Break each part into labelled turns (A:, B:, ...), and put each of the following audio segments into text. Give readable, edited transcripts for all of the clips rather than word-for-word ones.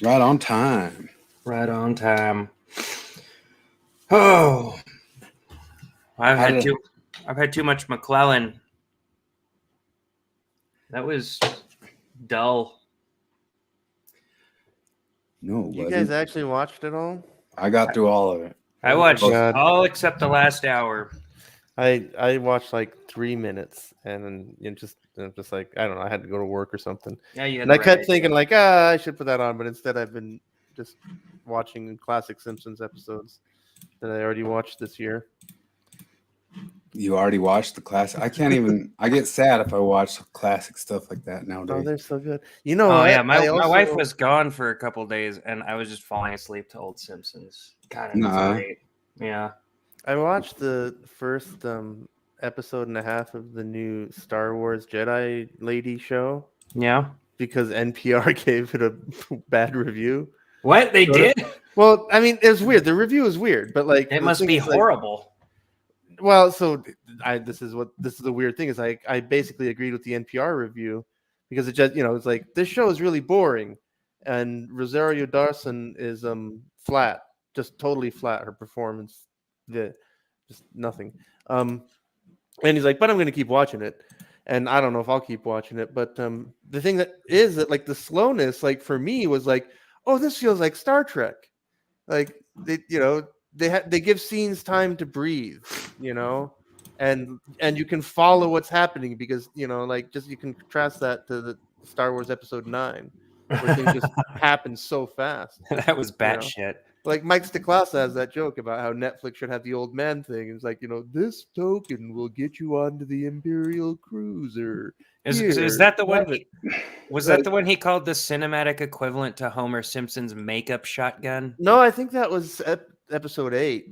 A: Right on time.
B: Right on time. Oh, I've had too much McClellan. That was dull.
A: No,
C: You guys actually watched it all?
A: I got through all of it.
B: I watched
C: God.
B: all except the last hour.
C: I watched like 3 minutes, and just like, I don't know, I had to go to work or something.
B: Yeah, you had
C: And
B: the
C: I kept
B: right
C: thinking
B: idea.
C: like, I should put that on, but instead I've been just watching classic Simpsons episodes that I already watched this year.
A: You already watched the classic. I can't even. I get sad if I watch classic stuff like that
C: Oh,
A: nowadays.
C: they're so good. You know
B: Oh
C: what?
B: yeah, my wife was gone for a couple days, and I was just falling asleep to old Simpsons. God, it was great. Yeah.
C: I watched the first episode and a half of the new Star Wars Jedi Lady show.
B: Yeah.
C: Because NPR gave it a bad review.
B: What? They did?
C: Well, I mean, it was weird. The review is weird, but like
B: it must be horrible.
C: Well, so this is the weird thing is I basically agreed with the NPR review because it just it's like this show is really boring, and Rosario Dawson is flat, just totally flat. Her performance, just nothing. And he's like, but I'm going to keep watching it, and I don't know if I'll keep watching it. But the thing that like the slowness, like for me, was like, oh, this feels like Star Trek, like they give scenes time to breathe, and you can follow what's happening because like just you can contrast that to the Star Wars Episode 9, where things just happen so fast.
B: That was batshit.
C: Like Mike Stacklasa has that joke about how Netflix should have the old man thing. It's like, this token will get you onto the Imperial Cruiser.
B: Is that the one? Was that the one he called the cinematic equivalent to Homer Simpson's makeup shotgun?
C: No, I think that was episode 8.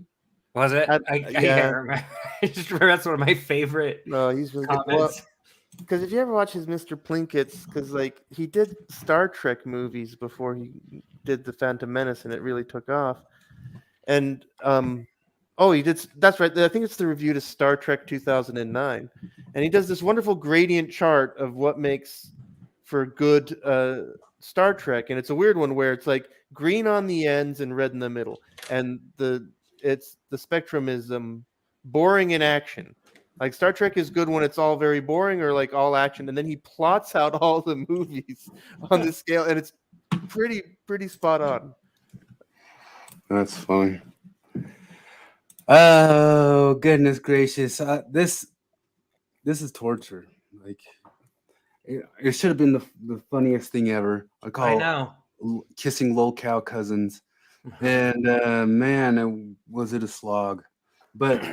B: Was it? I can't remember. I just remember that's one of my favorite.
C: No, he's really
B: comments.
C: Because if you ever watch his Mr. Plinkett's, because like he did Star Trek movies before he did the Phantom Menace, and it really took off. And he did. That's right. I think it's the review to Star Trek 2009, and he does this wonderful gradient chart of what makes for good Star Trek, and it's a weird one where it's like green on the ends and red in the middle, and the spectrum is boring in action. Like Star Trek is good when it's all very boring or like all action, and then he plots out all the movies on the scale, and it's pretty spot on.
A: That's funny. Oh goodness gracious! This is torture. Like it should have been the funniest thing ever.
B: I know.
A: Kissing LOLcow cousins, and man, was it a slog? But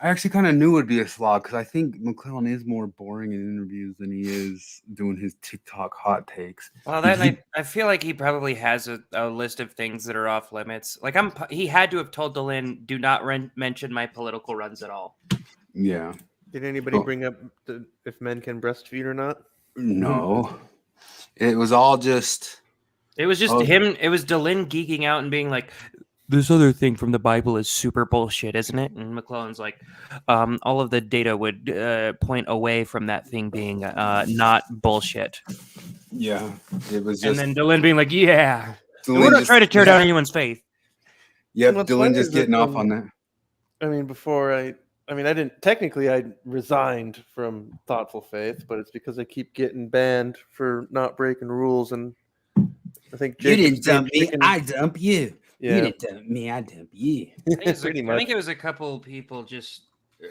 A: I actually kind of knew it would be a slog because I think McClellan is more boring in interviews than he is doing his TikTok hot takes.
B: Well, I feel like he probably has a list of things that are off limits. Like he had to have told Dehlin, do not mention my political runs at all.
A: Yeah.
C: Did anybody bring up if men can breastfeed or not?
A: No. It was all just...
B: It was just him. It was Dehlin geeking out and being like, this other thing from the Bible is super bullshit, isn't it? And McClellan's like, all of the data would point away from that thing being not bullshit.
A: Yeah, it was just...
B: And then Dehlin being like, yeah, we're not trying to tear down anyone's faith.
A: Yep, Dehlin just getting off on that.
C: I mean, I didn't... Technically, I resigned from Thoughtful Faith, but it's because I keep getting banned for not breaking rules, and I think
A: you didn't dump me, I dump you.
C: Yeah.
A: You didn't dump me, I dump you.
B: I think it was a couple people just,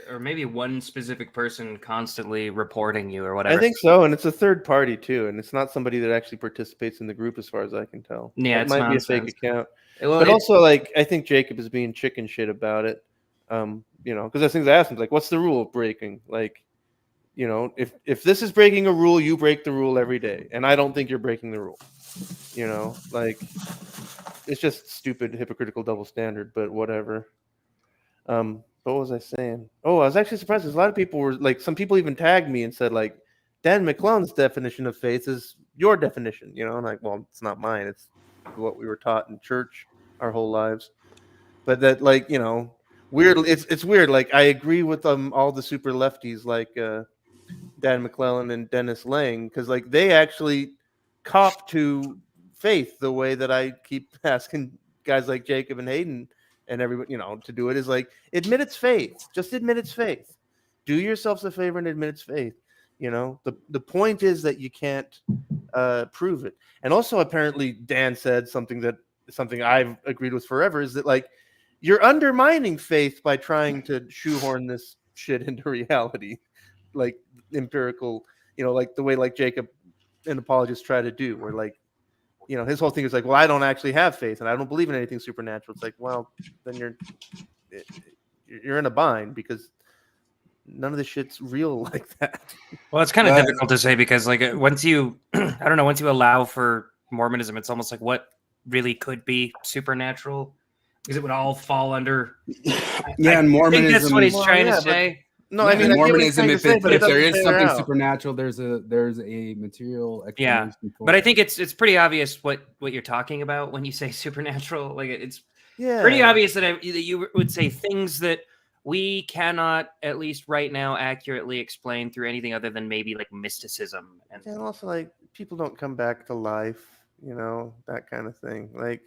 B: or maybe one specific person constantly reporting you or whatever.
C: I think so, and it's a third party too, and it's not somebody that actually participates in the group as far as I can tell.
B: Yeah,
C: it might be a fake account.
B: Well,
C: but also, like, I think Jacob is being chicken shit about it. Because there's things I asked him, like, what's the rule of breaking? Like, if this is breaking a rule, you break the rule every day, and I don't think you're breaking the rule. Like, it's just stupid, hypocritical double standard, but whatever. What was I saying? Oh, I was actually surprised because a lot of people were like, some people even tagged me and said, like, Dan McClellan's definition of faith is your definition, and like, well, it's not mine. It's what we were taught in church our whole lives. But that, like, weird. It's weird. Like, I agree with all the super lefties like Dan McClellan and Dennis Lang, because like they actually cop to faith the way that I keep asking guys like Jacob and Hayden and everybody, to do it, is like, admit it's faith. Just admit it's faith. Do yourselves a favor and admit it's faith. The point is that you can't prove it. And also, apparently, Dan said something I've agreed with forever, is that, like, you're undermining faith by trying to shoehorn this shit into reality, like empirical, like the way like Jacob and apologists try to do, where like, his whole thing is like, well, I don't actually have faith and I don't believe in anything supernatural. It's like, well, then you're in a bind, because none of this shit's real like that.
B: Well, it's kind of difficult to say, because like once you, I don't know, once you allow for Mormonism, it's almost like what really could be supernatural, because it would all fall under.
A: Yeah, and Mormonism.
B: I think that's what he's trying to say.
C: No, I mean,
A: Mormonism. If there is something
C: out.
A: supernatural, there's a material explanation.
B: Yeah, but I think it's pretty obvious what you're talking about when you say supernatural. Like it's pretty obvious that you would say things that we cannot, at least right now, accurately explain through anything other than maybe like mysticism.
C: And also, like, people don't come back to life, that kind of thing. Like,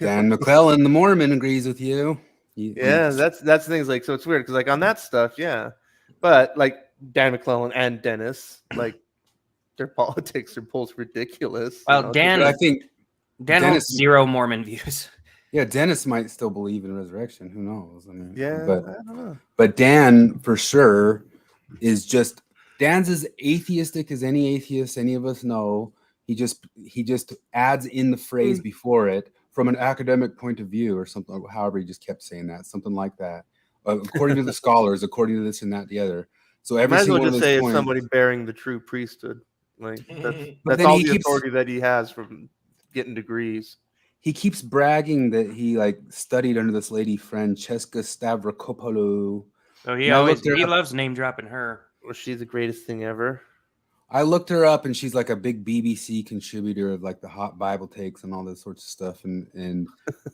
A: Dan McClellan, the Mormon, agrees with you.
C: That's the thing. Is like, so it's weird because like on that stuff, but like Dan McClellan and Dennis, like their politics are both ridiculous.
B: Well, Dan,
A: I think
B: Dan has zero Mormon views.
A: Yeah, Dennis might still believe in resurrection. Who knows? I mean,
C: I don't know.
A: But Dan, for sure, is just Dan's as atheistic as any atheist any of us know. He just adds in the phrase before it from an academic point of view or something. However, he just kept saying that, something like that. According to the scholars, according to this and that, the other. So every single one of those
C: say
A: points,
C: it's somebody bearing the true priesthood. Like that's all the authority that he has from getting degrees.
A: He keeps bragging that he like studied under this lady Francesca Stavrokopoulou.
B: Oh, he loves name dropping her.
C: Well, she's the greatest thing ever.
A: I looked her up, and she's like a big BBC contributor of like the hot Bible takes and all this sorts of stuff. And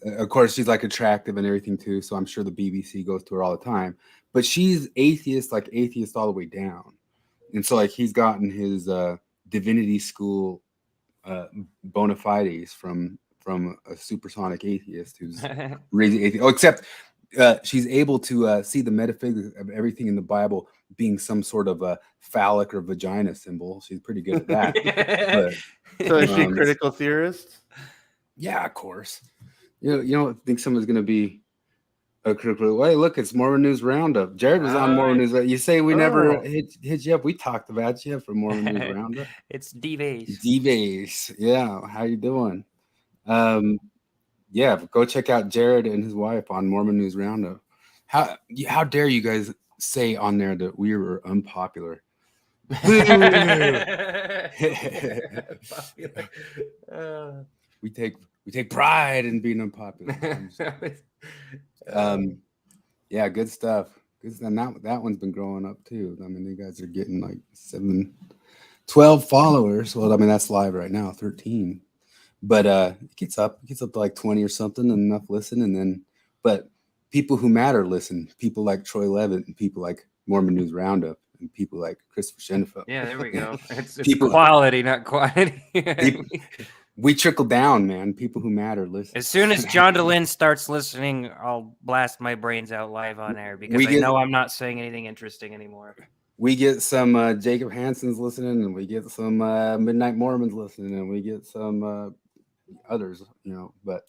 A: of course, she's like attractive and everything too. So I'm sure the BBC goes to her all the time. But she's atheist all the way down. And so like he's gotten his divinity school bona fides from a supersonic atheist who's really atheist. Oh, except she's able to see the metaphysics of everything in the Bible being some sort of a phallic or vagina symbol. She's pretty good at that.
C: So is she a critical theorist?
A: Yeah, of course. You don't think someone's going to be a critical? Hey, look, it's Mormon News Roundup. Jared was on Mormon News. You say we never hit you up. We talked about you for Mormon News Roundup.
B: It's D-Vase.
A: D-Vase. Yeah, how you doing? Yeah, go check out Jared and his wife on Mormon News Roundup. How dare you guys say on there that we were unpopular? We take pride in being unpopular. Yeah, good stuff. And that one's been growing up too. I mean, you guys are getting like 12 followers. Well, I mean, that's live right now, 13. But it gets up to like 20 or something, and enough listen, but people who matter listen. People like Troy Levitt and people like Mormon News Roundup and people like Christopher Shenefeld.
B: Yeah, there we go. It's
A: people,
B: quality, not quantity.
A: We trickle down, man. People who matter listen.
B: As soon as John Dehlin starts listening, I'll blast my brains out live on air because I know I'm not saying anything interesting anymore.
A: We get some Jacob Hanson's listening, and we get some Midnight Mormons listening, and we get some others, but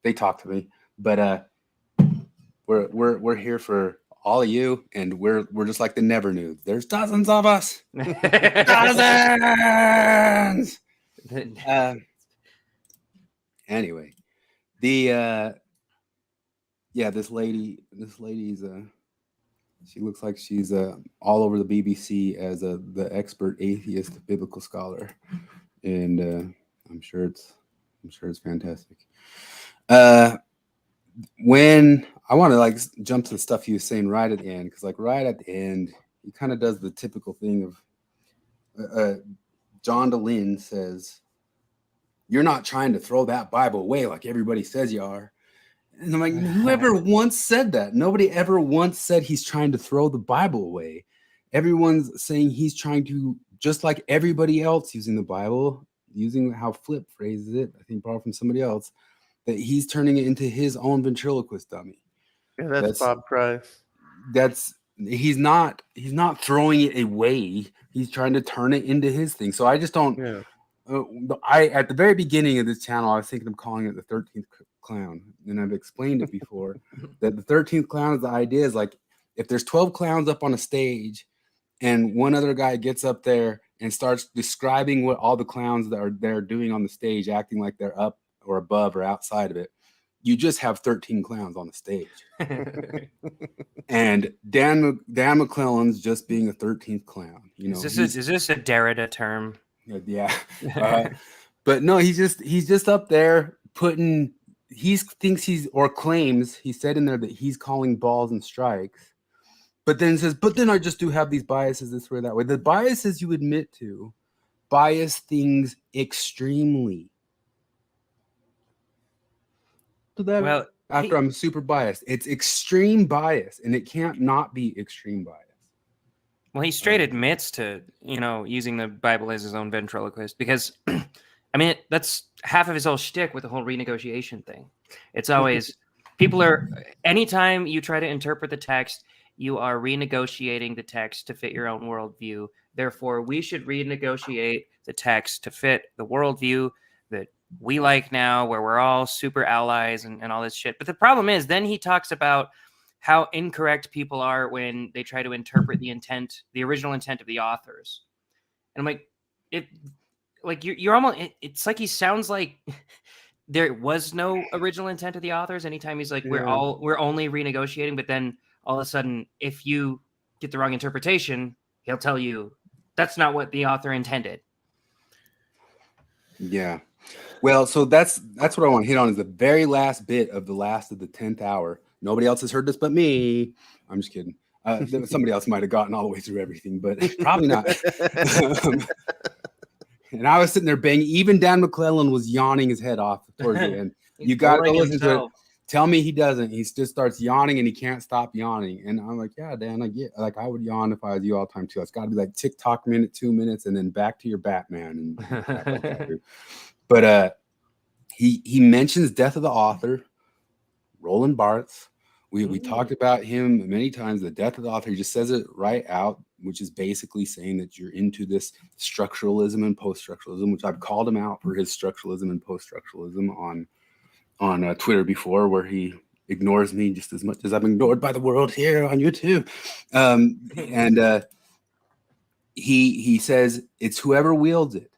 A: they talk to me. But we're here for all of you, and we're just like the Never Nude. There's dozens of us. Dozens. Anyway, this lady's she looks like she's all over the BBC as the expert atheist biblical scholar, and I'm sure it's fantastic. When I want to like jump to the stuff he was saying right at the end, because like right at the end he kind of does the typical thing of John Dehlin says, "You're not trying to throw that Bible away like everybody says you are." And I'm like, whoever once said that? Nobody ever once said he's trying to throw the Bible away. Everyone's saying he's trying to just like everybody else using the Bible, using how Flip phrases it, I think borrowed from somebody else, that he's turning it into his own ventriloquist dummy.
C: Yeah, that's Bob Price.
A: He's not throwing it away. He's trying to turn it into his thing. So I just don't.
C: Yeah.
A: At the very beginning of this channel, I was thinking of calling it the 13th clown, and I've explained it before that the 13th clown is the idea is like if there's 12 clowns up on a stage, and one other guy gets up there and starts describing what all the clowns that are there doing on the stage, acting like they're up or above or outside of it. You just have 13 clowns on the stage. And Dan McClellan's just being a 13th clown. You know,
B: is this a Derrida term?
A: Yeah. But no, he's just up there thinks he's or claims he said in there that he's calling balls and strikes. But then says, but then I just do have these biases this way or that way. The biases you admit to bias things extremely. So that
B: Well,
A: I'm super biased. It's extreme bias, and it can't not be extreme bias.
B: Well, he straight admits to, using the Bible as his own ventriloquist because, I mean, that's half of his whole shtick with the whole renegotiation thing. It's always anytime you try to interpret the text, you are renegotiating the text to fit your own worldview. Therefore, we should renegotiate the text to fit the worldview that we like now, where we're all super allies and all this shit. But the problem is, then he talks about how incorrect people are when they try to interpret the original intent of the authors. And I'm like, you're almost, it's like he sounds like there was no original intent of the authors. Anytime he's like, we're only renegotiating, but then all of a sudden, if you get the wrong interpretation, he'll tell you that's not what the author intended.
A: Yeah. Well, so that's what I want to hit on is the very last bit of the 10th hour. Nobody else has heard this but me. I'm just kidding. Somebody else might have gotten all the way through everything, but probably not. And I was sitting there banging. Even Dan McClellan was yawning his head off towards the end. You got to go listen to it. Tell me he doesn't. He just starts yawning and he can't stop yawning. And I'm like, yeah, Dan, I get. Like I would yawn if I was you all the time too. It's got to be like TikTok minute, 2 minutes, and then back to your Batman. And but he mentions death of the author, Roland Barthes. We talked about him many times. The death of the author. He just says it right out, which is basically saying that you're into this structuralism and post-structuralism, which I've called him out for his structuralism and post-structuralism on Twitter before, where he ignores me just as much as I'm ignored by the world here on YouTube. And he says it's whoever wields it.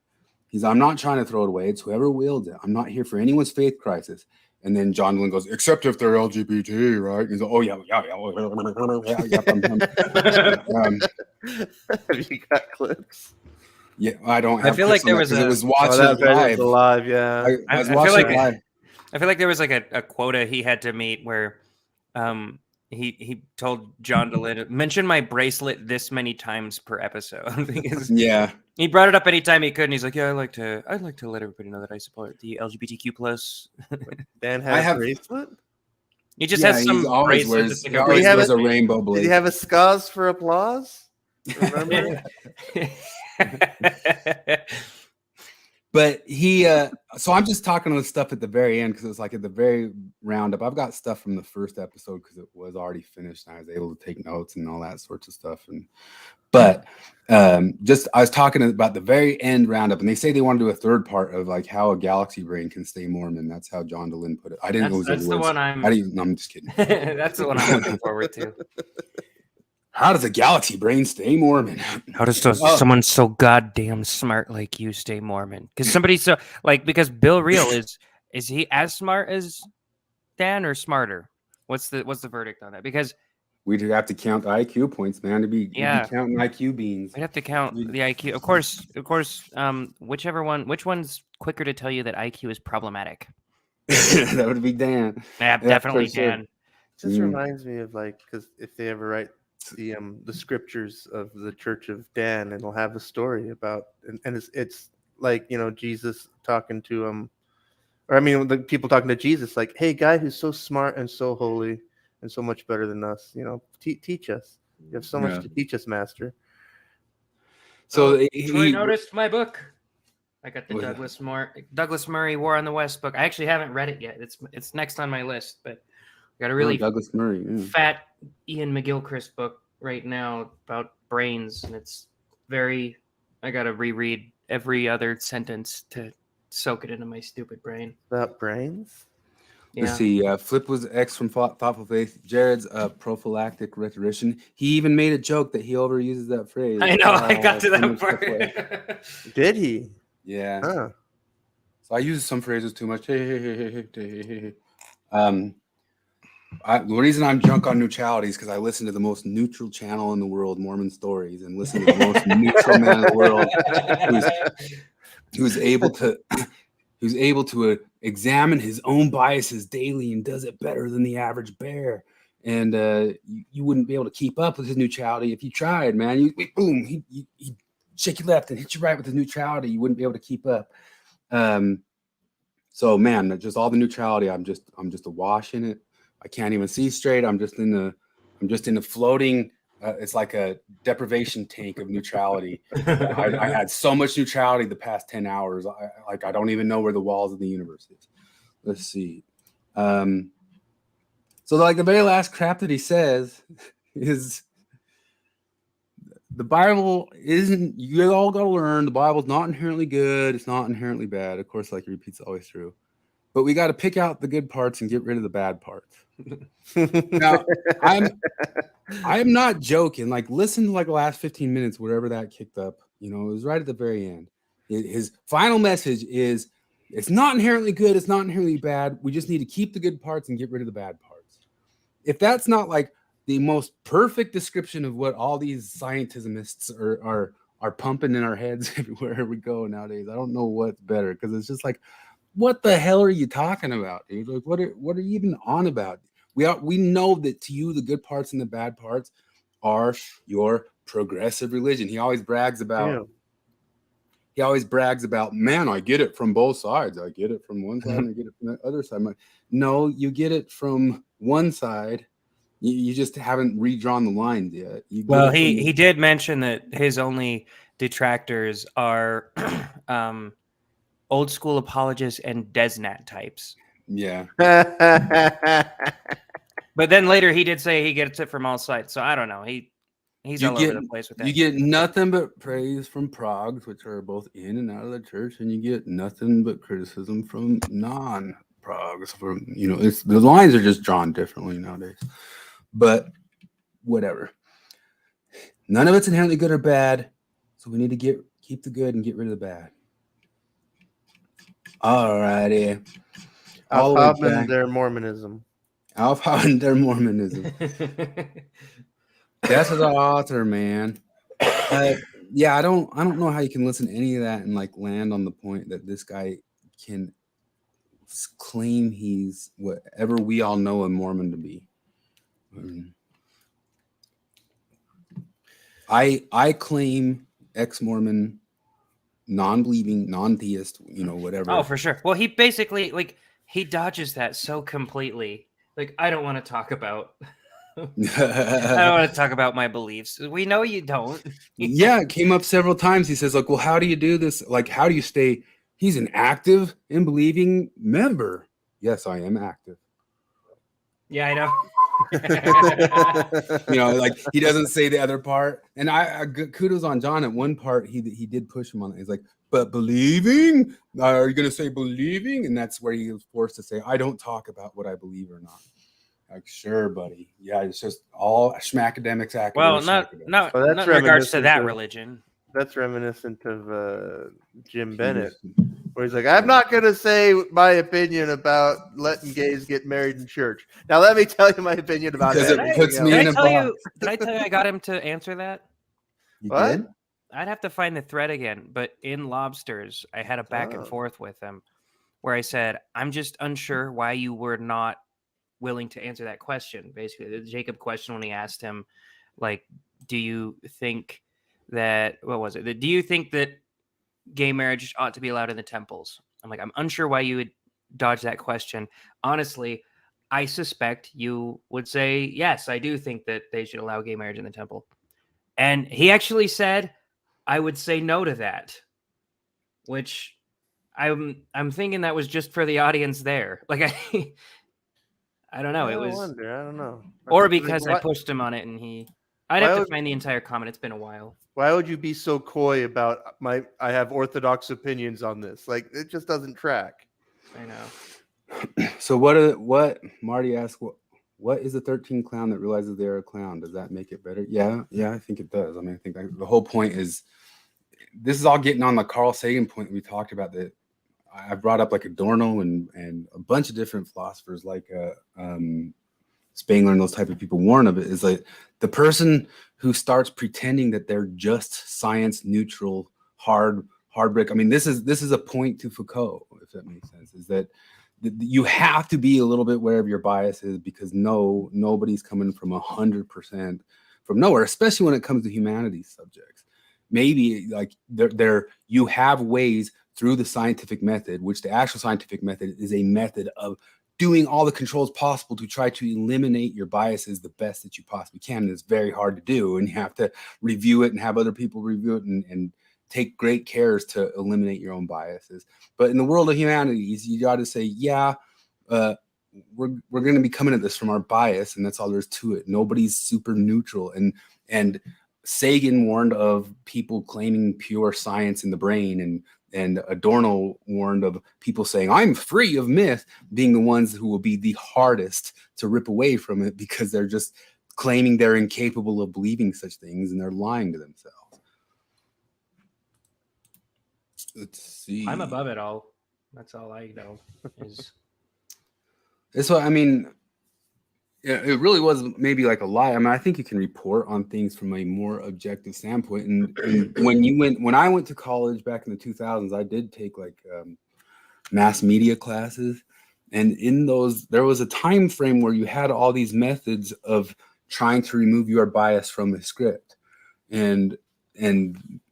A: I'm not trying to throw it away. It's whoever wields it. I'm not here for anyone's faith crisis. And then John Dehlin goes, except if they're LGBT, right? He's like, oh, yeah.
C: Have you got clips?
A: Yeah, I don't have.
B: I feel like there was
A: it was watching
C: live. Yeah,
A: I was watching live.
B: I feel like there was like a quota he had to meet where he told John Dehlin, mention my bracelet this many times per episode.
A: Yeah.
B: He brought it up anytime he could, and he's like, "Yeah, I'd like to let everybody know that I support the LGBTQ plus."
C: Dan has a bracelet.
B: He just has some bracelet.
A: He always wears a rainbow blade.
C: Did he have a scars for applause? Remember?
A: But he, so I'm just talking on the stuff at the very end because it was like at the very roundup. I've got stuff from the first episode because it was already finished and I was able to take notes and all that sorts of stuff. But I was talking about the very end roundup, and they say they want to do a third part of like how a galaxy brain can stay Mormon. That's how John Dehlin put it. I didn't know it was
B: the one I'm
A: just kidding.
B: That's the one I'm looking forward to.
A: How does a galaxy brain stay Mormon?
B: How does someone so goddamn smart like you stay Mormon? Because somebody because Bill Reel is he as smart as Dan or smarter? What's the verdict on that? Because
A: we'd have to count the IQ points, man. We'd be counting IQ beans.
B: We'd have to count the IQ. Of course. Which one's quicker to tell you that IQ is problematic?
A: That would be Dan.
B: Yeah, definitely Dan.
C: It just reminds me of because if they ever write the scriptures of the Church of Dan, it'll have a story about and it's like Jesus talking to the people talking to Jesus, like, hey, guy who's so smart and so holy and so much better than us, teach us. You have so much to teach us, Master.
A: So
B: Troy noticed my book. I got the
A: What?
B: Douglas Murray War on the West book. I actually haven't read it yet. It's next on my list, but I got a really
A: Douglas Murray. Yeah.
B: fat Ian McGilchrist book right now about brains, and it's very. I got to reread every other sentence to soak it into my stupid brain.
C: About brains?
A: Let's see. Flip was X from Thoughtful Faith. Jared's a prophylactic rhetorician. He even made a joke that he overuses that phrase.
B: I know. I got to that part.
C: Did he?
A: Yeah.
C: Huh.
A: So I use some phrases too much. The reason I'm drunk on neutrality is because I listen to the most neutral channel in the world, Mormon Stories, and listen to the most neutral man in the world who's able to examine his own biases daily and does it better than the average bear. And you wouldn't be able to keep up with his neutrality if you tried, man. Boom, he shake you left and hit you right with his neutrality. You wouldn't be able to keep up. So man, just all the neutrality. I'm just awash in it. I can't even see straight. I'm just in the floating. It's like a deprivation tank of neutrality. I had so much neutrality the past 10 hours. I don't even know where the walls of the universe is. Let's see. So like the very last crap that he says is the Bible isn't, you all got to learn the Bible's not inherently good. It's not inherently bad. Of course, like he repeats it always through. But we got to pick out the good parts and get rid of the bad parts. Now, I'm not joking. Like, listen to like the last 15 minutes, whatever that kicked up. You know, it was right at the very end. His final message is, it's not inherently good. It's not inherently bad. We just need to keep the good parts and get rid of the bad parts. If that's not like the most perfect description of what all these scientismists are pumping in our heads everywhere we go nowadays, I don't know what's better, because it's just like, what the hell are you talking about, dude? Like, what are you even on about? We know that to you the good parts and the bad parts are your progressive religion. He always brags about.
C: Yeah.
A: He always brags about, man, I get it from both sides. I get it from one side and I get it from the other side. No, you get it from one side. You just haven't redrawn the lines yet.
B: Well, he did mention that his only detractors are old school apologists and Desnat types.
A: Yeah.
B: But then later he did say he gets it from all sides. So I don't know. He's all over the place with that.
A: You get nothing but praise from progs, which are both in and out of the church, and you get nothing but criticism from non-progs. From, you know, it's the lines are just drawn differently nowadays. But whatever. None of it's inherently good or bad, so we need to keep the good and get rid of the bad. All righty.
C: Alf and their Mormonism.
A: Alf and their Mormonism. That's the author, man. Yeah, I don't know how you can listen to any of that and like land on the point that this guy can claim he's whatever we all know a Mormon to be. I claim ex-Mormon, non-believing, non-theist, you know, whatever.
B: Oh, for sure. Well, he basically he dodges that so completely. Like, I don't want to talk about. I don't want to talk about my beliefs. We know you don't.
A: Yeah, it came up several times. He says, like, well, how do you do this? Like, how do you stay? He's an active and believing member. Yes, I am active.
B: Yeah, I know.
A: You know, like he doesn't say the other part. And I kudos on John. At one part, he did push him on it. He's like, but believing? Are you going to say believing? And that's where he was forced to say, I don't talk about what I believe or not. Like, sure, buddy. Yeah, it's just all schmackademics academics.
B: Well, not in regards to that religion.
C: That's reminiscent of Jim Bennett, where he's like, I'm not going to say my opinion about letting gays get married in church. Now, let me tell you my opinion about that.
A: It puts me in a box.
B: Did I tell you I got him to answer that?
A: You
C: what?
A: did?
B: I'd have to find the thread again, but in Lobsters, I had a back and forth with him where I said, I'm just unsure why you were not willing to answer that question. Basically, the Jacob question when he asked him, like, do you think that, what was it? Do you think that gay marriage ought to be allowed in the temples? I'm like, I'm unsure why you would dodge that question. Honestly, I suspect you would say, yes, I do think that they should allow gay marriage in the temple. And he actually said, I would say no to that. Which I'm thinking that was just for the audience there. Like I don't know. It was,
C: wonder. I don't know.
B: or because I pushed him on it, and I'd
C: why
B: have to
C: would-
B: find the entire comment. It's been a while.
C: Why would you be so coy about I have orthodox opinions on this? Like, it just doesn't track.
B: I know.
A: So what Marty asked, what is a 13 clown that realizes they're a clown? Does that make it better? Yeah, I think it does. I mean, I think the whole point is, this is all getting on the Carl Sagan point we talked about, that I brought up, like Adorno and a bunch of different philosophers like Spengler and those type of people warn of it, is like the person who starts pretending that they're just science neutral, hard brick. I mean, this is a point to Foucault, if that makes sense, is that you have to be a little bit aware of your biases, because nobody's coming from 100% from nowhere, especially when it comes to humanities subjects. Maybe like you have ways through the scientific method, which the actual scientific method is a method of doing all the controls possible to try to eliminate your biases the best that you possibly can. And it's very hard to do, and you have to review it and have other people review it and take great cares to eliminate your own biases. But in the world of humanities, you got to say, we're going to be coming at this from our bias, and that's all there is to it. Nobody's super neutral. And Sagan warned of people claiming pure science in the brain, and Adorno warned of people saying, I'm free of myth, being the ones who will be the hardest to rip away from it, because they're just claiming they're incapable of believing such things, and they're lying to themselves. Let's see.
B: I'm above it all. That's all I know.
A: That's what I mean. It really was maybe like a lie. I mean, I think you can report on things from a more objective standpoint. And when I went to college back in the 2000s, I did take like mass media classes, and in those there was a time frame where you had all these methods of trying to remove your bias from the script, and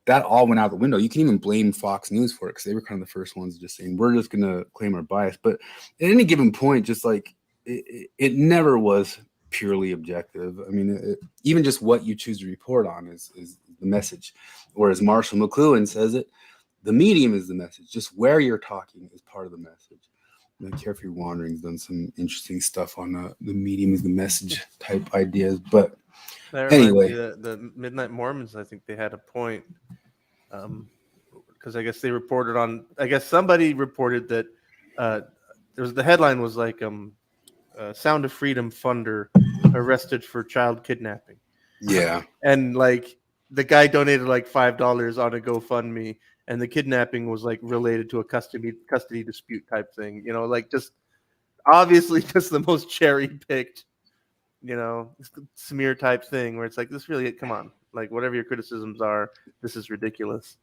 A: that all went out the window. You can even blame Fox News for it, because they were kind of the first ones just saying, we're just going to claim our bias. But at any given point, just like it never was purely objective. I mean, even just what you choose to report on is the message. Or as Marshall McLuhan says it, the medium is the message. Just where you're talking is part of the message. And Carefree Wandering's done some interesting stuff on the medium is the message type ideas. But anyway,
C: the Midnight Mormons, I think they had a point, because I guess they reported on. I guess somebody reported that the headline was like Sound of Freedom funder arrested for child kidnapping.
A: Yeah,
C: and like the guy donated like $5 on a GoFundMe, and the kidnapping was like related to a custody dispute type thing. You know, like just obviously just the most cherry picked, smear type thing, where it's like, this really, come on, like whatever your criticisms are, this is ridiculous.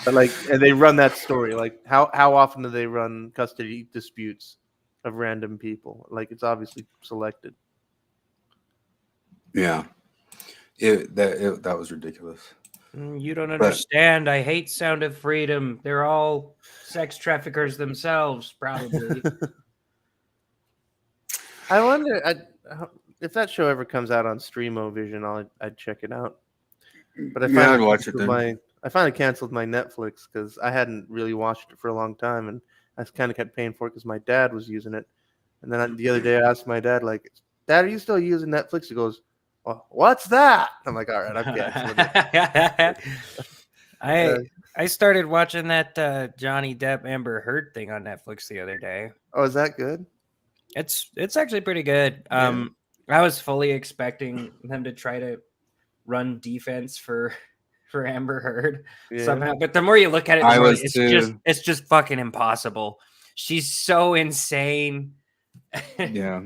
C: But like, and they run that story, like how often do they run custody disputes of random people? Like, it's obviously selected.
A: Yeah, that was ridiculous.
B: You don't understand. I hate Sound of Freedom. They're all sex traffickers themselves, probably.
C: I wonder if that show ever comes out on Streamo-Vision. I'd check it out. But
A: I'd watch it then.
C: I finally canceled my Netflix because I hadn't really watched it for a long time, and I kind of kept paying for it because my dad was using it. And then the other day I asked my dad, like, Dad, are you still using Netflix? He goes, well, what's that? I'm like, all right, I'm canceling it.
B: I started watching that Johnny Depp Amber Heard thing on Netflix the other day.
C: Oh, is that good?
B: It's actually pretty good.
C: Yeah.
B: I was fully expecting them to try to run defense for Amber Heard somehow, but the more you look at it, it's just fucking impossible. She's so insane.
A: Yeah.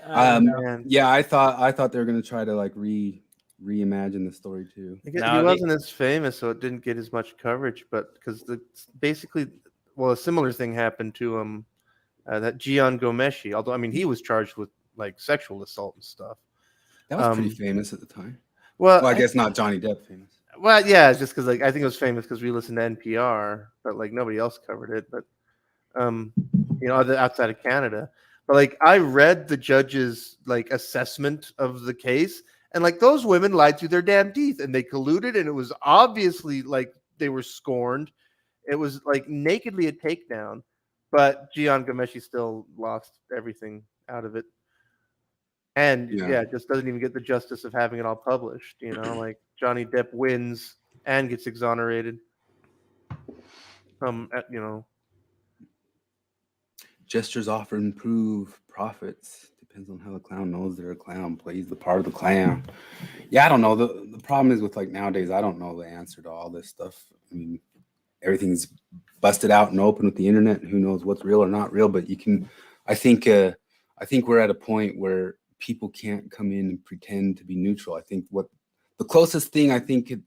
A: I thought they were gonna try to like reimagine the story too.
C: He wasn't as famous, so it didn't get as much coverage. But because a similar thing happened to that Gian Gomeshi. Although I mean, he was charged with like sexual assault and stuff.
A: That was pretty famous at the time.
C: Well,
A: I guess not Johnny Depp famous.
C: Well, yeah, it's just because like I think it was famous because we listened to NPR, but like nobody else covered it. But outside of Canada. But like I read the judge's like assessment of the case, And like those women lied through their damn teeth, and they colluded, and it was obviously like they were scorned. It was like nakedly a takedown, but Gian Gameshi still lost everything out of it. And
A: Yeah.
C: just doesn't even get the justice of having it all published. Like Johnny Depp wins and gets exonerated.
A: Gestures often improve profits. Depends on how the clown knows they're a clown, plays the part of the clown. Yeah, I don't know. The problem is with like nowadays, I don't know the answer to all this stuff. I mean, everything's busted out and open with the internet. Who knows what's real or not real? But you can. I think we're at a point where people can't come in and pretend to be neutral. I think what the closest thing I think it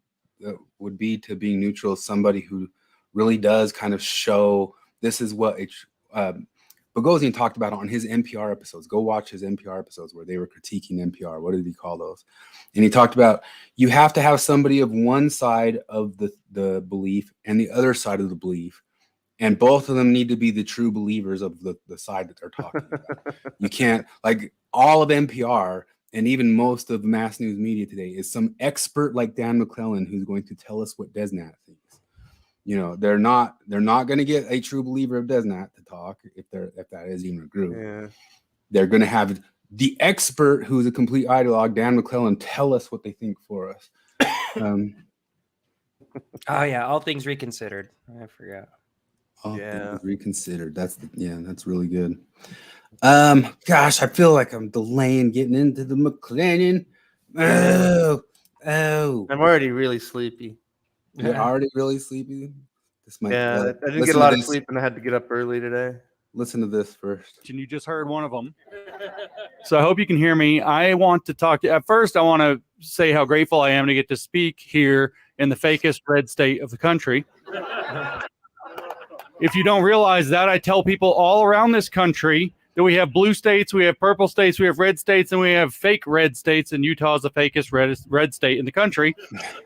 A: would be to being neutral is somebody who really does kind of show this is what Bogosian talked about on his NPR episodes. Go watch his NPR episodes where they were critiquing NPR. What did he call those? And he talked about you have to have somebody of one side of the belief and the other side of the belief. And both of them need to be the true believers of the side that they're talking about. You can't, like all of NPR and even most of mass news media today is some expert like Dan McClellan who's going to tell us what Desnat thinks. They're not going to get a true believer of Desnat to talk if that is even a group.
C: Yeah.
A: They're going to have the expert who's a complete ideologue, Dan McClellan, tell us what they think for us.
B: Oh yeah, all things reconsidered. I forgot.
A: All things reconsidered. That's really good. Gosh, I feel like I'm delaying getting into the McLennan. Oh.
C: I'm already really sleepy.
A: You're already really sleepy?
C: I didn't get a lot of sleep and I had to get up early today.
A: Listen to this first.
D: And you just heard one of them. So I hope you can hear me. I want to talk to, at first, I want to say how grateful I am to get to speak here in the fakest red state of the country. If you don't realize that, I tell people all around this country that we have blue states, we have purple states, we have red states, and we have fake red states, and Utah is the fakest red state in the country.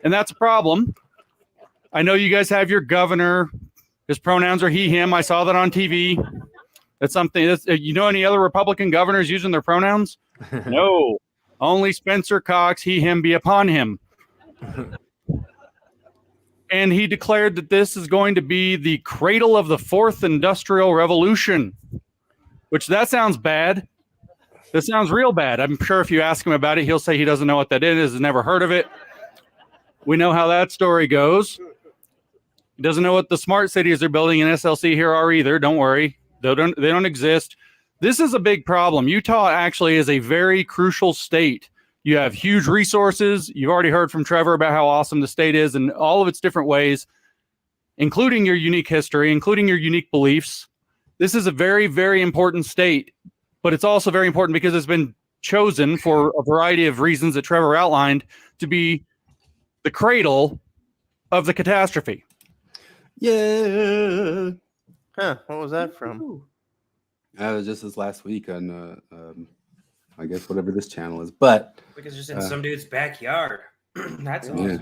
D: And that's a problem. I know you guys have your governor. His pronouns are he, him. I saw that on TV. That's something. Any other Republican governors using their pronouns? No. Only Spencer Cox, he, him, be upon him. And he declared that this is going to be the cradle of the fourth industrial revolution, which that sounds bad. That sounds real bad. I'm sure if you ask him about it, he'll say he doesn't know what that is, has never heard of it. We know how that story goes. He doesn't know what the smart cities they're building in SLC here are either. Don't worry. They don't exist. This is a big problem. Utah actually is a very crucial state. You have huge resources. You've already heard from Trevor about how awesome the state is in all of its different ways, including your unique history, including your unique beliefs. This is a very, very important state, but it's also very important because it's been chosen for a variety of reasons that Trevor outlined to be the cradle of the catastrophe.
A: Yeah.
C: Huh? What was that from?
A: It was just this last week on, I guess whatever this channel is, but
B: Because it's in some dude's backyard. That's
A: yeah.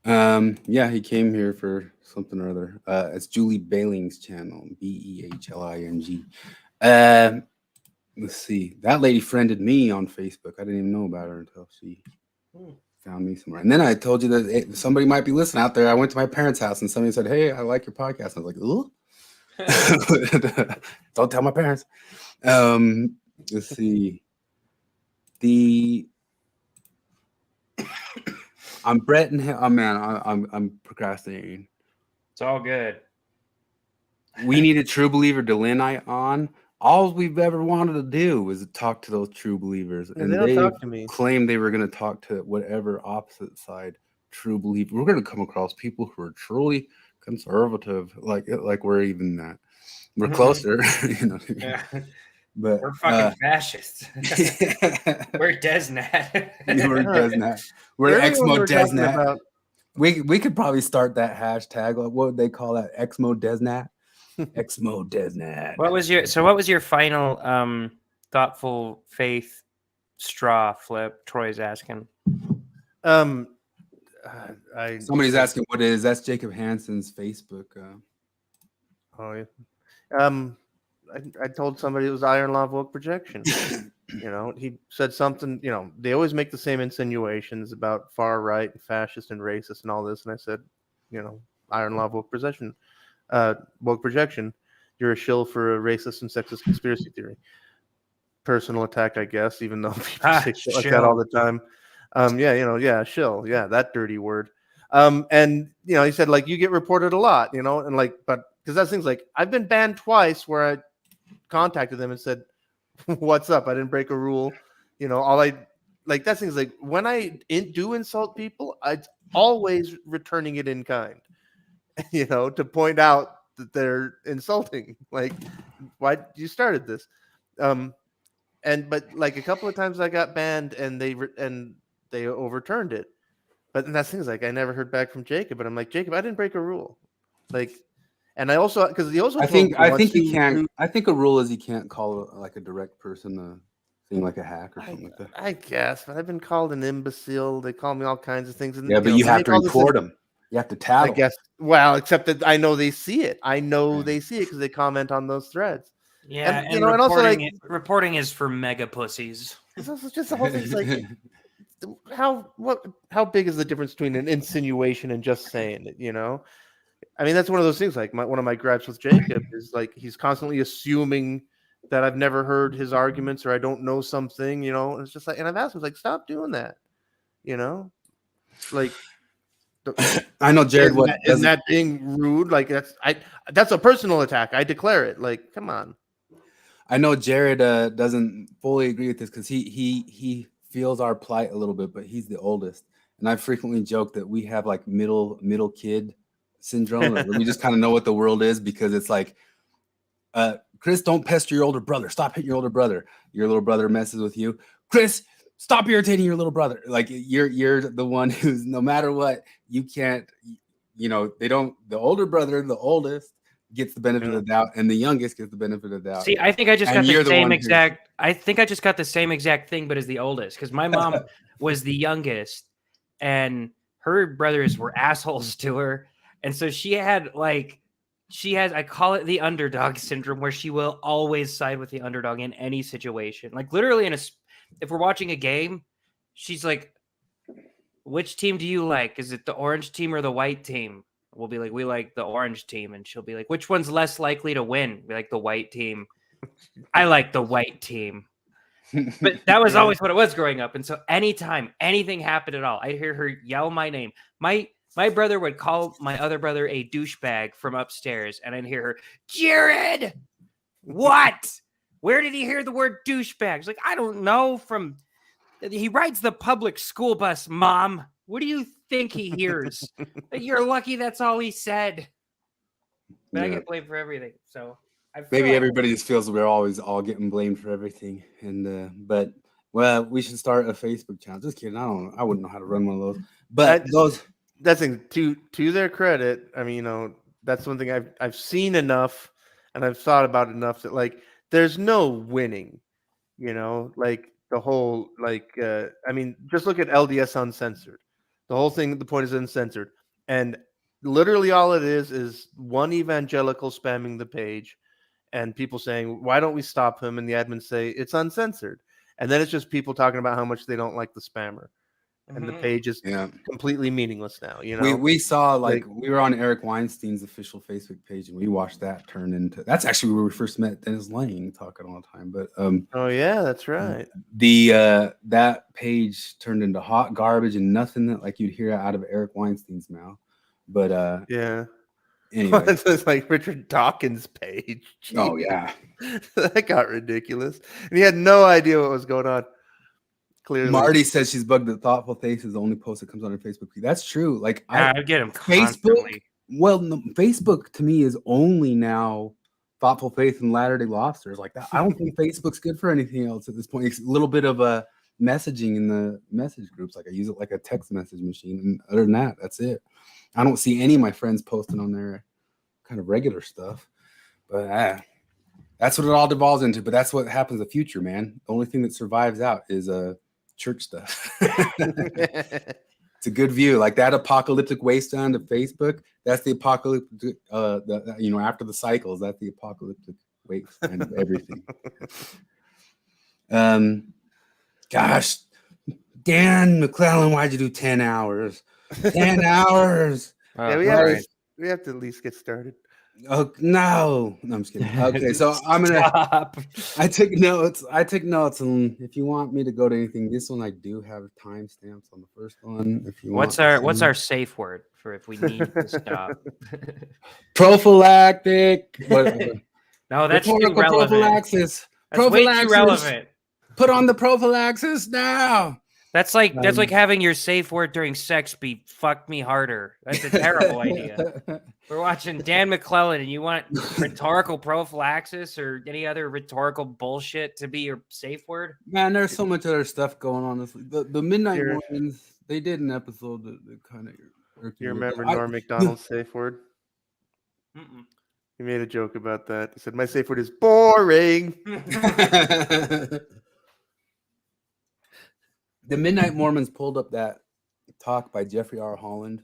B: awesome.
A: He came here for something or other. It's Julie Bailing's channel, Behling. Let's see. That lady friended me on Facebook. I didn't even know about her until she found me somewhere. And then I told you that somebody might be listening out there. I went to my parents' house and somebody said, "Hey, I like your podcast." And I was like, "Ooh." Don't tell my parents. Let's see. I'm Brett and I'm procrastinating.
B: It's all good.
A: We need a true believer Dehlin on. All we've ever wanted to do was talk to those true believers, and
C: they
A: they
C: don't talk to me.
A: claimed they were going to talk to whatever opposite side true believer. We're going to come across people who are truly conservative, like we're even that. We're closer, you know. What I mean?
B: Yeah.
A: But
B: We're fucking fascists. We're Desnat.
A: We're Desnat. We're
C: Earlier when we
A: Exmo
C: were talking
A: Desnat.
C: about-
A: We could probably start that hashtag. Like, what would they call that? Exmo Desnat. Exmo Desnat.
B: What was your final thoughtful faith straw flip? Troy's asking.
A: Somebody's asking what it is. That's Jacob Hansen's Facebook.
C: Oh yeah. I told somebody it was iron law of woke projection. You know, he said something. You know, they always make the same insinuations about far right, and fascist, and racist, and all this. And I said, you know, iron law of woke projection. You're a shill for a racist and sexist conspiracy theory. Personal attack, I guess, even though people say shit like that all the time. Shill. Yeah, that dirty word. And you know, he said like you get reported a lot, you know, and like, but because that's things like I've been banned twice where I contacted them and said, "What's up? I didn't break a rule." You know, all I like that's things like when I do insult people, I'm always returning it in kind. You know, to point out that they're insulting. Like, why you started this? But like a couple of times I got banned and they overturned it. But that's things like I never heard back from Jacob, but I'm like, Jacob, I didn't break a rule. Like, and I also because he also
A: I think you can't. I think a rule is you can't call like a direct person a thing like a hack or something like that.
C: I guess, but I've been called an imbecile. They call me all kinds of things. And,
A: yeah, but you have to report them. You have to tattle.
C: I guess. Well, except that I know they see it. I know they see it because they comment on those threads.
B: Yeah,
C: and you know, and also like
B: reporting is for mega pussies.
C: It's also just the whole thing's like how big is the difference between an insinuation and just saying it, you know? I mean, that's one of those things like one of my gripes with Jacob is like he's constantly assuming that I've never heard his arguments or I don't know something, you know, and it's just like, and I've asked him like, stop doing that, you know? Like
A: I know Jared
C: isn't that being rude? Like that's a personal attack. I declare it. Like, come on.
A: I know Jared doesn't fully agree with this because he feels our plight a little bit, but he's the oldest, and I frequently joke that we have like middle kid syndrome. We just kind of know what the world is because it's like, Chris, don't pester your older brother. Stop hitting your older brother. Your little brother messes with you, Chris. Stop irritating your little brother. Like you're the one who's no matter what you can't. You know they don't. The older brother, the oldest, gets the benefit of the doubt, and the youngest gets the benefit of the doubt.
B: See, I think I just got the same exact. I think I just got the same exact thing, but as the oldest, because my mom was the youngest, and her brothers were assholes to her, and so she has. I call it the underdog syndrome, where she will always side with the underdog in any situation. Like literally, if we're watching a game, she's like, "Which team do you like? Is it the orange team or the white team?" We'll be like, we like the orange team. And she'll be like, which one's less likely to win? We like the white team. I like the white team. But that was always what it was growing up. And so anytime anything happened at all, I'd hear her yell my name. My brother would call my other brother a douchebag from upstairs. And I'd hear her, Jared, what? Where did he hear the word douchebag? She's like, I don't know. He rides the public school bus, Mom. What do you think he hears? You're lucky that's all he said. But I get blamed for everything. So
A: maybe everybody just feels we're always all getting blamed for everything. And but we should start a Facebook channel. Just kidding. I wouldn't know how to run one of those. But
C: that's thing to their credit. I mean, you know, that's one thing I've seen enough and I've thought about enough that like there's no winning, you know, like the whole I mean, just look at LDS Uncensored. The whole thing, the point is uncensored. And literally all it is one evangelical spamming the page and people saying, why don't we stop him? And the admins say, it's uncensored. And then it's just people talking about how much they don't like the spammer. And the page is completely meaningless now. You know,
A: we saw we were on Eric Weinstein's official Facebook page, and we watched that turn into. That's actually where we first met Dennis Lane talking all the time. But
C: oh yeah, that's right.
A: That page turned into hot garbage and nothing that like you'd hear out of Eric Weinstein's mouth. But
C: yeah.
A: Anyway,
C: it's like Richard Dawkins' page. Jeez.
A: Oh yeah,
C: that got ridiculous, and he had no idea what was going on. Clearly.
A: Marty says she's bugged that Thoughtful Face is the only post that comes on her Facebook feed. That's true. Like
B: I get him constantly.
A: Facebook to me is only now Thoughtful Faith and Latter-day Lobsters like that. I don't think Facebook's good for anything else at this point. It's a little bit of a messaging in the message groups. Like I use it like a text message machine, and other than that, that's it. I don't see any of my friends posting on their kind of regular stuff. But that's what it all devolves into. But that's what happens in the future, man. The only thing that survives out is church stuff. It's a good view, like that apocalyptic wasteland of Facebook. That's the apocalyptic, after the cycles, that's the apocalyptic wasteland of everything. Gosh, Dan McClellan, why'd you do 10 hours? 10 hours.
C: Yeah, we have to at least get started.
A: Oh no, I'm just kidding. Okay, so I'm gonna.
B: Stop.
A: I take notes. And if you want me to go to anything, this one I do have timestamps on the first one. If you
B: What's our safe word for if we need to stop?
A: prophylactic?
B: No, that's too
A: Rhetorical
B: relevant.
A: prophylaxis.
B: That's way too relevant.
A: Put on the prophylaxis now.
B: That's like having your safe word during sex be "fuck me harder." That's a terrible idea. We're watching Dan McClellan, and you want rhetorical prophylaxis or any other rhetorical bullshit to be your safe word?
A: Man, there's so much other stuff going on. The Midnight Mormons, they did an episode that kind of.
C: You remember Norm Macdonald's safe word?
B: Mm-mm.
C: He made a joke about that. He said, "My safe word is boring."
A: The Midnight Mormons pulled up that talk by Jeffrey R. Holland,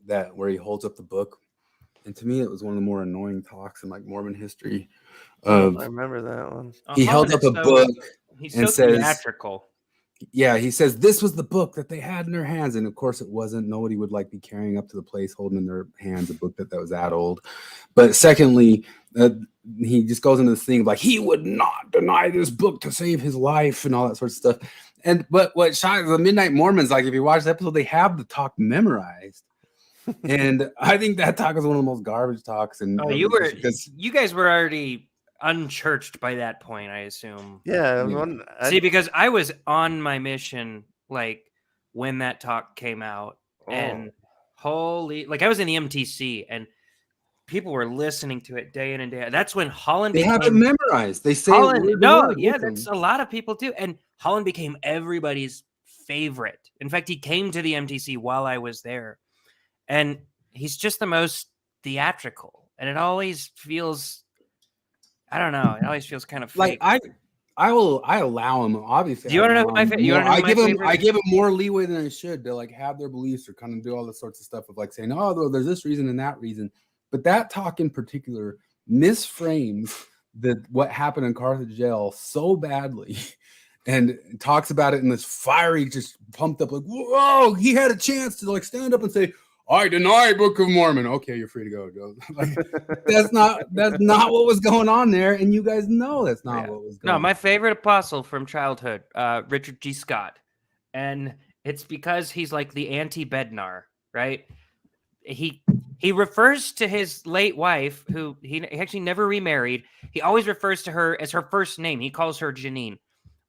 A: where he holds up the book, and to me, it was one of the more annoying talks in like Mormon history.
C: I remember that one.
A: He held up a book and says,
B: theatrical.
A: Yeah, he says this was the book that they had in their hands, and of course it wasn't. Nobody would like be carrying up to the place holding in their hands a book that was that old. But secondly, he just goes into this thing of like he would not deny this book to save his life and all that sort of stuff. But what shocks the Midnight Mormons, like if you watch the episode, they have the talk memorized. And I think that talk is one of the most garbage talks. And
B: you guys were already unchurched by that point, I assume.
C: Yeah.
B: See, because I was on my mission like when that talk came out, and I was in the MTC, and people were listening to it day in and day out. That's when Holland.
A: They have it memorized. They say
B: that's a lot of people do, and Holland became everybody's favorite. In fact, he came to the MTC while I was there, and he's just the most theatrical, and it always feels. I don't know. It always feels kind of fake.
A: Like I allow him. Obviously,
B: do you want to know my favorite?
A: I give him more leeway than I should to like have their beliefs or kind of do all this sorts of stuff of like saying, oh, there's this reason and that reason. But that talk in particular misframes what happened in Carthage jail so badly, and talks about it in this fiery, just pumped up like, whoa, he had a chance to like stand up and say, I deny Book of Mormon. Okay, you're free to go, Joe. Like, that's not what was going on there, and you guys know that's not what was going on.
B: No, my favorite apostle from childhood, Richard G. Scott, and it's because he's like the anti-Bednar, right? He refers to his late wife, who he actually never remarried. He always refers to her as her first name. He calls her Janine.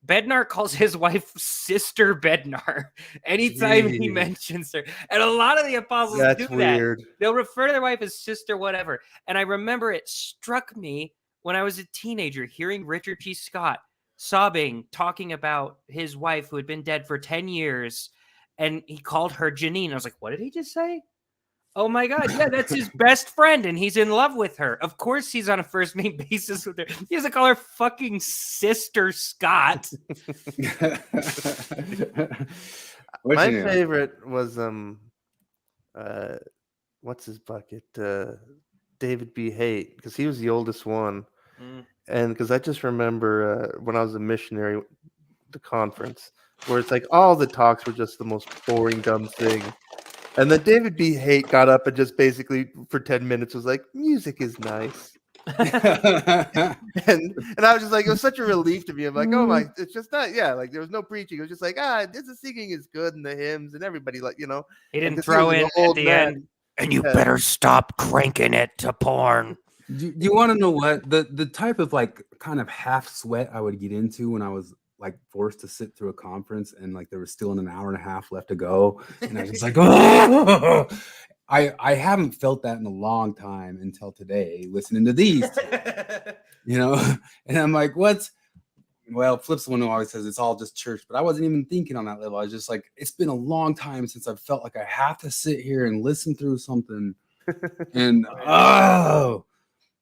B: Bednar calls his wife Sister Bednar anytime he mentions her. And a lot of the apostles do that. They'll refer to their wife as sister whatever. And I remember it struck me when I was a teenager hearing Richard G. Scott sobbing, talking about his wife who had been dead for 10 years. And he called her Janine. I was like, what did he just say? Oh my God, yeah, that's his best friend, and he's in love with her. Of course he's on a first name basis with her. He doesn't call her fucking Sister Scott.
C: My favorite was what's his bucket? David B. Haight, because he was the oldest one. And because I just remember when I was a missionary, the conference, where it's like all the talks were just the most boring, dumb thing. And then David B. Haight got up and just basically for 10 minutes was like, music is nice. and I was just like, it was such a relief to me. I'm like, oh my, it's just not, like there was no preaching. It was just like, the singing is good and the hymns and everybody like,
B: He didn't throw in at the end. And you better stop cranking it to porn.
A: Do you want to know what? The type of like kind of half sweat I would get into when I was like forced to sit through a conference and like there was still an hour and a half left to go, and I was just like, oh! I haven't felt that in a long time until today, listening to these, and I'm like, what's? Well, Flip's the one who always says it's all just church, but I wasn't even thinking on that level. I was just like, it's been a long time since I've felt like I have to sit here and listen through something, and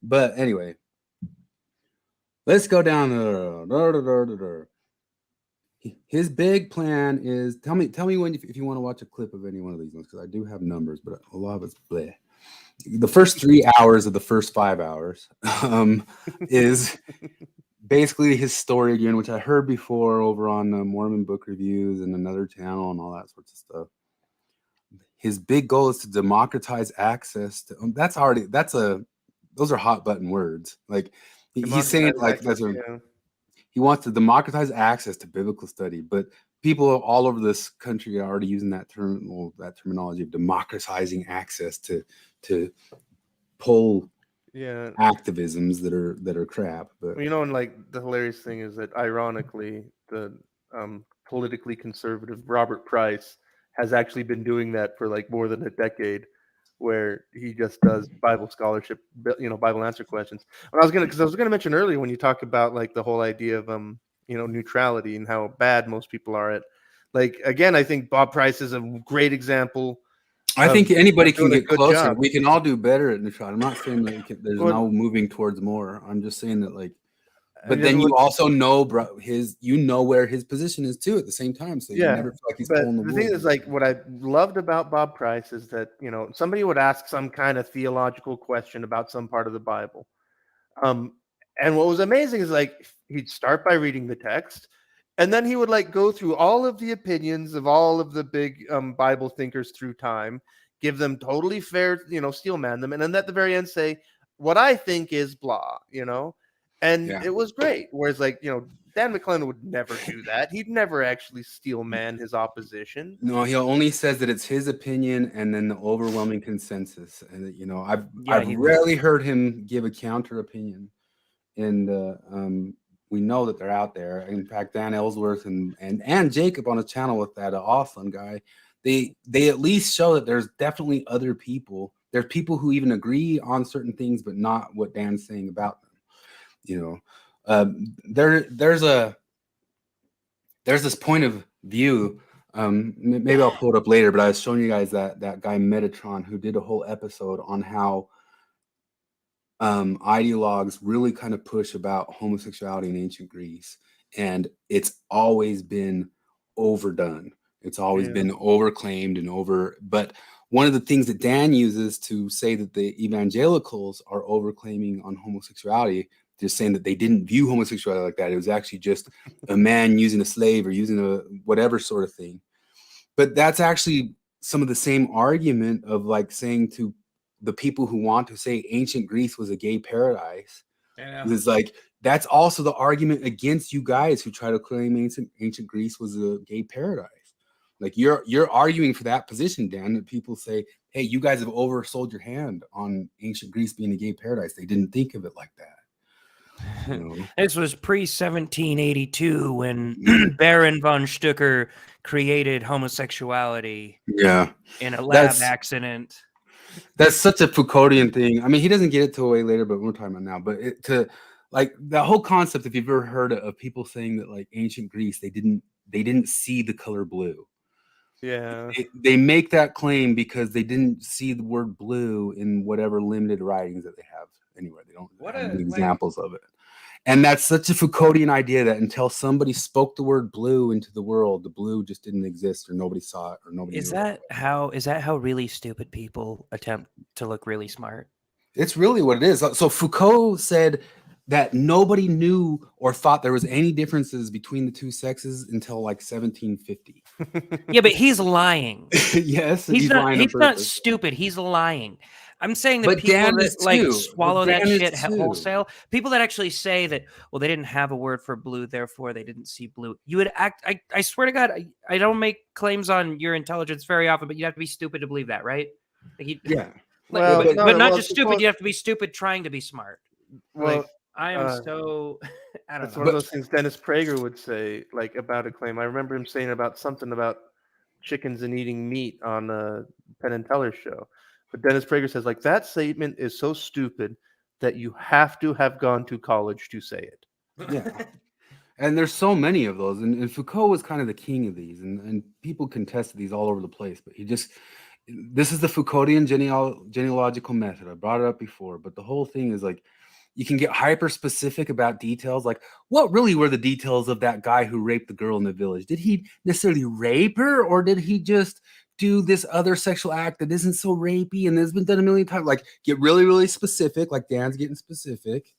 A: but anyway, let's go down there. His big plan is tell me when if you want to watch a clip of any one of these ones, because I do have numbers, but a lot of it's bleh. The first 3 hours of the first 5 hours is basically his story again, which I heard before over on Mormon Book Reviews and another channel and all that sorts of stuff. His big goal is to democratize access to. Those are hot button words. Like he's saying, like he wants to democratize access to biblical study, but people all over this country are already using that terminology of democratizing access to pull activisms that are crap. But
C: and like the hilarious thing is that ironically, the politically conservative Robert Price has actually been doing that for like more than a decade, where he just does Bible scholarship, Bible answer questions. And I was gonna mention earlier when you talk about like the whole idea of neutrality and how bad most people are at. Like again, I think Bob Price is a great example.
A: I think anybody can get closer.
C: Job.
A: We can all do better at neutrality. I'm not saying that there's no moving towards more. I'm just saying that like. But then you also know, bro, where his position is too at the same time. So you never feel like he's pulling the wool.
C: The thing is, like, what I loved about Bob Price is that somebody would ask some kind of theological question about some part of the Bible, and what was amazing is like he'd start by reading the text, and then he would like go through all of the opinions of all of the big Bible thinkers through time, give them totally fair, steel man them, and then at the very end say, "What I think is blah," And it was great. Whereas, like, Dan McLennan would never do that. He'd never actually steel man his opposition.
A: No, he only says that it's his opinion and then the overwhelming consensus. And, I've rarely heard him give a counter opinion. And we know that they're out there. In fact, Dan Ellsworth and Jacob on a channel with that Auslan guy, they at least show that there's definitely other people. There's people who even agree on certain things, but not what Dan's saying about them. There's this point of view. Maybe I'll pull it up later, but I was showing you guys that guy Metatron who did a whole episode on how ideologues really kind of push about homosexuality in ancient Greece, and it's always been overdone. It's always been overclaimed and but one of the things that Dan uses to say that the evangelicals are overclaiming on homosexuality, just saying that they didn't view homosexuality like that. It was actually just a man using a slave or using a whatever sort of thing. But that's actually some of the same argument of like saying to the people who want to say ancient Greece was a gay paradise. It's like, that's also the argument against you guys who try to claim ancient Greece was a gay paradise. Like you're arguing for that position, Dan, that people say, hey, you guys have oversold your hand on ancient Greece being a gay paradise. They didn't think of it like that.
B: This was pre-1782 when Baron von Stucker created homosexuality in a lab accident.
A: That's such a Foucauldian thing. I mean, he doesn't get it till way later, but we're talking about now. But the whole concept, if you've ever heard of people saying that like ancient Greece, they didn't see the color blue.
C: Yeah.
A: They make that claim because they didn't see the word blue in whatever limited writings that they have anywhere. They don't have any examples of it. And that's such a Foucauldian idea that until somebody spoke the word blue into the world, the blue just didn't exist or nobody saw it or nobody
B: Is that how really stupid people attempt to look really smart?
A: It's really what it is. So Foucault said that nobody knew or thought there was any differences between the two sexes until like 1750.
B: Yeah, but he's lying.
A: Yes,
B: he's not stupid. He's lying. I'm saying that people that like swallow that shit wholesale, people that actually say that, well, they didn't have a word for blue, therefore they didn't see blue. You would act. I swear to God, I don't make claims on your intelligence very often, but you'd have to be stupid to believe that, right? Like but not just stupid. You have to be stupid trying to be smart.
C: Well,
B: like, I am so. I don't know.
C: It's one of those things Dennis Prager would say, like about a claim. I remember him saying something about chickens and eating meat on a Penn and Teller show. But Dennis Prager says, like, that statement is so stupid that you have to have gone to college to say it.
A: Yeah. And there's so many of those. And Foucault was kind of the king of these. And people contested these all over the place. But this is the Foucauldian genealogical method. I brought it up before. But the whole thing is like, you can get hyper specific about details. Like, what really were the details of that guy who raped the girl in the village? Did he necessarily rape her, or did he just do this other sexual act that isn't so rapey and has been done a million times? Like, get really, really specific, like Dan's getting specific.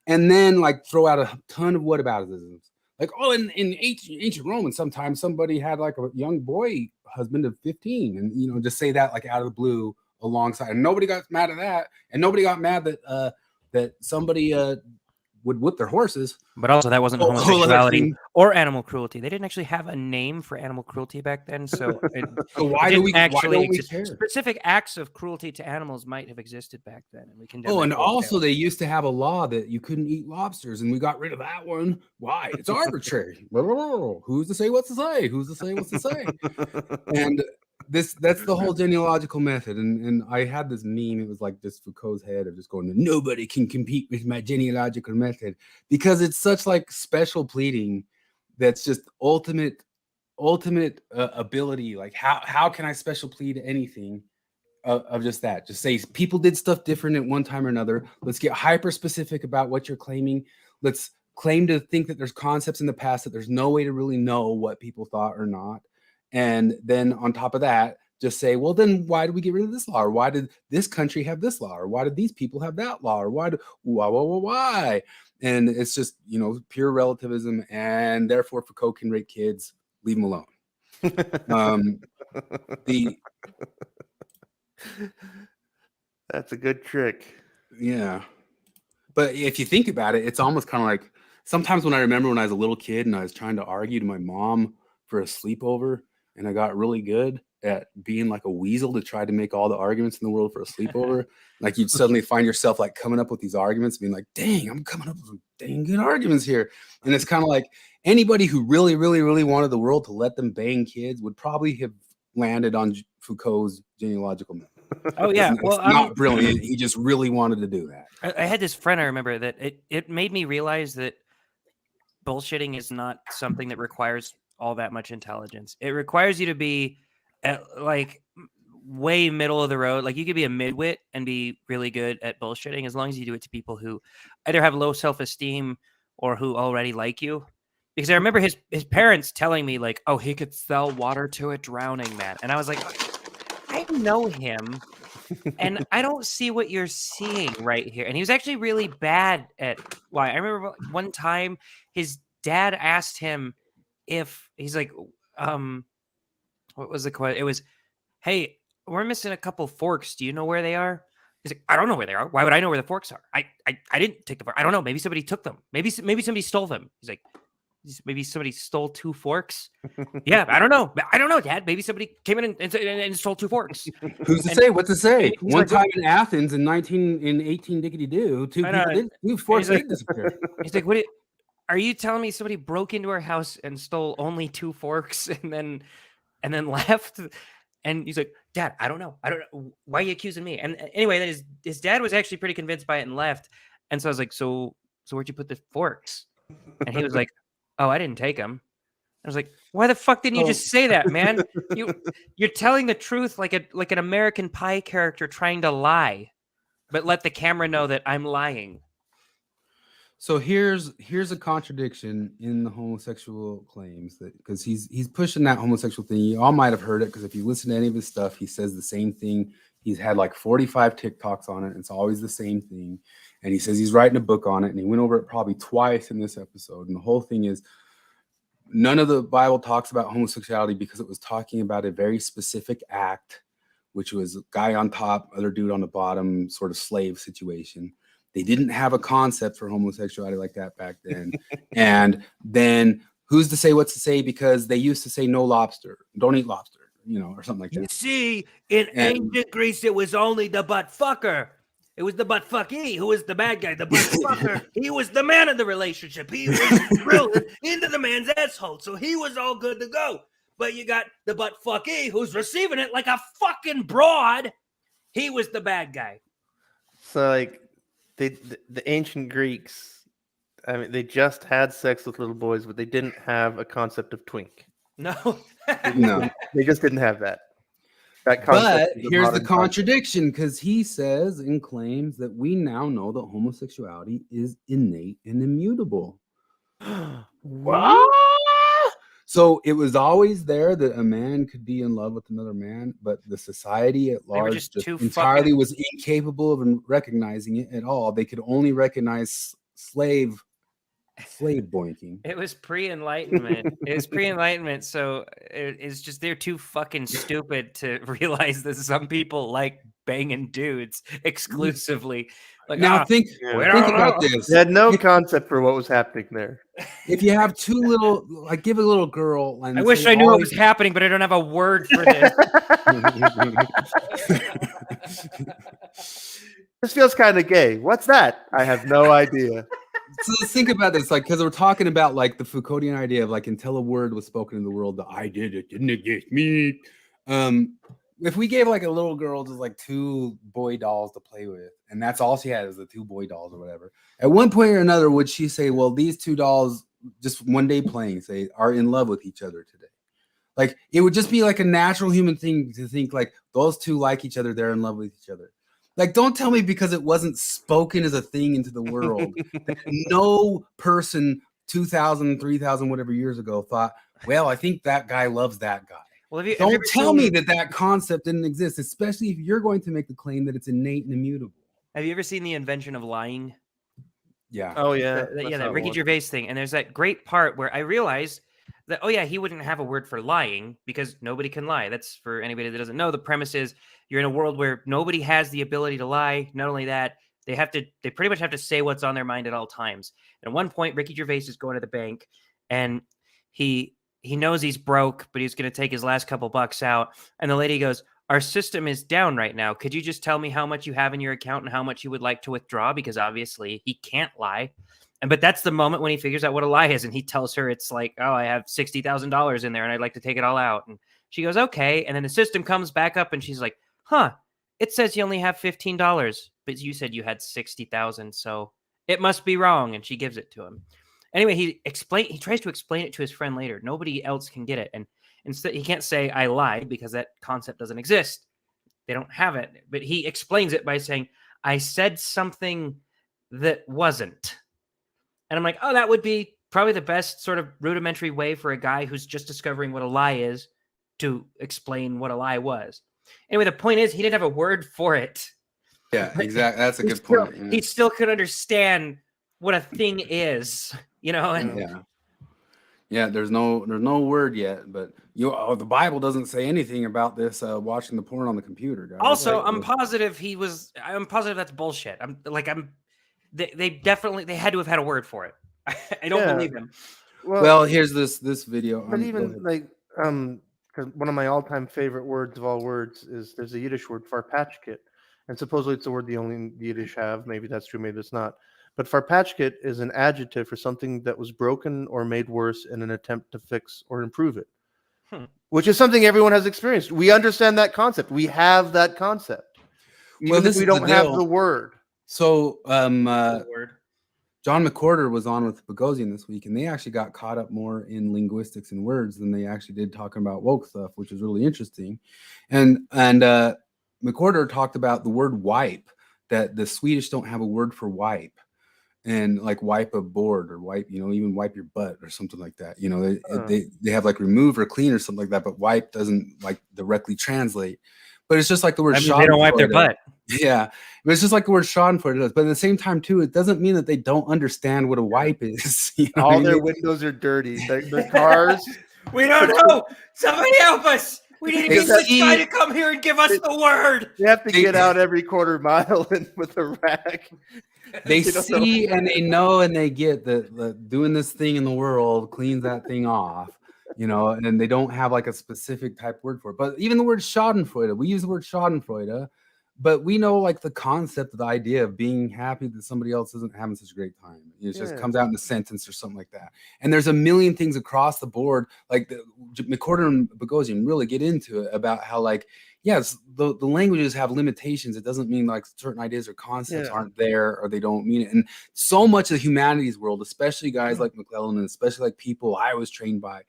A: and then like throw out a ton of whataboutisms. Like, oh, in ancient Rome, and sometimes somebody had like a young boy husband of 15, and just say that like out of the blue alongside, and nobody got mad at that, and nobody got mad that somebody would whip their horses.
B: But also, that wasn't
A: Oh, whole other
B: homosexuality
A: thing.
B: or animal cruelty. They didn't actually have a name for animal cruelty back then, so
A: So why do we
B: actually
A: care?
B: Specific acts of cruelty to animals might have existed back then, and we can.
A: Oh, and also they used to have a law that you couldn't eat lobsters, and we got rid of that one. Why? It's arbitrary. Who's to say what to say? Who's to say what to say? And that's the whole genealogical method. And I had this meme. It was like this Foucault's head of just going, nobody can compete with my genealogical method, because it's such like special pleading. That's just ultimate ability. Like how can I special plead anything of just that? Just say people did stuff different at one time or another. Let's get hyper specific about what you're claiming. Let's claim to think that there's concepts in the past that there's no way to really know what people thought or not. And then on top of that, just say, well, then why did we get rid of this law? Or why did this country have this law? Or why did these people have that law? Or why? And it's just, pure relativism. And therefore Foucault can rape kids, leave them alone.
C: That's a good trick.
A: Yeah. But if you think about it, it's almost kind of like sometimes when I remember when I was a little kid and I was trying to argue to my mom for a sleepover, and I got really good at being like a weasel to try to make all the arguments in the world for a sleepover. Like you'd suddenly find yourself like coming up with these arguments, being like, dang, I'm coming up with some dang good arguments here. And it's kind of like anybody who really, really, really wanted the world to let them bang kids would probably have landed on Foucault's genealogical method.
B: Oh yeah,
A: it's not brilliant. He just really wanted to do that.
B: I had this friend, I remember, that it made me realize that bullshitting is not something that requires all that much intelligence. It requires you to be like way middle of the road. Like you could be a midwit and be really good at bullshitting as long as you do it to people who either have low self-esteem or who already like you. Because I remember his parents telling me like, oh, he could sell water to a drowning man. And I was like, I know him and I don't see what you're seeing right here. And he was actually really bad at why. I remember one time his dad asked him if he's like, what was the question? It was, hey, we're missing a couple forks. Do you know where they are? He's like, I don't know where they are. Why would I know where the forks are? I didn't take the fork. I don't know. Maybe somebody took them. Maybe somebody stole them. He's like, maybe somebody stole 2 forks. Yeah, I don't know. I don't know, Dad. Maybe somebody came in and stole 2 forks.
A: Who's to say? What to say? One
B: like,
A: time in Athens in 18 diggity do, 2 forks did disappear.
B: He's like, what? Are you telling me somebody broke into our house and stole only 2 forks and then left? And he's like, Dad, I don't know. Why are you accusing me? And anyway, then his dad was actually pretty convinced by it and left. And so I was like, so where'd you put the forks? And he was like, oh, I didn't take them. I was like, why the fuck didn't you just say that, man? You're telling the truth like an American Pie character trying to lie, but let the camera know that I'm lying.
A: So here's a contradiction in the homosexual claims, that because he's pushing that homosexual thing. You all might have heard it, because if you listen to any of his stuff, he says the same thing. He's had like 45 TikToks on it. And it's always the same thing. And he says he's writing a book on it. And he went over it probably twice in this episode. And the whole thing is none of the Bible talks about homosexuality because it was talking about a very specific act, which was guy on top, other dude on the bottom, sort of slave situation. They didn't have a concept for homosexuality like that back then. And then who's to say what's to say, because they used to say no lobster, don't eat lobster, or something like that.
B: You see, in ancient Greece, it was only the butt fucker. It was the butt fucky who was the bad guy. The butt fucker, he was the man of the relationship. He was drilled into the man's asshole, so he was all good to go. But you got the butt fucky who's receiving it like a fucking broad. He was the bad guy.
C: So like the ancient Greeks, I mean, they just had sex with little boys, but they didn't have a concept of twink.
B: No.
A: No.
C: They just didn't have that.
A: But here's the contradiction, because he says and claims that we now know that homosexuality is innate and immutable.
C: What?
A: So it was always there that a man could be in love with another man, but the society at large just entirely was incapable of recognizing it at all. They could only recognize slave boinking.
B: It was pre-enlightenment. It was pre-enlightenment, so it's just they're too fucking stupid to realize that some people like banging dudes exclusively. Like
A: Now think about this.
C: They had no concept for what was happening there.
A: If you have two little, like, give a little girl. And
B: I wish I knew what was happening, but I don't have a word for this.
C: This feels kind of gay. What's that? I have no idea.
A: So let's think about this, like, because we're talking about like the Foucauldian idea of like until a word was spoken in the world, the I did it didn't exist me. If we gave like a little girl just like two boy dolls to play with, and that's all she had is the two boy dolls or whatever, at one point or another, would she say, well, these two dolls just one day playing, say, are in love with each other today? Like, it would just be like a natural human thing to think like those two like each other, they're in love with each other. Like, don't tell me because it wasn't spoken as a thing into the world that no person 2,000, 3,000, whatever years ago thought, well, I think that guy loves that guy.
B: Well,
A: Don't tell me that concept didn't exist, especially if you're going to make the claim that it's innate and immutable.
B: Have you ever seen The Invention of Lying?
A: Yeah.
C: Oh yeah,
B: That Ricky Gervais thing. And there's that great part where I realized that, oh yeah, he wouldn't have a word for lying because nobody can lie. That's for anybody that doesn't know. The premise is you're in a world where nobody has the ability to lie. Not only that, they pretty much have to say what's on their mind at all times. And at one point, Ricky Gervais is going to the bank and he knows he's broke, but he's going to take his last couple bucks out. And the lady goes, our system is down right now. Could you just tell me how much you have in your account and how much you would like to withdraw? Because obviously he can't lie. But that's the moment when he figures out what a lie is. And he tells her it's like, oh, I have $60,000 in there and I'd like to take it all out. And she goes, okay. And then the system comes back up and she's like, huh, it says you only have $15, but you said you had 60,000. So it must be wrong. And she gives it to him. Anyway, he tries to explain it to his friend later. Nobody else can get it. And instead, he can't say I lied because that concept doesn't exist. They don't have it. But he explains it by saying, I said something that wasn't. And I'm like, oh, that would be probably the best sort of rudimentary way for a guy who's just discovering what a lie is to explain what a lie was. Anyway, the point is he didn't have a word for it.
A: Yeah, exactly. That's a good point.
B: He still could understand what a thing is, and
A: yeah. There's no word yet, but the Bible doesn't say anything about this. Watching the porn on the computer, guys.
B: Also, I'm positive that's bullshit. They had to have had a word for it. I don't believe him.
A: Well, here's this video.
C: But even like because one of my all-time favorite words of all words is there's a Yiddish word, farpatchkit, and supposedly it's the word the only Yiddish have. Maybe that's true, maybe it's not. But farpatchkit is an adjective for something that was broken or made worse in an attempt to fix or improve it, which is something everyone has experienced. We understand that concept. We have that concept. Even if we don't have the word.
A: So, John McWhorter was on with Bogosian this week, and they actually got caught up more in linguistics and words than they actually did talking about woke stuff, which is really interesting. And McWhorter talked about the word wipe, that the Swedish don't have a word for wipe. And like wipe a board or wipe, even wipe your butt or something like that. They have like remove or clean or something like that, but wipe doesn't like directly translate. But it's just like the word schadenfreude.
B: They don't wipe their butt.
A: Yeah. But it's just like the word schadenfreude does. But at the same time, too, it doesn't mean that they don't understand what a wipe is.
C: All their windows are dirty. Their cars.
B: We don't know. Somebody help us. We need to get this guy to come here and give us the word.
C: They have to get out every quarter mile with a rag.
A: They see and they know and they get that doing this thing in the world cleans that thing off, and they don't have like a specific type word for it. But even the word schadenfreude, we use the word schadenfreude, but we know like the concept of the idea of being happy that somebody else isn't having such a great time. It just comes out in a sentence or something like that. And there's a million things across the board, like McWhorter and Bogosian really get into it about how like, yes, the languages have limitations. It doesn't mean like certain ideas or concepts aren't there or they don't mean it. And so much of the humanities world, especially guys like McLellan and especially like people I was trained by,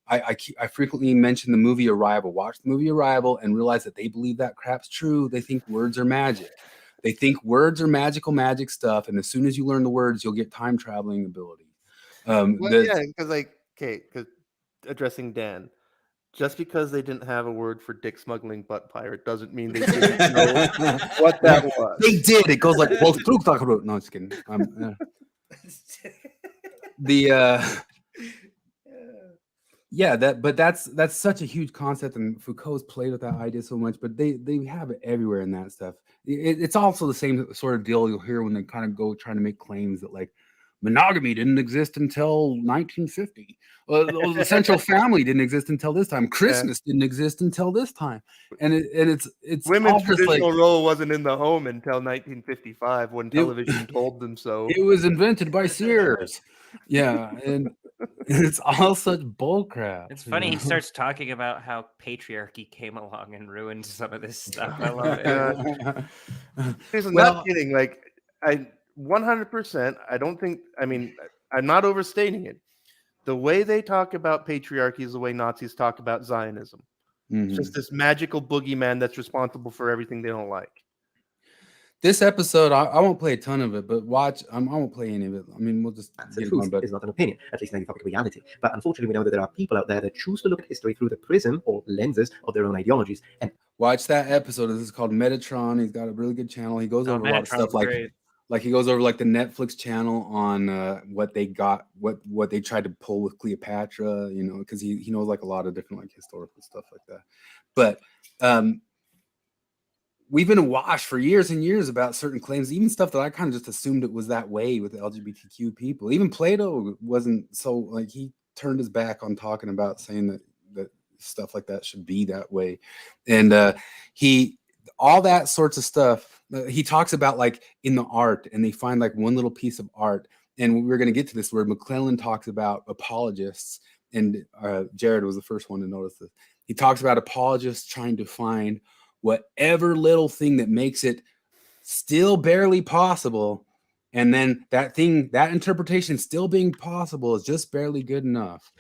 A: I frequently mention the movie Arrival. Watch the movie Arrival and realize that they believe that crap's true. They think words are magic. They think words are magic stuff. And as soon as you learn the words, you'll get time traveling ability.
C: Because addressing Dan, just because they didn't have a word for dick smuggling butt pirate doesn't mean they didn't know what that was.
A: They did. It goes like, no, just kidding. That's such a huge concept, and Foucault's played with that idea so much, but they have it everywhere in that stuff. It's also the same sort of deal you'll hear when they kind of go trying to make claims that like monogamy didn't exist until 1950. The central family didn't exist until this time. Christmas didn't exist until this time, and it's
C: women's
A: all just
C: traditional
A: like,
C: role wasn't in the home until 1955 when television told them so.
A: it was invented by Sears. Yeah, and it's all such bullcrap.
B: It's funny he starts talking about how patriarchy came along and ruined some of this stuff. I love it.
C: I'm not kidding. Like, I 100%. I don't think. I mean, I'm not overstating it. The way they talk about patriarchy is the way Nazis talk about Zionism. It's just this magical boogeyman that's responsible for everything they don't like.
A: This episode, I won't play a ton of it, but watch. I won't play any of it. I mean, we'll just
E: get it on. But it's not an opinion, at least in any public reality. But unfortunately, we know that there are people out there that choose to look at history through the prism or lenses of their own ideologies. And
A: watch that episode. This is called Metatron. He's got a really good channel. He goes over a lot of stuff like he goes over like the Netflix channel on what they got, what they tried to pull with Cleopatra, you know, because he knows like a lot of different like historical stuff like that. But we've been washed for years and years about certain claims, even stuff that I kind of just assumed it was that way with the LGBTQ people. Even Plato wasn't so like, he turned his back on talking about saying that stuff like that should be that way. And all that sorts of stuff, he talks about like in the art, and they find like one little piece of art. And we're going to get to this where Maklelan talks about apologists, and Jared was the first one to notice this. He talks about apologists trying to find whatever little thing that makes it still barely possible, and then that interpretation still being possible is just barely good enough.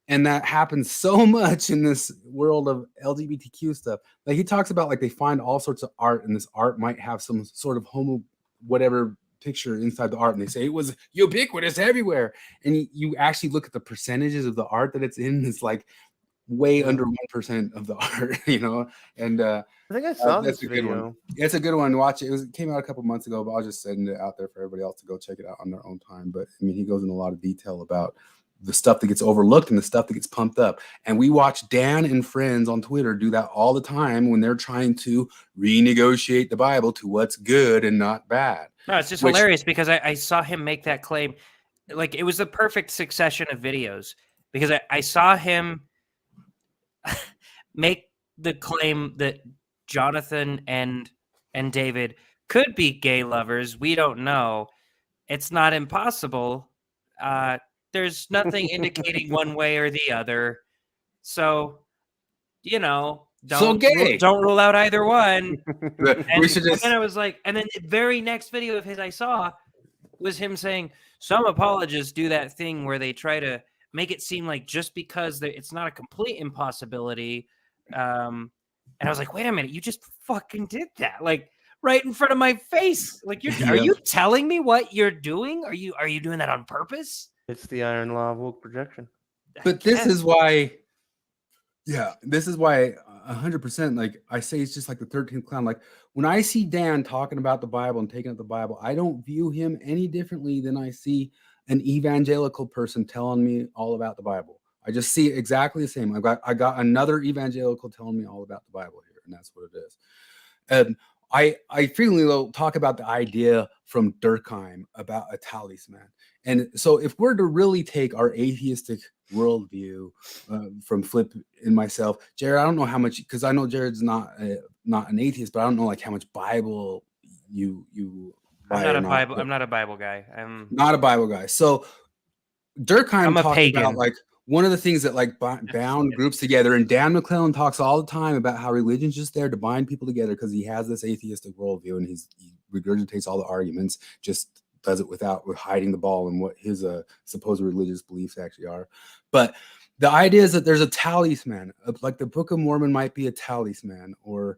A: And that happens so much in this world of LGBTQ stuff. Like he talks about like they find all sorts of art, and this art might have some sort of homo whatever picture inside the art, and they say it was ubiquitous everywhere. And you actually look at the percentages of the art that it's in, it's like way under 1% of the art, you know. And I
C: think I saw this
A: a
C: video.
A: Good one. It's a good one. Watch it. It came out a couple months ago, but I was just sending it out there for everybody else to go check it out on their own time. But I mean, he goes in a lot of detail about the stuff that gets overlooked and the stuff that gets pumped up. And we watch Dan and friends on Twitter do that all the time when they're trying to renegotiate the Bible to what's good and not bad.
B: No, it's just hilarious because I saw him make that claim. Like, it was the perfect succession of videos because I saw him make the claim that Jonathan and David could be gay lovers. We don't know. It's not impossible. There's nothing indicating one way or the other. So, you know, don't rule out either one. And then I was like, and then the very next video of his I saw was him saying some apologists do that thing where they try to make it seem like just because it's not a complete impossibility. And I was like, wait a minute, you just fucking did that. Like right in front of my face. Like are you telling me what you're doing? Are you doing that on purpose?
C: It's the iron law of woke projection.
A: But this is why 100%, like I say, it's just like the 13th clown. Like when I see Dan talking about the Bible and taking up the Bible, I don't view him any differently than I see an evangelical person telling me all about the Bible. I just see it exactly the same. I got another evangelical telling me all about the Bible here, and that's what it is. And I frequently will talk about the idea from Durkheim about a talisman. And so if we're to really take our atheistic worldview from Flip and myself, Jared, I don't know how much, because I know Jared's not an atheist, but I don't know like how much Bible you
B: I'm not a Bible guy. I'm
A: not a Bible guy. So Durkheim talked about like one of the things that like bound groups together, and Dan Maklelan talks all the time about how religion's just there to bind people together because he has this atheistic worldview, and he regurgitates all the arguments, just does it with hiding the ball and what his supposed religious beliefs actually are. But the idea is that there's a talisman, like the Book of Mormon might be a talisman, or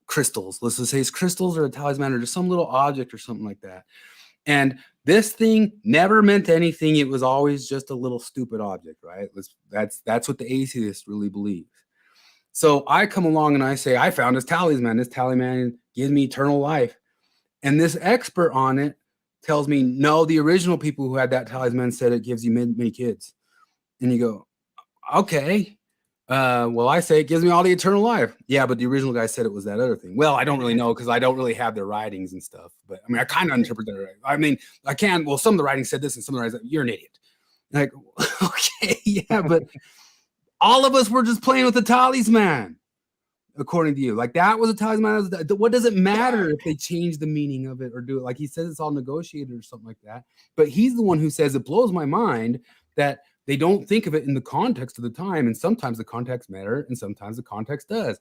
A: crystals. Let's just say it's crystals or a talisman or just some little object or something like that. And this thing never meant anything. It was always just a little stupid object, right? That's what the atheist really believes. So I come along and I say, I found this talisman. This talisman gives me eternal life. And this expert on it tells me, no, the original people who had that talisman said it gives you many kids. And you go, okay. Well, I say it gives me all the eternal life. Yeah, but the original guy said it was that other thing. Well, I don't really know because I don't really have their writings and stuff. But I mean, I kind of interpret that. Right. I mean, I can. Well, some of the writings said this, and some of the writings, you're an idiot. Like, okay, yeah, but all of us were just playing with the talisman, according to you. Like that was a talisman. What does it matter if they change the meaning of it or do it? Like he says, it's all negotiated or something like that. But he's the one who says it blows my mind that they don't think of it in the context of the time. And sometimes the context matters and sometimes the context does.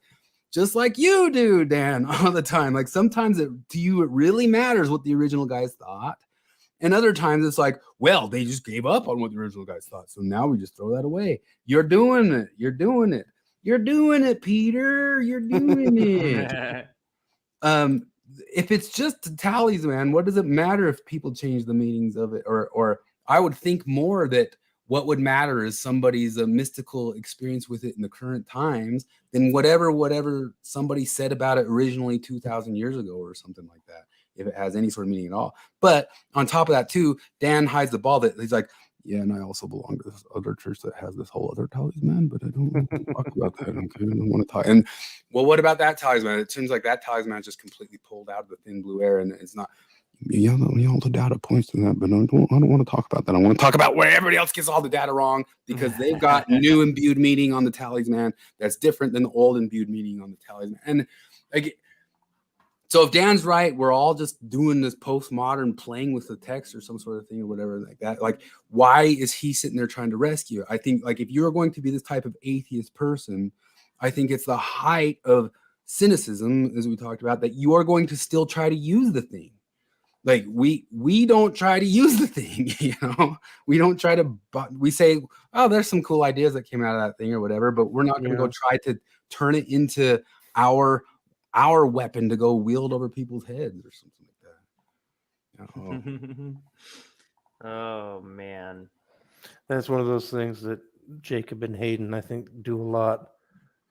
A: Just like you do, Dan, all the time. Like sometimes to you, it really matters what the original guys thought. And other times it's like, well, they just gave up on what the original guys thought. So now we just throw that away. You're doing it. You're doing it. You're doing it, Peter. You're doing it. If it's just a talisman, what does it matter if people change the meanings of it? Or I would think more that what would matter is somebody's mystical experience with it in the current times than whatever somebody said about it originally 2,000 years ago or something like that, if it has any sort of meaning at all. But on top of that too, Dan hides the ball that he's like, yeah, and I also belong to this other church that has this whole other talisman, but I don't want to talk about that. Okay, I don't want to talk. And well, what about that talisman? It seems like that talisman is just completely pulled out of the thin blue air, and it's not. Yeah, all the data points to that, but I don't want to talk about that. I want to talk about where everybody else gets all the data wrong because they've got new imbued meaning on the talisman that's different than the old imbued meaning on the talisman. And like, so if Dan's right, we're all just doing this postmodern playing with the text or some sort of thing or whatever like that. Like, why is he sitting there trying to rescue it? I think like if you're going to be this type of atheist person, I think it's the height of cynicism, as we talked about, that you are going to still try to use the thing. Like we don't try to use the thing, you know, we don't try to, we say, oh, there's some cool ideas that came out of that thing or whatever, but we're not going to go try to turn it into our weapon to go wield over people's heads or something like that.
B: Oh man.
C: That's one of those things that Jacob and Hayden, I think, do a lot.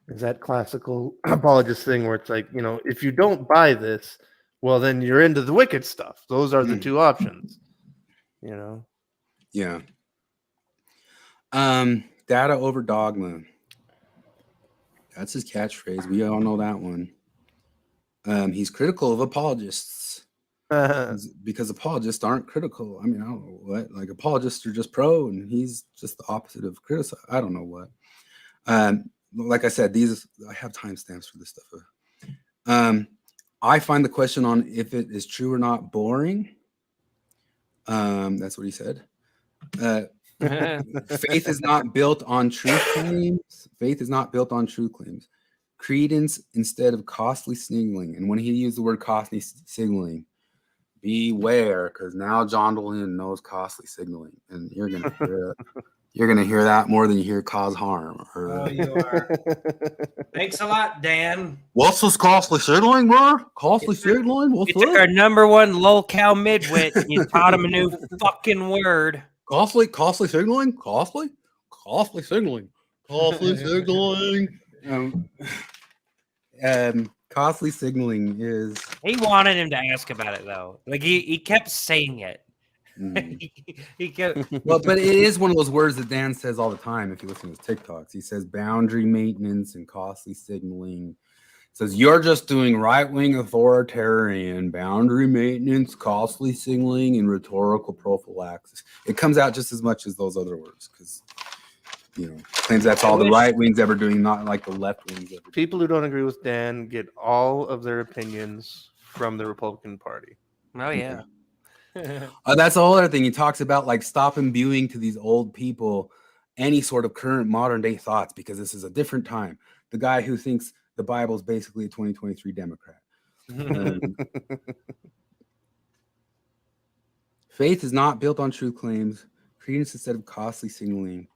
C: Is that classical apologist thing where it's like, you know, if you don't buy this, well, then you're into the wicked stuff. Those are the two options, you know?
A: Yeah. Data over dogma. That's his catchphrase. We all know that one. He's critical of apologists because apologists aren't critical. I mean, I don't know what. Like apologists are just pro, and he's just the opposite of criticize. I don't know what. Like I said, I have timestamps for this stuff. I find the question on if it is true or not boring. That's what he said. Faith is not built on truth claims. Faith is not built on truth claims. Credence instead of costly signaling. And when he used the word costly signaling, beware, because now John Dehlin knows costly signaling, and you're gonna hear it. You're gonna hear that more than you hear cause harm.
B: Oh, you are. Thanks a lot, Dan.
A: What's this costly signaling, bro? Costly signaling? What's
B: You took our number one LOLcow midwit and you taught him a new fucking word.
A: Costly signaling? Costly signaling. Costly signaling. Costly signaling is.
B: He wanted him to ask about it though. Like he kept saying it. He kept.
A: Well, but it is one of those words that Dan says all the time. If you listen to his TikToks, he says boundary maintenance and costly signaling. Says you're just doing right-wing authoritarian boundary maintenance, costly signaling, and rhetorical prophylaxis. It comes out just as much as those other words because, you know, claims that's all the right wings ever doing, not like the left wings ever.
C: People who don't agree with Dan get all of their opinions from the Republican Party.
B: Oh yeah.
A: That's the whole other thing. He talks about like stop imbuing to these old people any sort of current modern day thoughts because this is a different time. The guy who thinks the Bible is basically a 2023 Democrat. Faith is not built on true claims. Credence instead of costly signaling.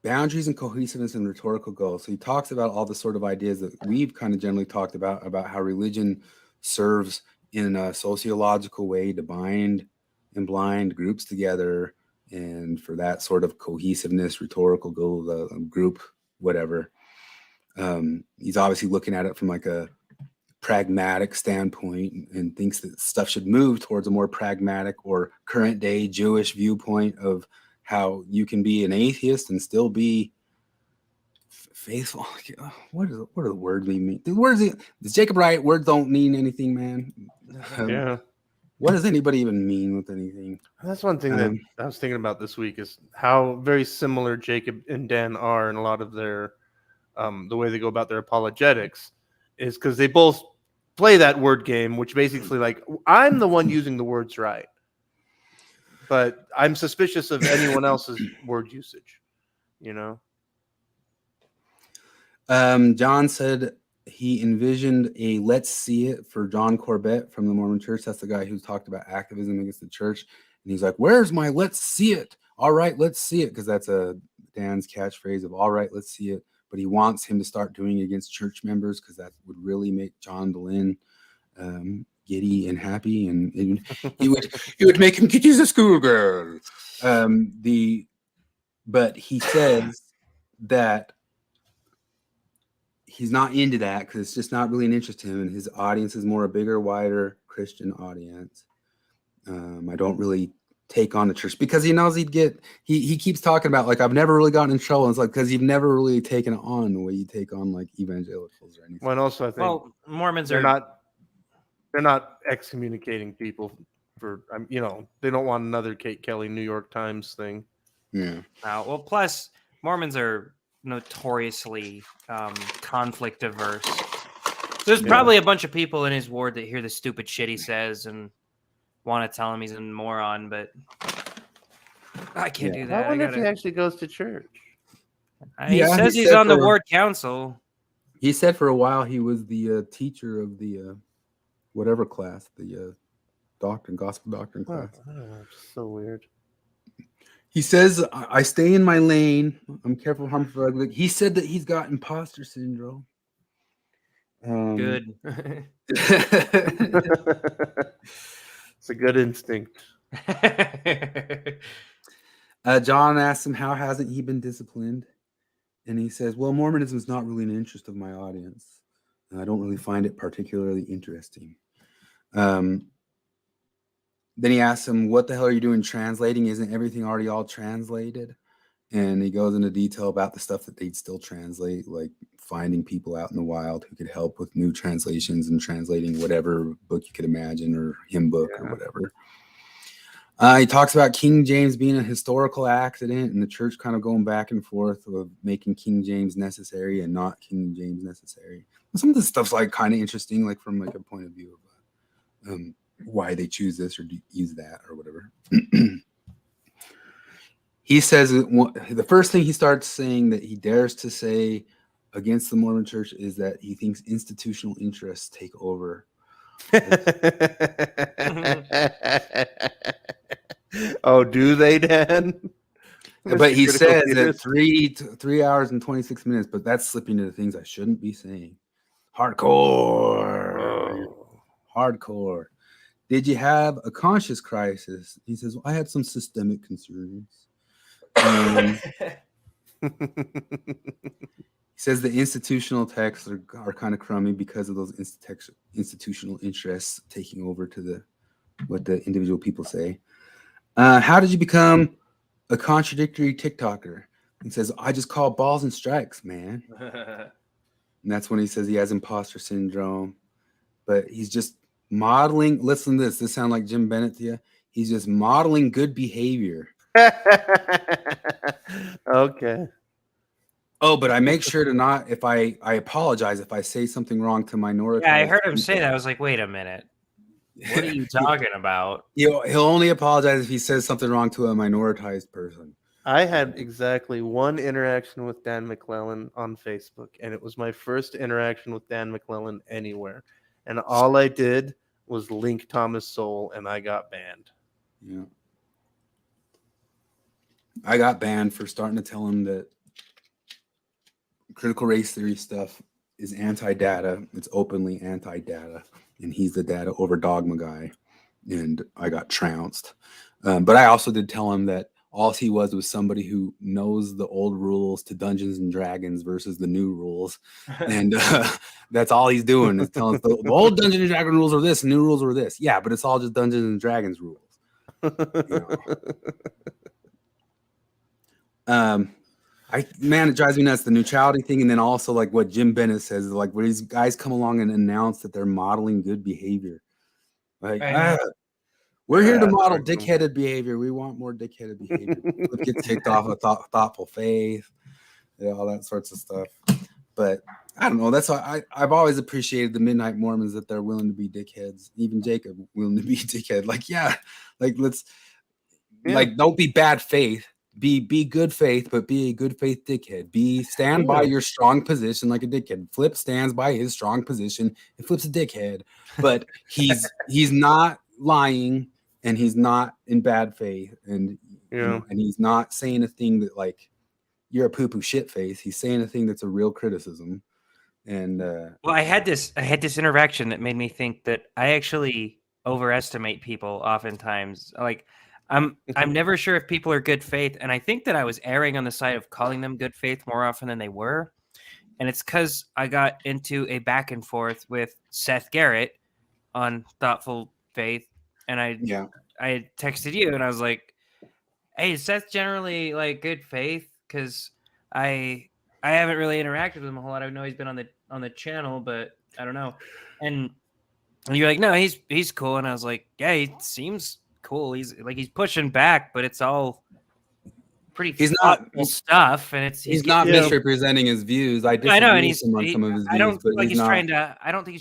A: Boundaries and cohesiveness and rhetorical goals. So he talks about all the sort of ideas that we've kind of generally talked about how religion serves in a sociological way to bind and blind groups together, and for that sort of cohesiveness, rhetorical goal, group, whatever. He's obviously looking at it from like a pragmatic standpoint and thinks that stuff should move towards a more pragmatic or current day Jewish viewpoint of how you can be an atheist and still be faithful. What are the words mean? The words is Jacob right? Words don't mean anything, man.
C: Yeah.
A: What does anybody even mean with anything?
C: That's one thing that I was thinking about this week is how very similar Jacob and Dan are in a lot of their the way they go about their apologetics is because they both play that word game, which basically like I'm the one using the words right, but I'm suspicious of anyone else's word usage, you know.
A: John said he envisioned a "Let's See It" for John Corbett from the Mormon Church. That's the guy who's talked about activism against the church, and he's like, "Where's my Let's See It? All right, let's see it," because that's a Dan's catchphrase of "All right, let's see it." But he wants him to start doing it against church members because that would really make John Dehlin giddy and happy, and it would make him giddy as a schoolgirl. But he says that he's not into that because it's just not really an interest to him, and his audience is more a bigger, wider Christian audience. I don't really take on the church because he knows he keeps talking about like I've never really gotten in trouble. And it's like because you've never really taken it on the way you take on like evangelicals or anything.
C: Well, and also I think
B: Mormons
C: they're
B: are
C: not excommunicating people for you know, they don't want another Kate Kelly New York Times thing.
A: Yeah.
B: well. Plus, Mormons are notoriously conflict averse. There's probably a bunch of people in his ward that hear the stupid shit he says and want to tell him he's a moron, but I can't do that.
C: I wonder if he actually goes to church.
B: He says he's on the ward council.
A: He said for a while he was the teacher of the whatever class, the gospel doctrine class.
C: I don't know, it's so weird.
A: He says, I stay in my lane. I'm careful, harmful. He said that he's got imposter syndrome.
B: Good.
C: It's a good instinct.
A: John asks him, how hasn't he been disciplined? And he says, well, Mormonism is not really an interest of my audience. I don't really find it particularly interesting. Then he asks him, what the hell are you doing translating? Isn't everything already all translated? And he goes into detail about the stuff that they'd still translate, like finding people out in the wild who could help with new translations and translating whatever book you could imagine or hymn book or whatever. He talks about King James being a historical accident and the church kind of going back and forth of making King James necessary and not King James necessary. Some of this stuff's like kind of interesting, like from like a point of view of why they choose this or use that or whatever. He says the first thing he starts saying that he dares to say against the Mormon church is that he thinks institutional interests take over.
C: Oh, do they, Dan?
A: But he says that 3 hours and 26 minutes, but that's slipping into things I shouldn't be saying. Hardcore. Hardcore. Did you have a conscious crisis? He says, well, I had some systemic concerns. He says the institutional texts are kind of crummy because of those institutional interests taking over to what the individual people say. How did you become a contradictory TikToker? He says, I just call balls and strikes, man. And that's when he says he has imposter syndrome. But he's just modeling. Listen to this. This sounds like Jim Bennett to you. He's just modeling good behavior.
C: Okay.
A: Oh, but I make sure to not, if I apologize if I say something wrong to minorities.
B: Yeah, I heard him say that. I was like, wait a minute. What are you talking about?
A: He'll only apologize if he says something wrong to a minoritized person.
C: I had exactly one interaction with Dan Maklelan on Facebook, and it was my first interaction with Dan Maklelan anywhere. And all I did was link Thomas Sowell, and I got banned.
A: Yeah. I got banned for starting to tell him that critical race theory stuff is anti-data. It's openly anti-data. And he's the data over dogma guy. And I got trounced. But I also did tell him that all he was somebody who knows the old rules to Dungeons and Dragons versus the new rules, and that's all he's doing is telling us the old Dungeons and Dragons rules are this, new rules are this. Yeah, but it's all just Dungeons and Dragons rules. You know? It drives me nuts, the neutrality thing, and then also like what Jim Bennett says, like where these guys come along and announce that they're modeling good behavior. Like, we're here to model dickheaded behavior. We want more dickheaded behavior. Get ticked off of thoughtful faith, all that sorts of stuff. But I don't know. That's why I've always appreciated the Midnight Mormons, that they're willing to be dickheads. Even Jacob willing to be dickhead. Like, yeah, like like don't be bad faith. Be good faith, but be a good faith dickhead. Stand by your strong position like a dickhead. Flip stands by his strong position and Flip's a dickhead. But he's not lying, and he's not in bad faith, and you know, and he's not saying a thing that like you're a poo-poo shit face. He's saying a thing that's a real criticism. And
B: well, I had this interaction that made me think that I actually overestimate people oftentimes. Like I'm never sure if people are good faith, and I think that I was erring on the side of calling them good faith more often than they were. And it's because I got into a back and forth with Seth Garrett on thoughtful faith, and I texted you, and I was like, "Hey, is Seth generally like good faith?" Because I haven't really interacted with him a whole lot. I know he's been on the channel, but I don't know. And you're like, "No, he's cool," and I was like, "Yeah, he seems cool. He's pushing back, but it's all pretty thoughtful stuff, and he's
A: not misrepresenting his views. I know, and he's on some of his views,
B: I don't
A: but
B: think he's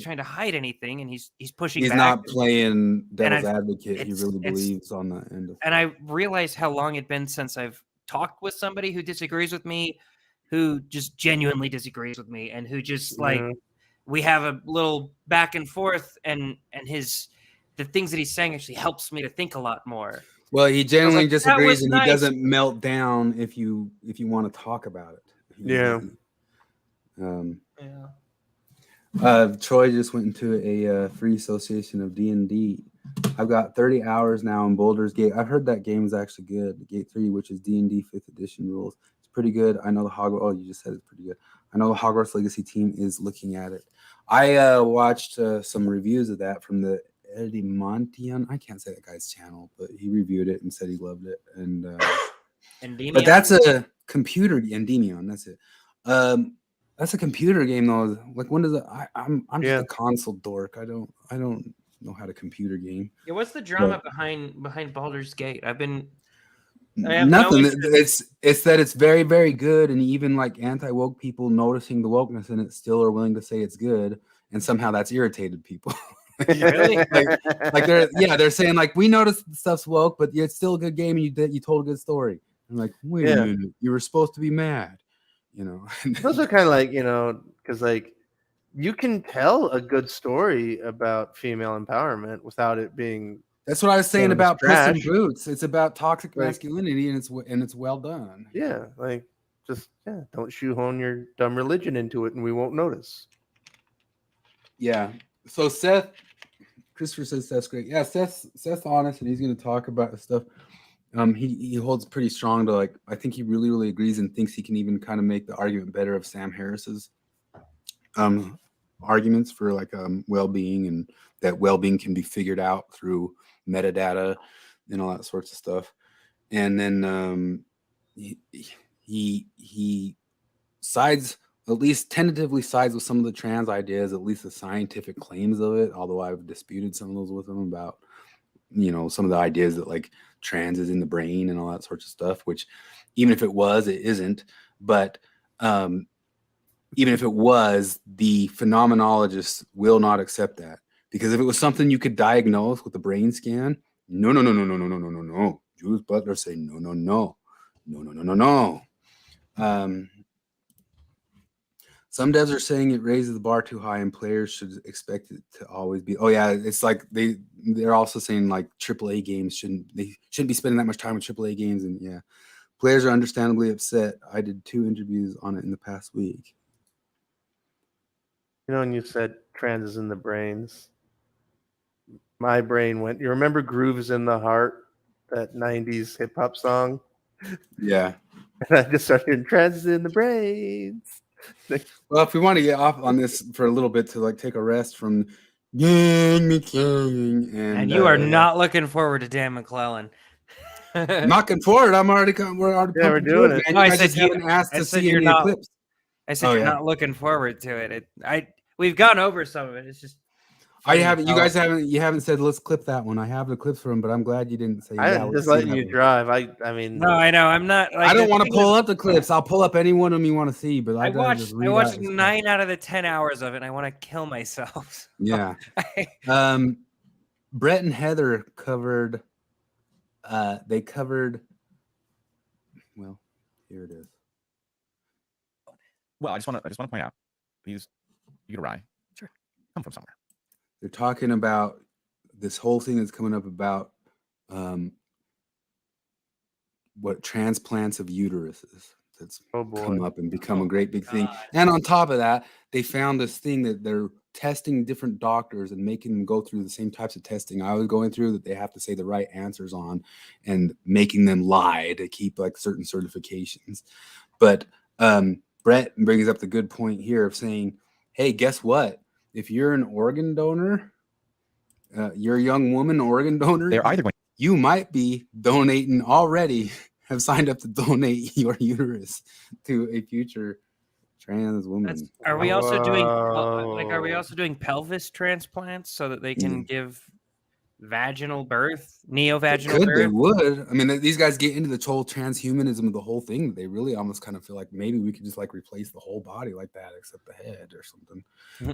B: trying to hide anything, and he's pushing.
A: He's
B: back.
A: Not playing devil's advocate. He really believes on that end of.
B: And I realized how long it'd been since I've talked with somebody who disagrees with me, who just genuinely disagrees with me, and who just like we have a little back and forth, and the things that he's saying actually helps me to think a lot more.
A: Well, he genuinely disagrees, and he doesn't melt down if you want to talk about it. Troy just went into a free association of D&D. I've got 30 hours now in Baldur's Gate. I've heard that game is actually good. Gate 3, which is D&D 5th edition rules. It's pretty good. I know the Hogwarts. Oh, you just said it's pretty good. I know the Hogwarts Legacy team is looking at it. I watched some reviews of that from the Edimontian. I can't say that guy's channel, but he reviewed it and said he loved it. And but that's a computer Endymion. That's it. That's a computer game though. Like when does it? I'm just a console dork. I don't know how to computer game.
B: Yeah, what's the drama behind Baldur's Gate?
A: Nothing. It's that it's very, very good, and even like anti-woke people noticing the wokeness in it still are willing to say it's good, and somehow that's irritated people.
B: Really?
A: like they're saying like, we noticed the stuff's woke, but it's still a good game, and you told a good story. I'm like, wait a minute, you were supposed to be mad, you know.
C: Those are kind of like, because like you can tell a good story about female empowerment without it being.
A: That's what I was saying about Puss in Boots. It's about toxic masculinity, and it's well done.
C: Yeah, like just don't shoehorn your dumb religion into it, and we won't notice.
A: Yeah. So Christopher says Seth's great. Yeah, Seth's honest, and he's going to talk about stuff. He holds pretty strong to like. I think he really, really agrees and thinks he can even kind of make the argument better of Sam Harris's arguments for like well-being, and that well-being can be figured out through metadata and all that sorts of stuff. And then he sides, at least tentatively sides with some of the trans ideas, at least the scientific claims of it, although I've disputed some of those with him about, some of the ideas that like trans is in the brain and all that sorts of stuff, which even if it was, it isn't. But even if it was, the phenomenologists will not accept that, because if it was something you could diagnose with a brain scan, no. Judith Butler say no. Some devs are saying it raises the bar too high, and players should expect it to always be. Oh yeah, it's like they're also saying like AAA games shouldn't be spending that much time with AAA games, and yeah, players are understandably upset. I did 2 interviews on it in the past week.
C: And you said trans is in the brains. My brain went. You remember "Grooves in the Heart," that '90s hip hop song?
A: Yeah.
C: And I just started hearing trances in the brains.
A: Well, if we want to get off on this for a little bit to like take a rest from Dan McClellan
B: And you are not looking forward to Dan McClellan.
A: I'm knocking forward. We're already
C: Yeah, we're
A: pumping
C: doing
A: through
C: it.
A: man.
B: No,
A: You
B: I
A: guys
B: said
A: just
B: you-
A: haven't asked
B: I
A: to
B: said
A: see
B: you're
A: any
B: not-
A: clips.
B: I said
A: Oh,
B: you're
A: yeah.
B: not looking forward to it. We've gone over some of it. It's just
A: I
B: funny
A: haven't. You
B: how-
A: guys haven't. You haven't said let's clip that one. I have the clips for him, but I'm glad you didn't say.
C: I'm
A: let's
C: just
A: see
C: letting
A: that
C: you
A: one.
C: drive. I mean,
B: No, I know. I'm not. Like,
A: I don't
B: the
A: want to
B: thing
A: pull
B: is,
A: up the clips. I'll pull up any one of them you want to see, but
B: I
A: I'd rather just read
B: I
A: out
B: watched
A: the stuff.
B: 9 out of the 10 hours of it, and I want to kill myself.
A: Yeah. Brett and Heather covered. They covered. Well, here it is.
F: Well, I just want to point out, you get a rye. Sure, come from somewhere.
A: They're talking about this whole thing that's coming up about what transplants of uteruses that's come up and become a great big thing. And on top of that, they found this thing that they're testing different doctors and making them go through the same types of testing I was going through, that they have to say the right answers on, and making them lie to keep like certain certifications. But Brett brings up the good point here of saying, hey, guess what? If you're an organ donor, you're a young woman organ donor,
F: They're either going.
A: you might be donating already, have signed up to donate your uterus to a future trans woman.
B: Are we also doing
C: Whoa.
B: are we also doing pelvis transplants so that they can give vaginal birth, neovaginal
A: They
B: birth?
A: would. I mean, these guys get into the whole transhumanism of the whole thing. They really almost kind of feel like maybe we could just like replace the whole body like that, except the head or something.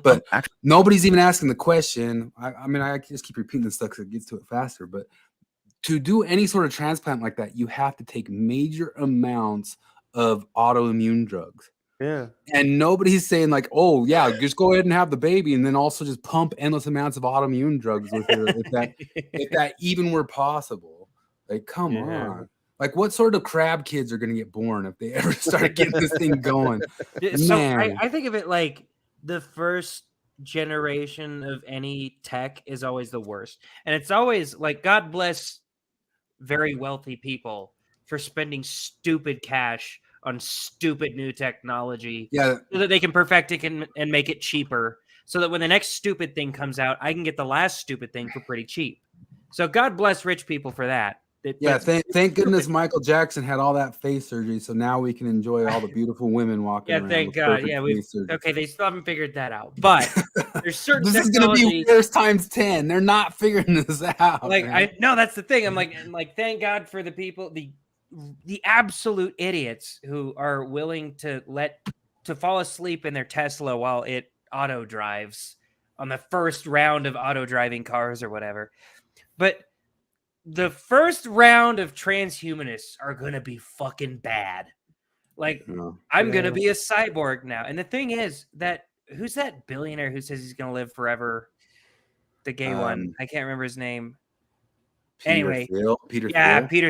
A: But
F: Actually,
A: nobody's even asking the question. I mean, I just keep repeating this stuff because it gets to it faster. But to do any sort of transplant like that, you have to take major amounts of autoimmune drugs.
C: yeah.
A: And nobody's saying like, oh yeah, just go ahead and have the baby, and then also just pump endless amounts of autoimmune drugs with her, if that even were possible. Like, come on. Like, what sort of crab kids are gonna get born if they ever start getting this thing going?
B: So
A: Man.
B: I think of it like the first generation of any tech is always the worst. And it's always like, God bless very wealthy people for spending stupid cash on stupid new technology,
A: Yeah,
B: so that they can perfect it and make it cheaper, so that when the next stupid thing comes out, I can get the last stupid thing for pretty cheap. So God bless rich people for that.
A: yeah. Thank goodness Michael Jackson had all that face surgery, so now we can enjoy all the beautiful women walking around.
B: Thank
A: with
B: God.
A: perfect
B: Yeah,
A: face surgery.
B: okay, they still haven't figured that out, but there's certain
A: This is gonna be
B: technology.
A: worse times 10. They're not figuring this out.
B: Like
A: man.
B: I no, that's the thing. I'm like, thank God for the people, the absolute idiots who are willing to fall asleep in their Tesla while it auto drives on the first round of auto driving cars or whatever. But the first round of transhumanists are gonna be fucking bad. Like, I'm gonna be a cyborg now. And the thing is that who's that billionaire who says he's gonna live forever? The gay one. I can't remember his name. Anyway,
A: Peter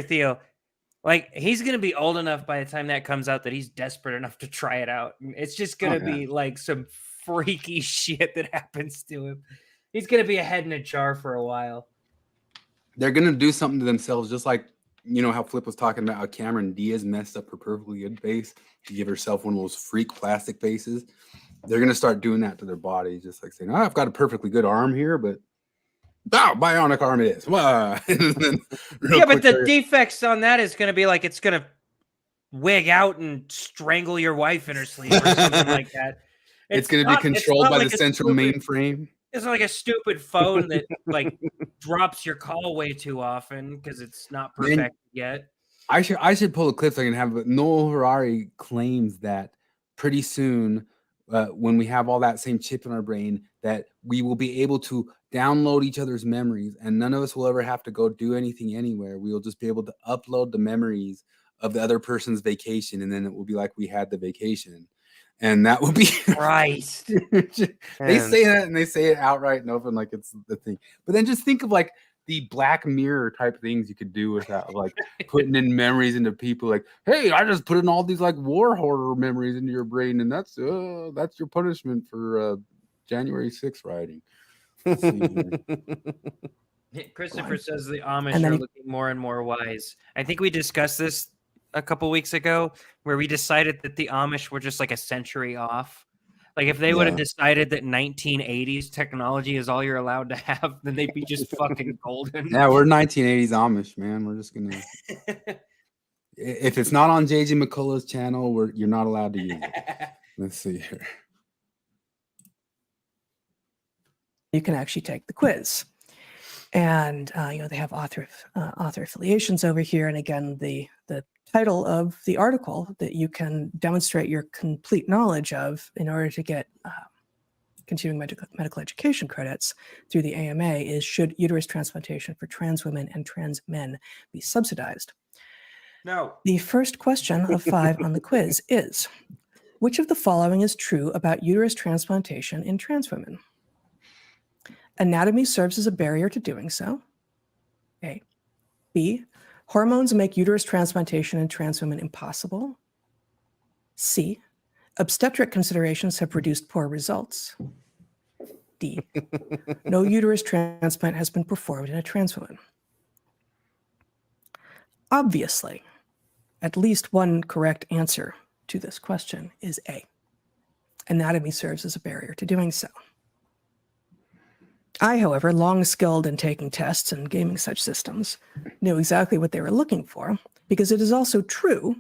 B: Thiel. Like, he's gonna be old enough by the time that comes out that he's desperate enough to try it out. It's just gonna be like some freaky shit that happens to him. He's gonna be a head in a jar for a while.
A: They're gonna do something to themselves, just like how Flip was talking about how Cameron Diaz messed up her perfectly good face to give herself one of those freak plastic faces. They're gonna start doing that to their bodies, just like saying, I've got a perfectly good arm here, but bionic arm it is.
B: But the defects on that is going to be like, it's going to wig out and strangle your wife in her sleep or something like that.
A: It's going to be controlled by the central mainframe.
B: It's like a stupid phone that like drops your call way too often because it's not perfect yet.
A: I should pull a clip so I can have it. Noel Harari claims that pretty soon, when we have all that same chip in our brain, that we will be able to download each other's memories, and none of us will ever have to go do anything anywhere. We will just be able to upload the memories of the other person's vacation, and then it will be like we had the vacation, and that will be
B: Christ.
A: They say that, and they say it outright and open like it's the thing. But then just think of like the Black Mirror type things you could do with that, like putting in memories into people. Like, hey, I just put in all these like war horror memories into your brain, and that's your punishment for January 6th rioting.
B: Christopher says the Amish are looking more and more wise. I think we discussed this a couple weeks ago where we decided that the Amish were just like a century off. Like if they would have decided that 1980s technology is all you're allowed to have, then they'd be just fucking golden.
A: Yeah, we're 1980s Amish, man. We're just gonna. If it's not on JJ McCullough's channel, you're not allowed to use it. Let's see here.
G: You can actually take the quiz. And they have author affiliations over here. And again, the title of the article that you can demonstrate your complete knowledge of in order to get continuing medical education credits through the AMA is Should Uterus Transplantation for Trans Women and Trans Men Be Subsidized?
B: No.
G: The first question of 5 on the quiz is, which of the following is true about uterus transplantation in trans women? Anatomy serves as a barrier to doing so. A. B. Hormones make uterus transplantation in trans women impossible. C. Obstetric considerations have produced poor results. D. No uterus transplant has been performed in a trans woman. Obviously, at least one correct answer to this question is A. Anatomy serves as a barrier to doing so. I, however, long skilled in taking tests and gaming such systems, knew exactly what they were looking for, because it is also true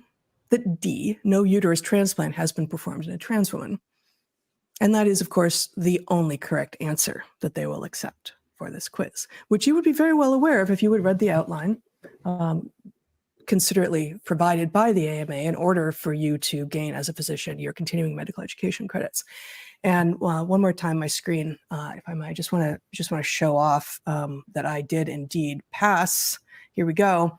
G: that D, no uterus transplant has been performed in a trans woman. And that is, of course, the only correct answer that they will accept for this quiz, which you would be very well aware of if you had read the outline considerately provided by the AMA in order for you to gain as a physician your continuing medical education credits. And one more time, my screen, if I might, just want to show off that I did indeed pass. Here we go.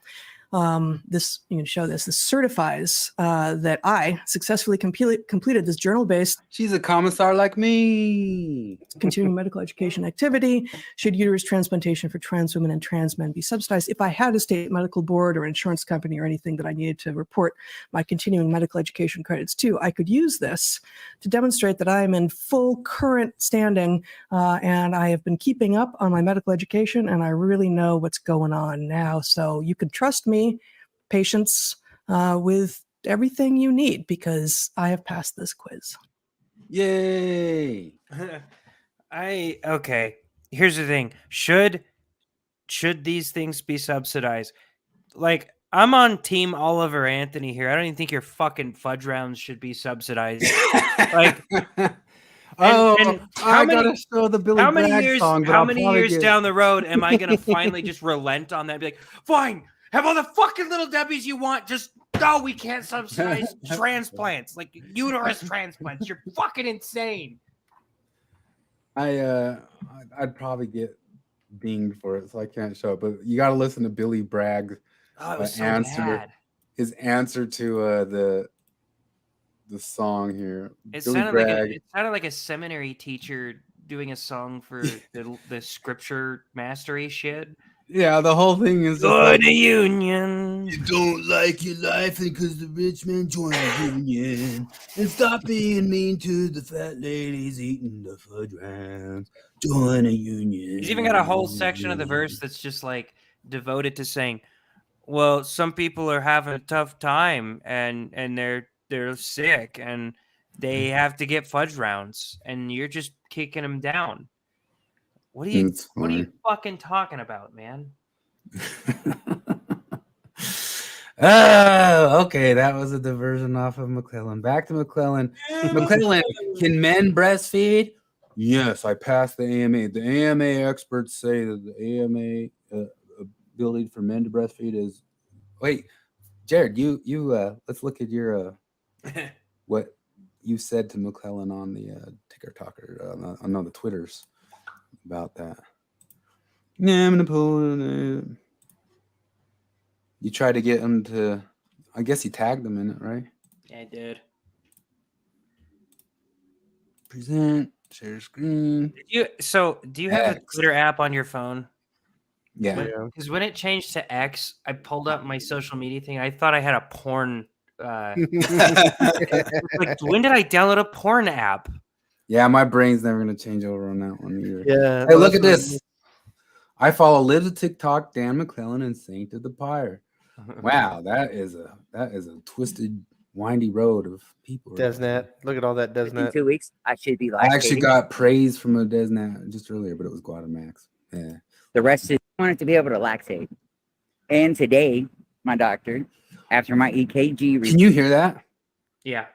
G: This, you can show this. This certifies that I successfully completed this journal-based.
A: She's a commissar like me.
G: Continuing medical education activity. Should uterus transplantation for trans women and trans men be subsidized? If I had a state medical board or insurance company or anything that I needed to report my continuing medical education credits to, I could use this to demonstrate that I am in full current standing and I have been keeping up on my medical education and I really know what's going on now. So you can trust me, patients, with everything you need because I have passed this quiz.
A: Yay!
B: Okay. Here's the thing. Should these things be subsidized? Like, I'm on team Oliver Anthony here. I don't even think your fucking fudge rounds should be subsidized. Like,
A: I gotta show the Billy
B: how many
A: Bragg
B: years?
A: song, but
B: How
A: I'll
B: many
A: probably
B: years
A: get-
B: down the road am I gonna finally just relent on that? And be like, fine, have all the fucking little Debbies you want. Just no, we can't subsidize transplants, like uterus transplants. You're fucking insane.
A: I'd probably get dinged for it, so I can't show it. But you got to listen to Billy Bragg's
B: Oh, it was so
A: answer.
B: bad.
A: His answer to the song here.
B: It
A: Billy
B: sounded
A: Bragg.
B: like a seminary teacher doing a song for the scripture mastery shit.
A: Yeah, the whole thing is just
B: Join
A: like,
B: a union.
A: you don't like your life because the rich man joined the union, and stop being mean to the fat ladies eating the fudge rounds. Join a union.
B: He's even got a whole section of the verse that's just like devoted to saying, well, some people are having a tough time and they're sick and they have to get fudge rounds and you're just kicking them down. What are you fucking talking about, man?
A: Oh, okay. That was a diversion off of McClellan. Back to McClellan. McClellan, can men breastfeed? Yes, I passed the AMA. The AMA experts say that the AMA ability for men to breastfeed is. Wait, Jared, you let's look at your what you said to McClellan on the Ticker Talker. I know the Twitters about that. Yeah, I'm gonna pull it. You tried to get him to. I guess he tagged them in it, right?
B: Yeah, I did.
A: Present, share screen.
B: Do you have a Twitter app on your phone?
A: Yeah.
B: Because when it changed to X, I pulled up my social media thing. I thought I had a porn. Like, when did I download a porn app?
A: Yeah, my brain's never gonna change over on that one either.
C: Yeah.
A: Hey, look at this. I follow Live the TikTok, Dan McClellan, and Saint of the Pyre. Wow, that is a twisted, windy road of people.
C: Desnat. Look at all that
H: Within
C: Desnat.
H: 2 weeks, I should be
A: I actually
H: lactating.
A: got praise from a Desnat just earlier, but it was Guadamax. Yeah.
H: The rest is I wanted to be able to lactate. And today, my doctor, after my EKG,
A: Can you hear that?
B: Yeah.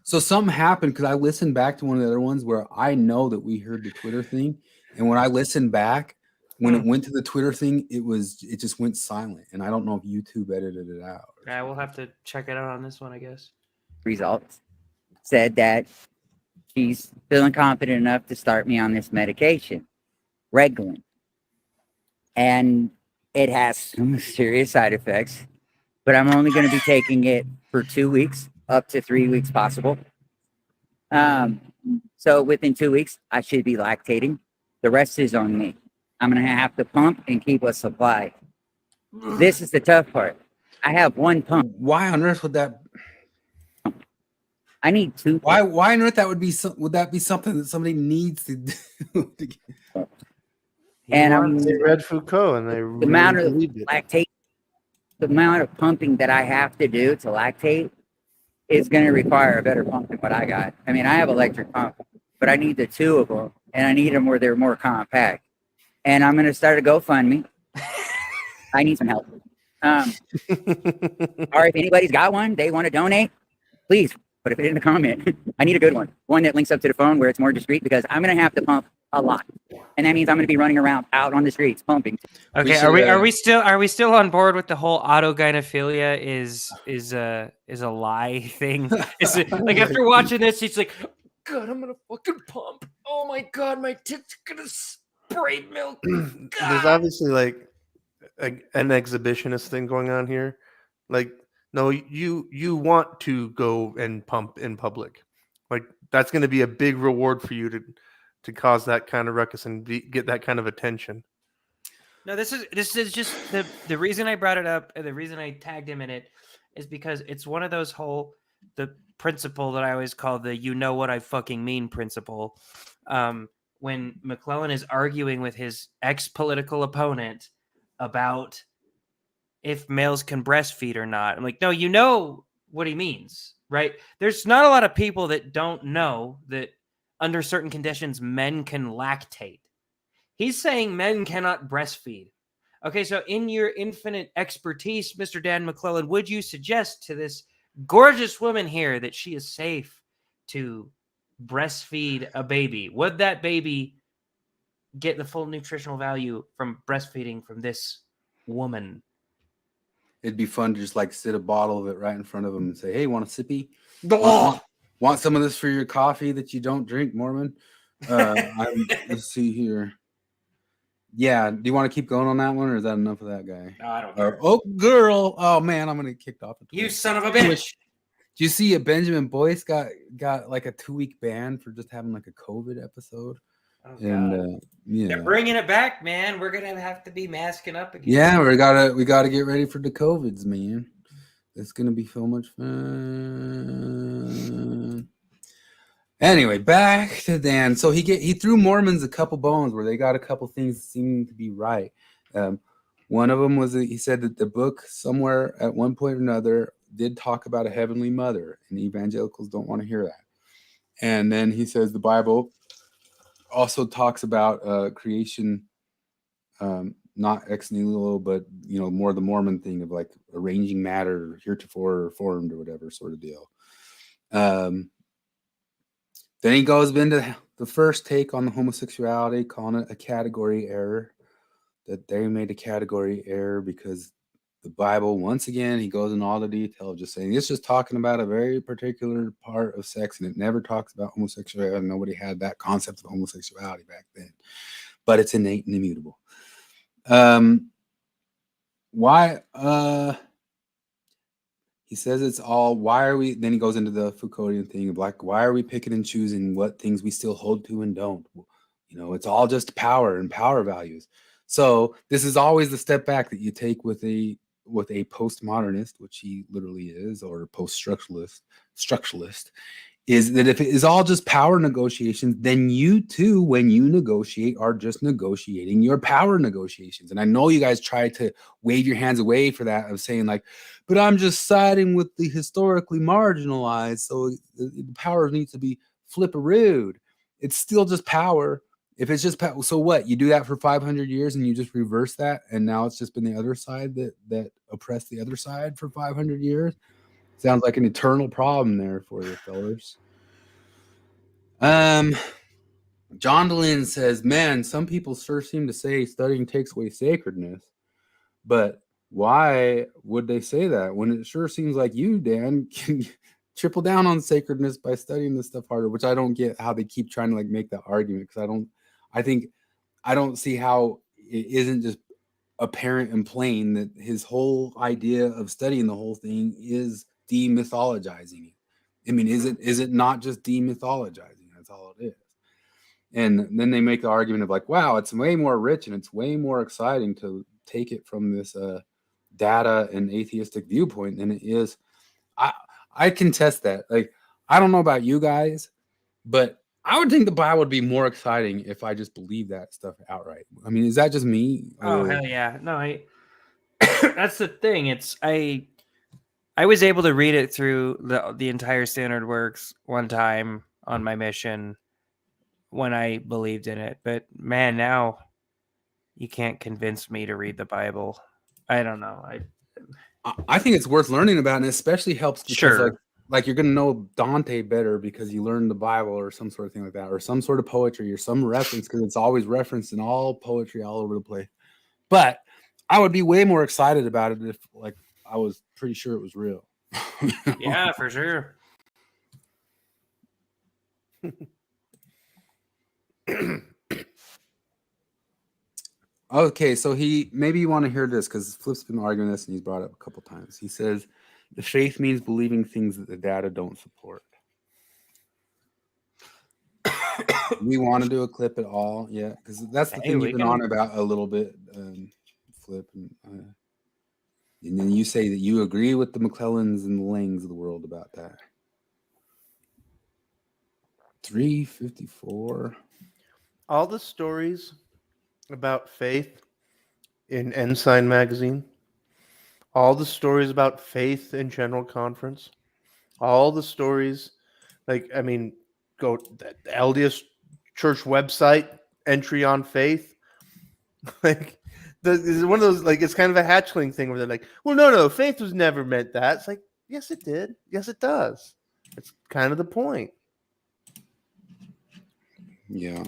A: So something happened because I listened back to one of the other ones where I know that we heard the Twitter thing, and when I listened back, when it went to the Twitter thing, it just went silent, and I don't know if YouTube edited it out.
B: Yeah, we'll have to check it out on this one, I guess.
H: results said that she's feeling confident enough to start me on this medication, Reglan. And it has some serious side effects, but I'm only going to be taking it for 2 weeks, up to 3 weeks possible. So within 2 weeks, I should be lactating. The rest is on me. I'm going to have to pump and keep a supply. This is the tough part. I have one pump.
A: Why on earth would that?
H: I need two.
A: Why on earth that would be? Would that be something that somebody needs to do?
H: And
C: They read Foucault and they
H: the amount of
C: believed it.
H: lactate, the amount of pumping that I have to do to lactate is going to require a better pump than what I got. I mean, I have electric pump, but I need the two of them, and I need them where they're more compact. And I'm going to start a GoFundMe. I need some help. Or if anybody's got one, they want to donate, please put it in the comment. I need a good one that links up to the phone where it's more discreet, because I'm going to have to pump a lot, and that means I'm going to be running around out on the streets pumping.
B: Okay, are we still on board with the whole autogynephilia is a lie thing? Is it like after watching this, she's like, God, I'm gonna fucking pump. Oh my God, my tits are gonna spray milk.
C: There's obviously like an exhibitionist thing going on here. Like, no, you want to go and pump in public. Like, that's going to be a big reward for you to cause that kind of ruckus and get that kind of attention.
B: No, this is just the reason I brought it up, and the reason I tagged him in it is because it's one of those the principle that I always call the "you know what I fucking mean" principle. When McClellan is arguing with his ex-political opponent about if males can breastfeed or not, I'm like, no, you know what he means, right? There's not a lot of people that don't know that under certain conditions men can lactate. He's saying men cannot breastfeed. Okay, so in your infinite expertise, Mr. Dan McClellan, would you suggest to this gorgeous woman here that she is safe to breastfeed a baby? Would that baby get the full nutritional value from breastfeeding from this woman?
A: It'd be fun to just like sit a bottle of it right in front of them and say, "Hey, want a sippy?
B: Oh!
A: Want some of this for your coffee that you don't drink, Mormon?" Let's see here. Yeah, do you want to keep going on that one, or is that enough of that guy?
B: No, I don't care.
A: Oh, girl! Oh man, I'm gonna get kicked off.
B: You son of a bitch!
A: Do you see a Benjamin Boyce got like a 2-week ban for just having like a COVID episode?
B: Oh,
A: and yeah,
B: they're bringing it back, man. We're gonna have to be masking up again.
A: Yeah, we gotta get ready for the COVIDs, man. It's gonna be so much fun. Anyway, back to Dan. So he threw Mormons a couple bones where they got a couple things that seemed to be right. One of them was he said that the book somewhere at one point or another did talk about a heavenly mother, and evangelicals don't want to hear that. And then he says the Bible also talks about creation, not ex nihilo, but more the Mormon thing of like arranging matter, heretofore formed or whatever sort of deal. Then he goes into the first take on the homosexuality, calling it a category error, that they made a category error because the Bible, once again, he goes into all the detail of just saying it's just talking about a very particular part of sex, and it never talks about homosexuality. Nobody had that concept of homosexuality back then, but it's innate and immutable. Why? He says it's all, why are we, then he goes into the Foucauldian thing of like, why are we picking and choosing what things we still hold to and don't? It's all just power and power values. So this is always the step back that you take with a postmodernist, which he literally is, or post-structuralist, is that if it is all just power negotiations, then you too, when you negotiate, are just negotiating your power negotiations. And I know you guys try to wave your hands away for that of saying like, but I'm just siding with the historically marginalized, so the power needs to be flipperooed. It's still just power. If it's just power, so what? You do that for 500 years and you just reverse that, and now it's just been the other side that oppressed the other side for 500 years. Sounds like an eternal problem there for you fellas. John Dehlin says, man, some people sure seem to say studying takes away sacredness, but why would they say that when it sure seems like you, Dan, can triple down on sacredness by studying this stuff harder, which I don't get how they keep trying to like make that argument, because I don't see how it isn't just apparent and plain that his whole idea of studying the whole thing is demythologizing it. I mean, is it not just demythologizing? That's all it is. And then they make the argument of like, wow, it's way more rich and it's way more exciting to take it from this data and atheistic viewpoint than it is. I contest that. Like, I don't know about you guys, but I would think the Bible would be more exciting if I just believe that stuff outright. I mean, is that just me?
B: Oh, hell yeah. No, that's the thing. I was able to read it through the entire standard works one time on my mission when I believed in it. But man, now you can't convince me to read the Bible. I don't know.
A: I think it's worth learning about, and it especially helps because
B: Sure.
A: like you're gonna know Dante better because you learned the Bible or some sort of thing like that, or some sort of poetry or some reference, because it's always referenced in all poetry all over the place. But I would be way more excited about it if like I was pretty sure it was real.
B: Yeah, for sure.
A: Okay, so maybe you want to hear this because Flip's been arguing this and he's brought it up a couple times. He says the faith means believing things that the data don't support. We want to do a clip at all, yeah, because that's the thing you've been on about a little bit, Flip, and then you say that you agree with the McClellans and the Langs of the world about that. 354.
C: All the stories about faith in Ensign magazine, all the stories about faith in General Conference, all the stories, like, I mean, go the LDS Church website entry on faith. Like, this is one of those, like, it's kind of a hatchling thing where they're like, well, no, faith was never meant that. It's like, yes, it did. Yes, it does. It's kind of the point.
A: Yeah.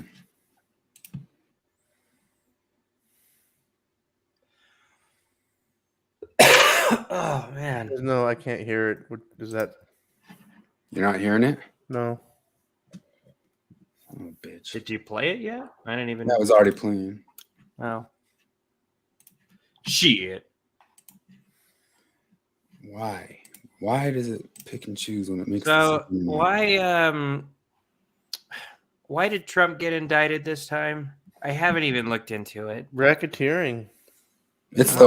B: Oh man.
C: No, I can't hear it. What is that?
A: You're not hearing it?
C: No.
A: Oh, bitch.
B: Did you play it yet? I didn't even.
A: That was already playing.
B: Oh. Shit.
A: Why? Why does it pick and choose when it makes?
B: So why did Trump get indicted this time? I haven't even looked into it.
C: Racketeering.
A: It's the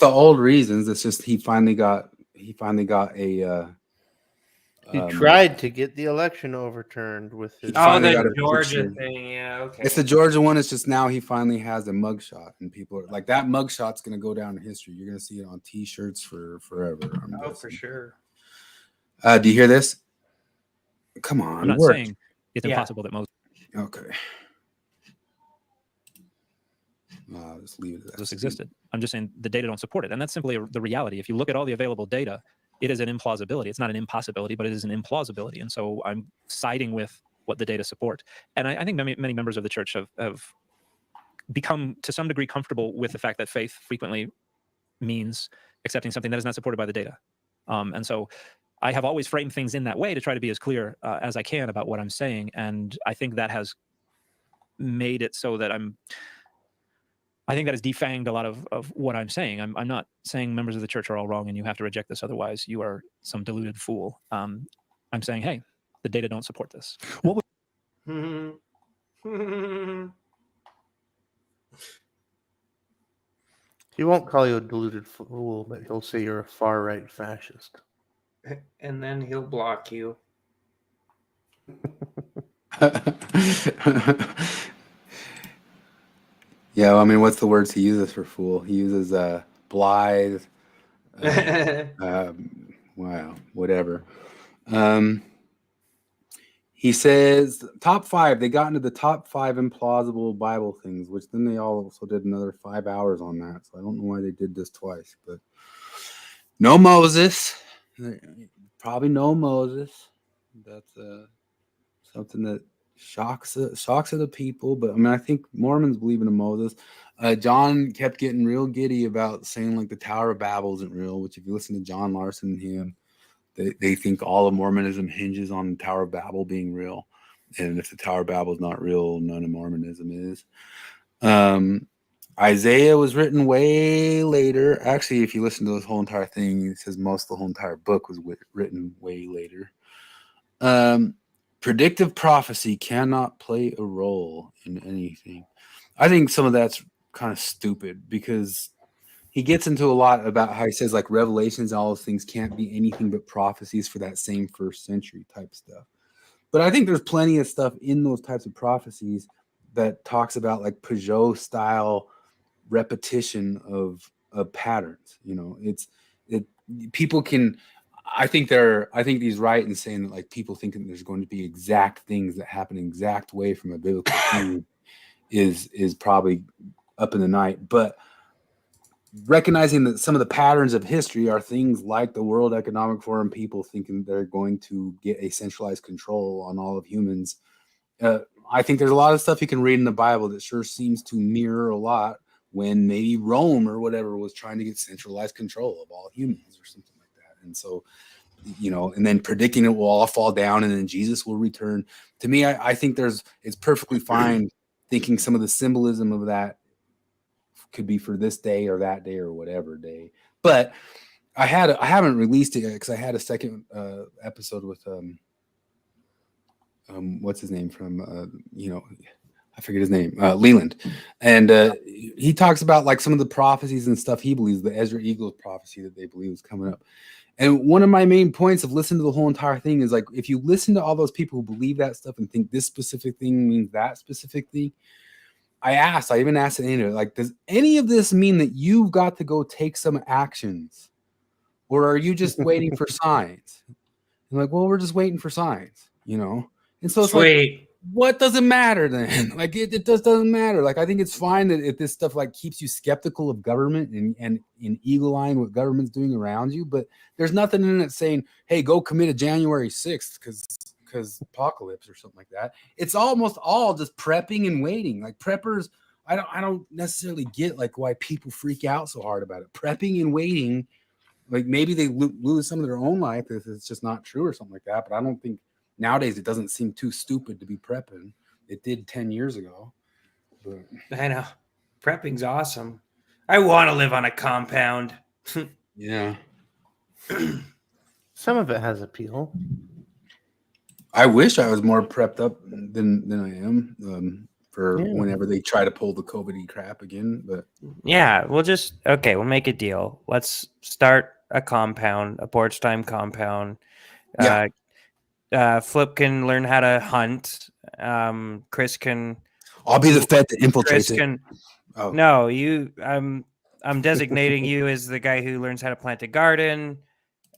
A: old reasons. It's just he finally got a.
C: He tried to get the election overturned with his.
B: The Georgia thing. Yeah, okay.
A: It's the Georgia one. It's just now he finally has a mugshot, and people are like, that mugshot's going to go down in history. You're going to see it on T-shirts for forever.
B: For sure.
A: Do you hear this? Come on.
I: I'm not saying it's impossible that most.
A: Okay. I'll just leave it at that.
I: This existed. I'm just saying the data don't support it, and that's simply the reality. If you look at all the available data, it is an implausibility. It's not an impossibility, but it is an implausibility. And so I'm siding with what the data support. And I think many members of the church have become, to some degree, comfortable with the fact that faith frequently means accepting something that is not supported by the data. And so I have always framed things in that way to try to be as clear as I can about what I'm saying. And I think that has made it so that I think that has defanged a lot of what I'm saying. I'm not saying members of the church are all wrong and you have to reject this, otherwise you are some deluded fool. I'm saying, hey, the data don't support this. What
C: He won't call you a deluded fool, but he'll say you're a far-right fascist.
B: And then he'll block you.
A: Yeah, I mean, what's the words he uses for fool? He uses blithe. Wow, whatever. He says top 5. They got into the top 5 implausible Bible things, which then they also did another 5 hours on that. So I don't know why they did this twice, but no Moses. Probably no Moses. That's something that shocks the people. But I mean, I think Mormons believe in a Moses. John kept getting real giddy about saying like the Tower of Babel isn't real, which if you listen to John Larson and him, they think all of Mormonism hinges on the Tower of Babel being real. And if the Tower of Babel is not real, none of Mormonism is. Isaiah was written way later. Actually, if you listen to this whole entire thing, it says most of the whole entire book was written way later. Predictive prophecy cannot play a role in anything. I think some of that's kind of stupid because he gets into a lot about how he says like revelations and all those things can't be anything but prophecies for that same first century type stuff. But I think there's plenty of stuff in those types of prophecies that talks about like Peugeot style repetition of patterns. You know, people can. I think he's right in saying that like people think that there's going to be exact things that happen an exact way from a biblical view is probably up in the night, but recognizing that some of the patterns of history are things like the World Economic Forum people thinking they're going to get a centralized control on all of humans. I think there's a lot of stuff you can read in the Bible that sure seems to mirror a lot when maybe Rome or whatever was trying to get centralized control of all humans or something like that. And so, you know, and then predicting it will all fall down and then Jesus will return. To me, I think it's perfectly fine thinking some of the symbolism of that could be for this day or that day or whatever day. But I haven't released it yet because I had a second episode with what's his name from I forget his name, Leland, and he talks about like some of the prophecies and stuff he believes, the Ezra Eagles prophecy that they believe is coming up. And one of my main points of listening to the whole entire thing is like, if you listen to all those people who believe that stuff and think this specific thing means that specific thing, I even asked it in like, does any of this mean that you've got to go take some actions, or are you just waiting for signs? I'm like, well, we're just waiting for signs, you know? And so it's like, what does it matter then? Like it just doesn't matter. Like, I think it's fine that if this stuff like keeps you skeptical of government and in eagle-eyeing what government's doing around you, but there's nothing in it saying, hey, go commit a January 6th because apocalypse or something like that. It's almost all just prepping and waiting. Like preppers, I don't necessarily get like why people freak out so hard about it. Prepping and waiting, like maybe they lose some of their own life if it's just not true or something like that. But I don't think nowadays it doesn't seem too stupid to be prepping. It did 10 years ago. But
B: I know. Prepping's awesome. I want to live on a compound.
A: Yeah.
C: Some of it has appeal.
A: I wish I was more prepped up than I am for whenever they try to pull the COVID crap again. But
B: yeah, we'll make a deal. Let's start a compound, a porch time compound.
A: Yeah.
B: Flip can learn how to hunt. Chris can.
A: I'll be the Fed that infiltrates it.
B: Oh. No, you. I'm designating you as the guy who learns how to plant a garden.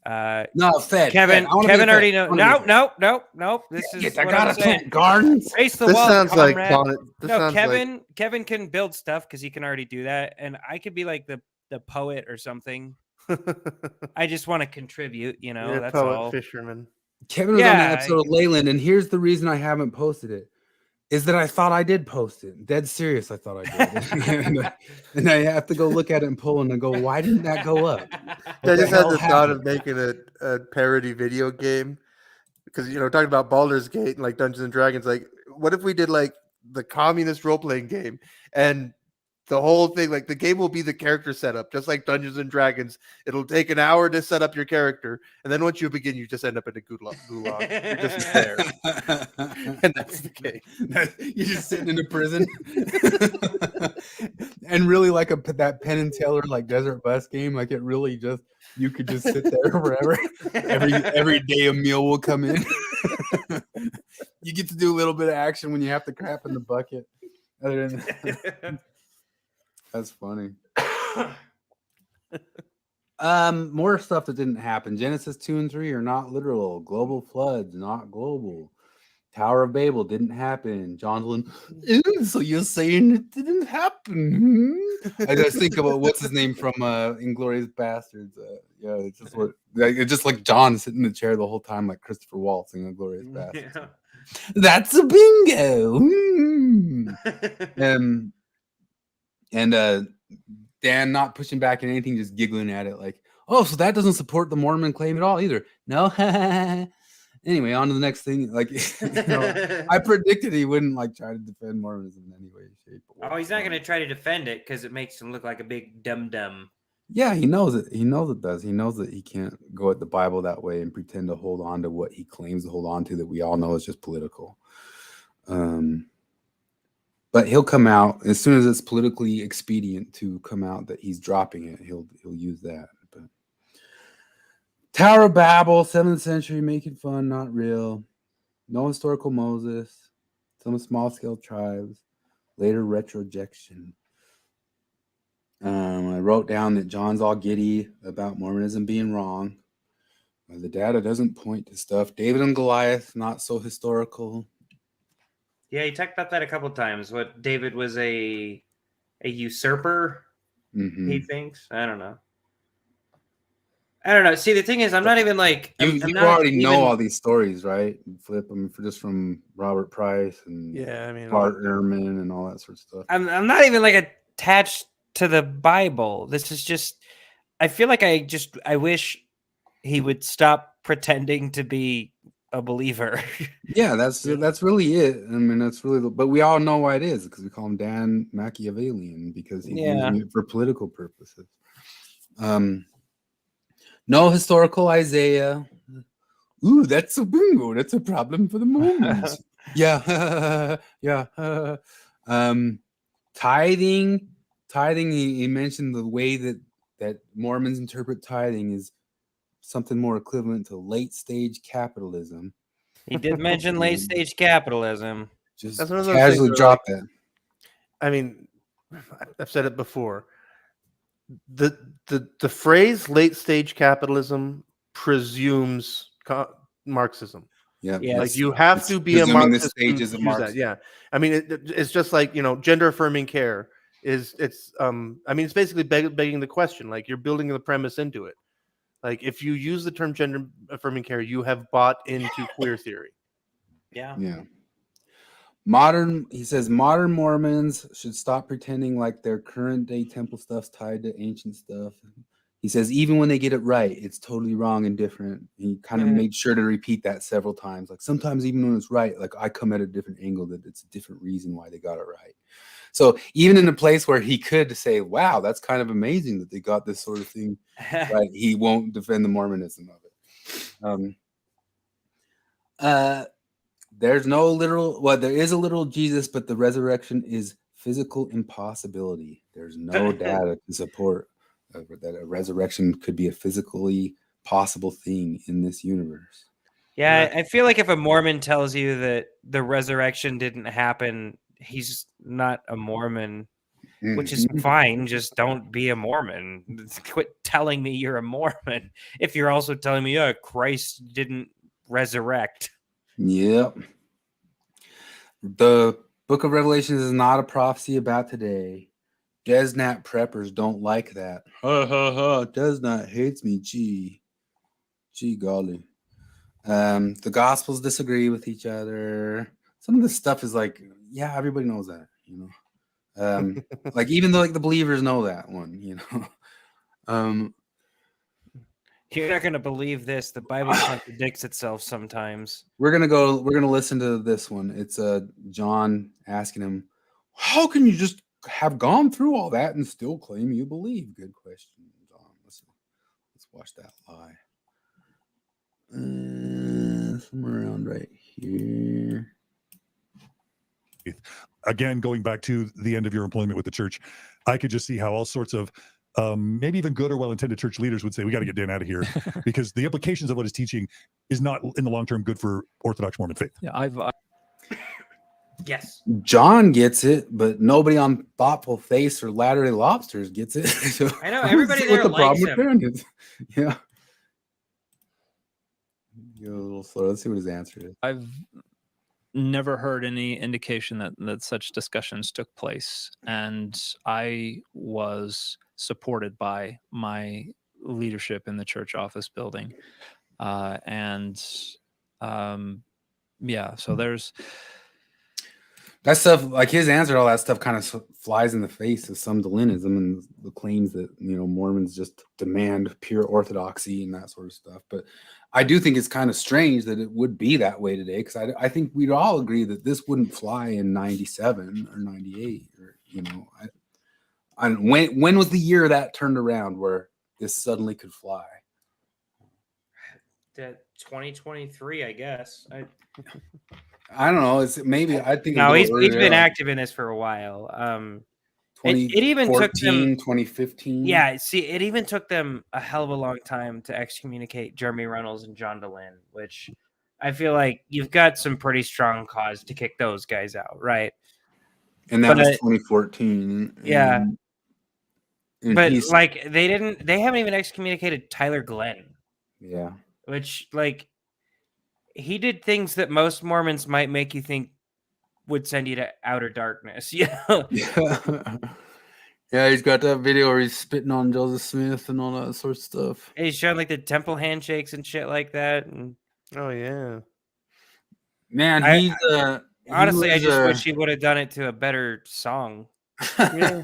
A: No, Fed.
B: Kevin already knows. No. This is.
A: I gotta plant gardens.
B: Race the
C: this
B: wall,
C: sounds
B: comrade.
C: like
B: Kevin can build stuff because he can already do that, and I could be like the poet or something. I just want to contribute, you know.
C: You're
B: that's
C: a poet
B: all.
C: fisherman.
A: Kevin was on that episode of Leyland, and here's the reason I haven't posted it. Is that I thought I did post it. Dead serious, I thought I did. and I have to go look at it and pull and go, why didn't that go up?
C: I just had the thought of making a parody video game because, you know, talking about Baldur's Gate and like Dungeons and Dragons, like what if we did like the communist role-playing game and the whole thing, like the game will be the character setup, just like Dungeons and Dragons. It'll take an hour to set up your character. And then once you begin, you just end up in a gulag. You're just there. And that's the game.
A: You're just sitting in a prison. And really like that Penn and Teller like Desert Bus game, like it really just, you could just sit there forever. Every day a meal will come in. You get to do a little bit of action when you have to crap in the bucket. Other than that's funny. More stuff that didn't happen. Genesis 2 and 3 are not literal. Global floods, not global. Tower of Babel didn't happen. Jonathan, so you're saying it didn't happen? I just think about what's his name from Inglourious Bastards. Yeah, it's just what it's just like John sitting in the chair the whole time, like Christopher Waltz in Inglourious Bastards.
B: Yeah.
A: That's a bingo. And Dan not pushing back on anything, just giggling at it, like, oh, so that doesn't support the Mormon claim at all either. No. Anyway, on to the next thing. Like, I predicted he wouldn't like try to defend Mormonism in any way, shape, or form.
B: Oh, he's not going to try to defend it because it makes him look like a big dum-dum.
A: Yeah, he knows it. He knows it does. He knows that he can't go at the Bible that way and pretend to hold on to what he claims to hold on to that we all know is just political. But he'll come out as soon as it's politically expedient to come out that he's dropping it. He'll use that. But Tower of Babel, 7th century, making fun, not real. No historical Moses. Some small scale tribes. Later retrojection. I wrote down that John's all giddy about Mormonism being wrong. The data doesn't point to stuff. David and Goliath, not so historical.
B: Yeah, he talked about that a couple times. What David was a usurper, he thinks. I don't know. See, the thing is, I'm not even like
A: you already know all these stories, right? Flip them just from Robert Price and Bart Ehrman and all that sort of stuff.
B: I'm not even like attached to the Bible. This is just. I feel like I wish he would stop pretending to be a believer.
A: Yeah, that's really it. I mean, that's really. But we all know why it is because we call him Dan Machiavellian because he's using it for political purposes. No historical Isaiah. Ooh, that's a bingo. That's a problem for the Mormons. Yeah. Tithing. He mentioned the way that Mormons interpret tithing is something more equivalent to late stage capitalism.
B: He did mention late stage capitalism.
A: Just casually drop that.
C: I mean, I've said it before. The phrase late stage capitalism presumes Marxism.
A: Yeah,
C: like you have to be a Marxist. The stages of Marxism. Yeah, I mean it's just like gender affirming care it's basically begging the question. Like you're building the premise into it. Like if you use the term gender affirming care, you have bought into queer theory.
B: Yeah.
A: He says modern Mormons should stop pretending like their current day temple stuff's tied to ancient stuff. He says even when they get it right, it's totally wrong and different. He kind of made sure to repeat that several times. Like sometimes even when it's right, like I come at a different angle that it's a different reason why they got it right. So even in a place where he could say, wow, that's kind of amazing that they got this sort of thing right, he won't defend the Mormonism of it. There's no literal, there is a literal Jesus, but the resurrection is physical impossibility. There's no data to support that a resurrection could be a physically possible thing in this universe.
B: Yeah, I feel like if a Mormon tells you that the resurrection didn't happen, he's not a Mormon, which is fine. Just don't be a Mormon. Quit telling me you're a Mormon if you're also telling me, Christ didn't resurrect.
A: Yep. The book of Revelation is not a prophecy about today. Desnat preppers don't like that. Desnat hates me. Gee golly. The Gospels disagree with each other. Some of this stuff is like, yeah, everybody knows that, like even though like the believers know that one,
B: You're not gonna believe this. The Bible contradicts itself sometimes.
A: We're gonna listen to this one. It's John asking him, how can you just have gone through all that and still claim you believe? Good question, John. Let's watch that lie. Somewhere around right here.
J: Again, going back to the end of your employment with the church, I could just see how all sorts of maybe even good or well-intended church leaders would say, we got to get Dan out of here because the implications of what he's teaching is not in the long term good for Orthodox Mormon faith.
I: Yeah,
B: Yes.
A: John gets it, but nobody on Thoughtful Face or Latter-day Lobsters gets it. So
B: I know
A: I don't
B: everybody
A: see
B: there
A: what the
B: likes
A: problem
B: him.
A: with Darren is. Yeah. Go a little slow. Let's see what his answer is.
I: I've never heard any indication that such discussions took place, and I was supported by my leadership in the church office building, and yeah, so there's
A: That stuff, like his answer to all that stuff, kind of flies in the face of some Dehlinism and the claims that Mormons just demand pure orthodoxy and that sort of stuff. But I do think it's kind of strange that it would be that way today, because I think we'd all agree that this wouldn't fly in '97 or '98, or I don't, when was the year that turned around where this suddenly could fly?
B: 2023, I guess.
A: I don't know. It's maybe I think
B: No,
A: a
B: he's
A: little
B: been
A: earlier, like
B: active in this for a while. It even took
A: 2014,
B: them
A: 2015.
B: Yeah, see, it even took them a hell of a long time to excommunicate Jeremy Reynolds and John Dehlin, which I feel like you've got some pretty strong cause to kick those guys out, right?
A: And that was 2014.
B: Yeah.
A: And
B: But
A: he's,
B: like they haven't even excommunicated Tyler Glenn.
A: Yeah.
B: Which, like, he did things that most Mormons might make you think would send you to outer darkness.
A: Yeah, he's got that video where he's spitting on Joseph Smith and all that sort of stuff.
B: And he's showing like the temple handshakes and shit like that. And
C: oh yeah,
A: man,
B: I
A: honestly,
B: I just wish he would have done it to a better song.
C: Yeah,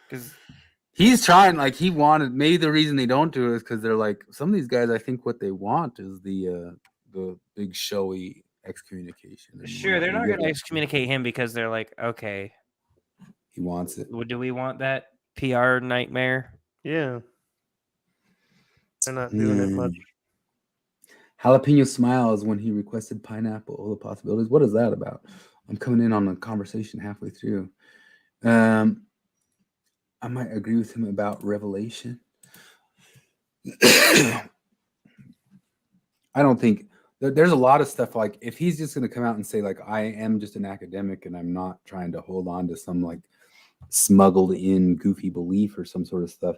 B: because
A: he's trying. Like he wanted. Maybe the reason they don't do it is because they're like, some of these guys. I think what they want is the big showy excommunication.
B: Sure, they're not going to excommunicate him because they're like, okay,
A: he wants it.
B: Do we want that PR nightmare?
C: Yeah, they're not doing it much.
A: Jalapeno smiles when he requested pineapple. All the possibilities. What is that about? I'm coming in on the conversation halfway through. I might agree with him about Revelation. I don't think there's a lot of stuff, like if he's just going to come out and say like, I am just an academic and I'm not trying to hold on to some like smuggled in goofy belief or some sort of stuff,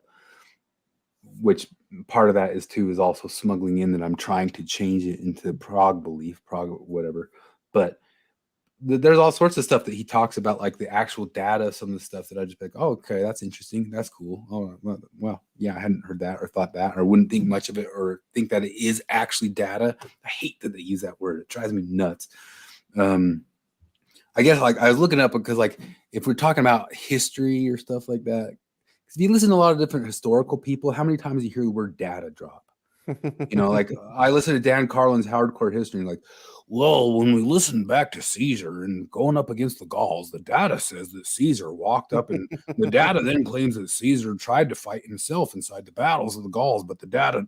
A: which part of that is also smuggling in that I'm trying to change it into Prague belief, Prague whatever. But there's all sorts of stuff that he talks about, like the actual data, some of the stuff that I just be like, oh, okay, that's interesting. That's cool. Oh, well, yeah, I hadn't heard that or thought that, or wouldn't think much of it, or think that it is actually data. I hate that they use that word. It drives me nuts. I guess like I was looking up because like if we're talking about history or stuff like that, because if you listen to a lot of different historical people, how many times do you hear the word data drop? Like I listen to Dan Carlin's Hardcore History, and like, well, when we listen back to Caesar and going up against the Gauls, the data says that Caesar walked up, and the data then claims that Caesar tried to fight himself inside the battles of the Gauls, but the data,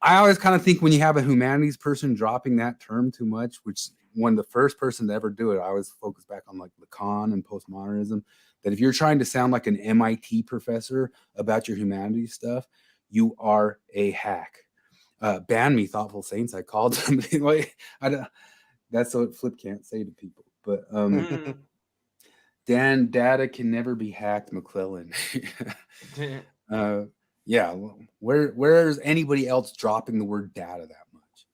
A: I always kind of think when you have a humanities person dropping that term too much, which when the first person to ever do it, I always focus back on like Lacan and postmodernism, that if you're trying to sound like an MIT professor about your humanities stuff, you are a hack. Ban me, Thoughtful Saints. I called somebody like that's what Flip can't say to people. But Dan, data can never be hacked, McClellan. Yeah, where's anybody else dropping the word data that much?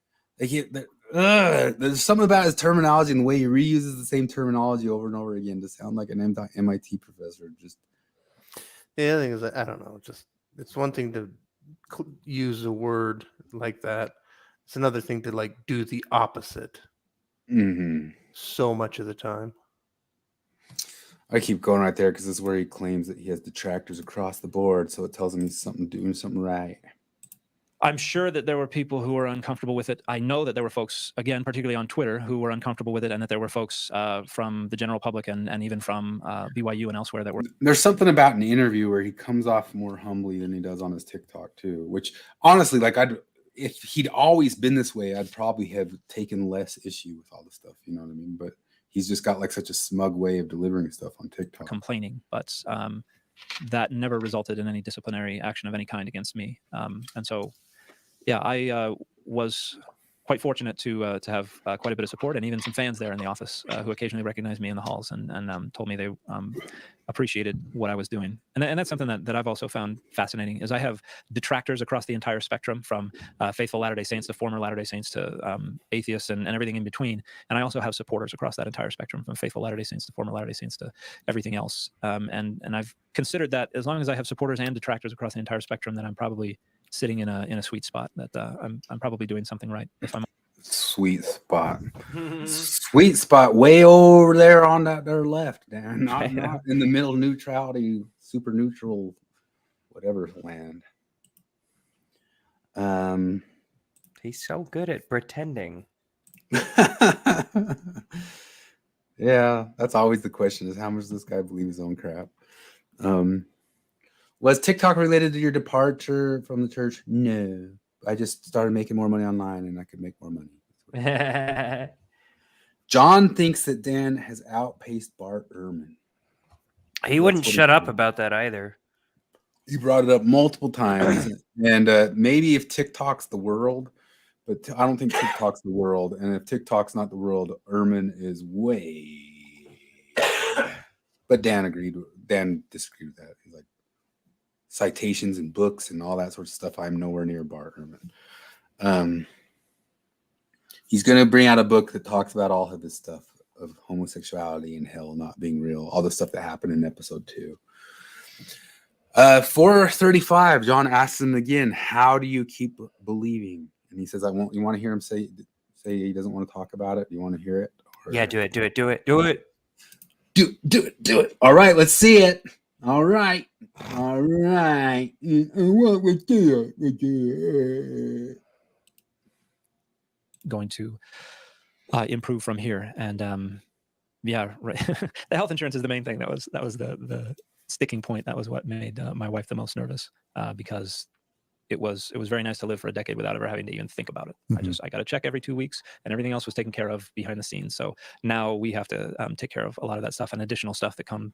A: There's something about his terminology and the way he reuses the same terminology over and over again to sound like an MIT professor. Just
C: the other thing is, I don't know. Just it's one thing to use a word like that. It's another thing to like do the opposite. So much of the time.
A: I keep going right there because this is where he claims that he has detractors across the board, so it tells him he's doing something right.
I: I'm sure that there were people who were uncomfortable with it. I know that there were folks, again, particularly on Twitter, who were uncomfortable with it, and that there were folks from the general public and even from BYU and elsewhere that were.
A: There's something about an interview where he comes off more humbly than he does on his TikTok too, which honestly, like if he'd always been this way, I'd probably have taken less issue with all this stuff. You know what I mean? But he's just got like such a smug way of delivering stuff on TikTok.
I: Complaining, but that never resulted in any disciplinary action of any kind against me. And so, yeah, I was quite fortunate to have quite a bit of support and even some fans there in the office who occasionally recognized me in the halls and told me they appreciated what I was doing. And that's something that I've also found fascinating is I have detractors across the entire spectrum from faithful Latter-day Saints to former Latter-day Saints to atheists and everything in between. And I also have supporters across that entire spectrum from faithful Latter-day Saints to former Latter-day Saints to everything else. And I've considered that as long as I have supporters and detractors across the entire spectrum, that I'm probably sitting in a sweet spot, that I'm probably doing something right if I'm
A: sweet spot. Sweet spot way over there on that there left, Dan. Not in the middle neutrality, super neutral, whatever land.
B: He's so good at pretending.
A: Yeah, that's always the question: is how much does this guy believe his own crap? Was TikTok related to your departure from the church? No. I just started making more money online and I could make more money. John thinks that Dan has outpaced Bart Ehrman.
B: He wouldn't shut up about that either.
A: He brought it up multiple times. And maybe if TikTok's the world, but I don't think TikTok's the world. And if TikTok's not the world, Ehrman is way. But Dan disagreed with that. He's like, citations and books and all that sort of stuff. I'm nowhere near Bart Ehrman. He's going to bring out a book that talks about all of this stuff of homosexuality and hell not being real, all the stuff that happened in episode 2. 435, John asks him again, how do you keep believing? And he says, you want to hear him say he doesn't want to talk about it? You want to hear it? Or...
B: Yeah, do it.
A: Do it. All right, let's see it. All right. What was
I: going to improve from here? And yeah, right. The health insurance is the main thing. That was the sticking point. That was what made my wife the most nervous, because it was very nice to live for a decade without ever having to even think about it.
J: Mm-hmm.
I: I got a check every 2 weeks, and everything else was taken care of behind the scenes. So now we have to take care of a lot of that stuff and additional stuff that comes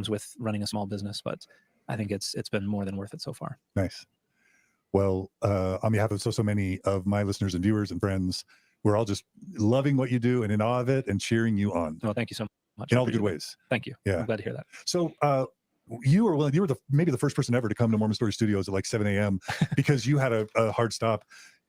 I: with running a small business. But I think it's been more than worth it so far.
J: Nice. Well, on behalf of so many of my listeners and viewers and friends, we're all just loving what you do and in awe of it and cheering you on.
I: Well, thank you so much.
J: In all the good ways.
I: Thank you.
J: Yeah.
I: I'm glad to hear that.
J: So you were maybe the first person ever to come to Mormon Story Studios at like 7 a.m. because you had a hard stop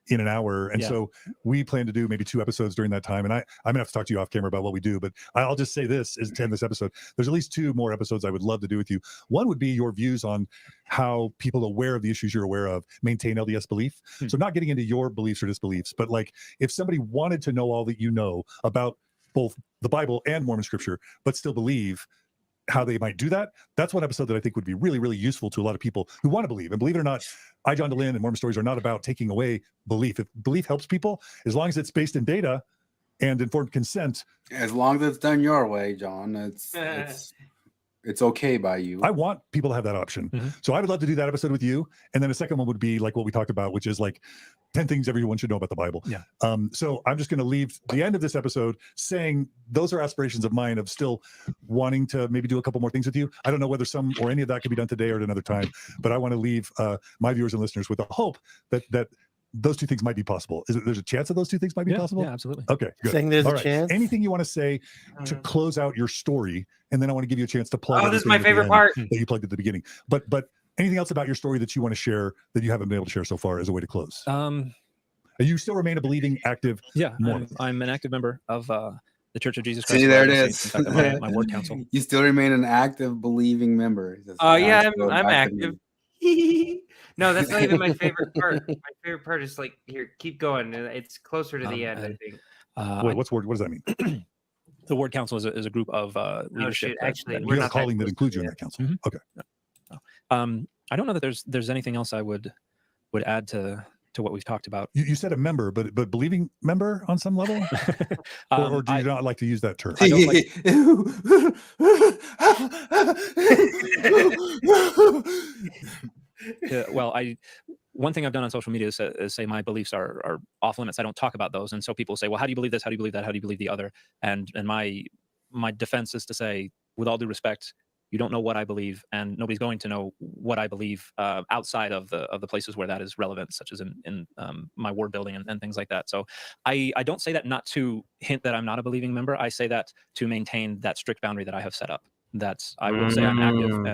J: in an hour. And so we plan to do maybe 2 episodes during that time. And I'm going to have to talk to you off camera about what we do, but I'll just say this is to end this episode. There's at least 2 more episodes I would love to do with you. One would be your views on how people aware of the issues you're aware of maintain LDS belief. So not getting into your beliefs or disbeliefs, but like if somebody wanted to know all that you know about both the Bible and Mormon scripture, but still believe, how they might do that. That's one episode that I think would be really, really useful to a lot of people who want to believe. And believe it or not, I, John Dehlin, and Mormon Stories are not about taking away belief. If belief helps people, as long as it's based in data and informed consent.
A: As long as it's done your way, John, it's okay by you.
J: I want people to have that option. Mm-hmm. So I would love to do that episode with you. And then the second one would be like what we talked about, which is like 10 things everyone should know about the Bible.
I: Yeah.
J: So I'm just going to leave the end of this episode saying those are aspirations of mine of still wanting to maybe do a couple more things with you. I don't know whether some or any of that can be done today or at another time, but I want to leave my viewers and listeners with the hope that those 2 things might be possible. There's a chance that those 2 things might be possible?
I: Yeah, absolutely.
J: Okay, good.
C: Saying there's a chance.
J: Anything you want to say to close out your story, and then I want to give you a chance to plug.
B: Oh, this is my favorite part
J: that you plugged at the beginning. But anything else about your story that you want to share that you haven't been able to share so far as a way to close? You still remain a believing, active Mormon.
I: I'm an active member of the Church of Jesus Christ.
A: See, there it is.
I: In fact, my ward council.
A: You still remain an active, believing member.
B: Oh yeah, I'm active. No, that's not even my favorite part. My favorite part is like, here, keep going. It's closer to the end, I think.
J: Wait, what does that mean?
I: The ward council is a group of leadership.
B: Actually,
J: we're not calling that includes you in that council.
I: Mm-hmm.
J: Okay.
I: I don't know that there's anything else I would add to what we've talked about.
J: You said a member, but believing member on some level, or do you not like to use that term?
I: I don't like... Well, one thing I've done on social media is say my beliefs are off limits. I don't talk about those, and so people say, "Well, how do you believe this? How do you believe that? How do you believe the other?" And my defense is to say, with all due respect, You don't know what I believe, and nobody's going to know what I believe outside of the places where that is relevant, such as in my ward building and things like that. So I don't say that not to hint that I'm not a believing member. I say that to maintain that strict boundary that I have set up. That I will say I'm active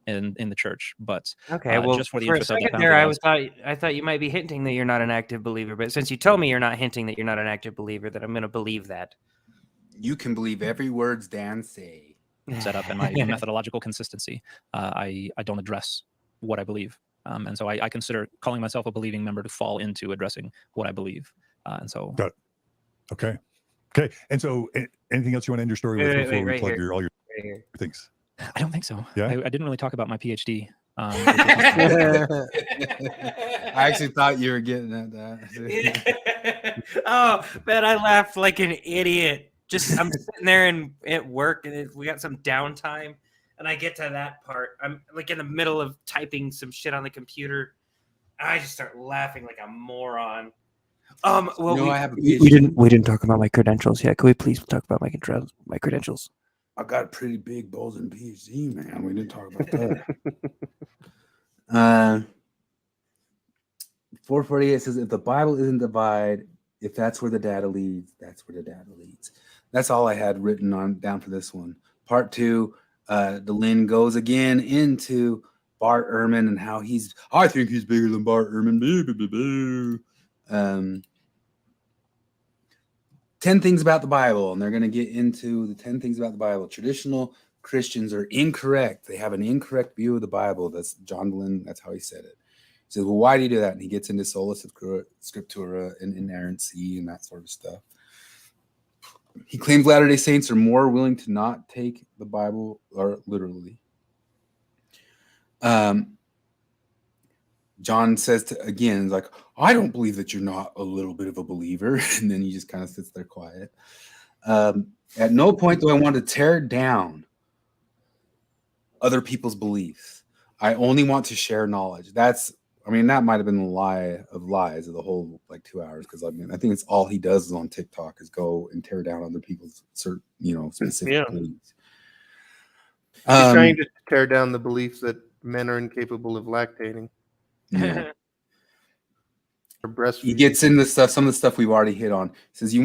I: and in the church, but
B: okay. Well,
I: just for the
B: for a
I: interest of that
B: second
I: boundary,
B: there, I thought you might be hinting that you're not an active believer. But since you told me you're not hinting that you're not an active believer, that I'm going to believe that.
A: You can believe every word Dan say.
I: set up and my methodological consistency, I don't address what I believe. And so I consider calling myself a believing member to fall into addressing what I believe. And so.
J: Got it. Okay. Okay. And so anything else you want to end your story with before we plug all your things?
I: I don't think so.
J: Yeah.
I: I didn't really talk about my PhD.
A: I actually thought you were getting at that.
B: Oh, man, I laughed like an idiot. I'm sitting there at work, and we got some downtime, and I get to that part. I'm like in the middle of typing some shit on the computer. I just start laughing like a moron. Well, we didn't talk about my credentials yet. Can we please talk about my credentials?
A: I got a pretty big bulging PhD, man. We didn't talk about that. 448 says, if the Bible isn't divided, if that's where the data leads, that's where the data leads. That's all I had written down for this one. Part 2, Dehlin goes again into Bart Ehrman and how I think he's bigger than Bart Ehrman. 10 things about the Bible, and they're going to get into the 10 things about the Bible. Traditional Christians are incorrect. They have an incorrect view of the Bible. That's John Dehlin. That's how he said it. He says, well, why do you do that? And he gets into sola scriptura and inerrancy and that sort of stuff. He claims Latter-day Saints are more willing to not take the Bible or literally. John says again, like, I don't believe that you're not a little bit of a believer. And then he just kind of sits there quiet. At no point do I want to tear down other people's beliefs. I only want to share knowledge. That might have been the lie of lies of the whole 2 hours. Because I think it's all he does is on TikTok is go and tear down other people's specific beliefs.
C: He's trying to tear down the beliefs that men are incapable of lactating.
A: Yeah.
C: Or breastfeeding.
A: He gets into some of the stuff we've already hit on. He says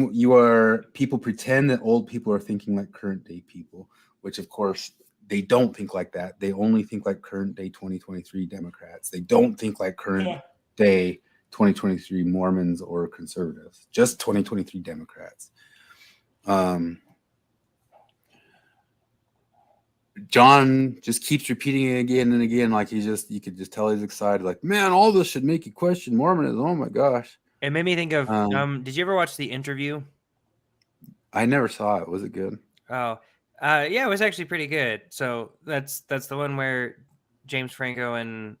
A: people pretend that old people are thinking like current day people, which of course they don't think like that. They only think like current day 2023 Democrats. They don't think like current day 2023 Mormons or conservatives, just 2023 Democrats. John just keeps repeating it again and again, like you could just tell he's excited, like, man, all this should make you question Mormonism. Oh my gosh.
B: It made me think of did you ever watch The Interview?
A: I never saw it. Was it good?
B: Oh, yeah, it was actually pretty good. So that's the one where James Franco and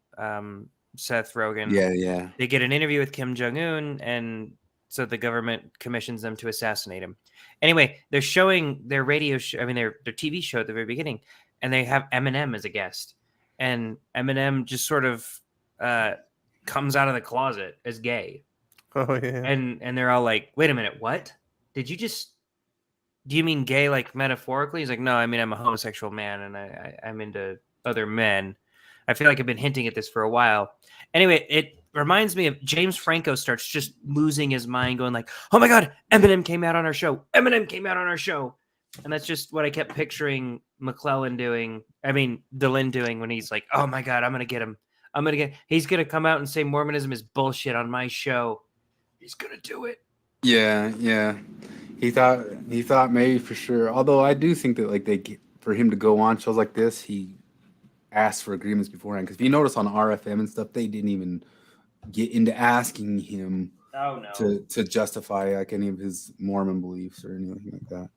B: Seth Rogen, they get an interview with Kim Jong-un, and so the government commissions them to assassinate him. Anyway, they're showing their radio show, their TV show at the very beginning, and they have Eminem as a guest, and Eminem just sort of comes out of the closet as gay.
C: Oh yeah.
B: And they're all like, wait a minute, what? Do you mean gay like metaphorically? He's like, no, I'm a homosexual man, and I'm into other men. I feel like I've been hinting at this for a while. Anyway, it reminds me of James Franco starts just losing his mind, going like, oh my God, Eminem came out on our show. Eminem came out on our show. And that's just what I kept picturing Dehlin doing when he's like, oh my God, I'm going to get him. He's going to come out and say Mormonism is bullshit on my show. He's going to do it.
A: Yeah. He thought maybe for sure. Although I do think that for him to go on shows like this, he asked for agreements beforehand. Because if you notice on RFM and stuff, they didn't even get into asking him to justify like any of his Mormon beliefs or anything like that.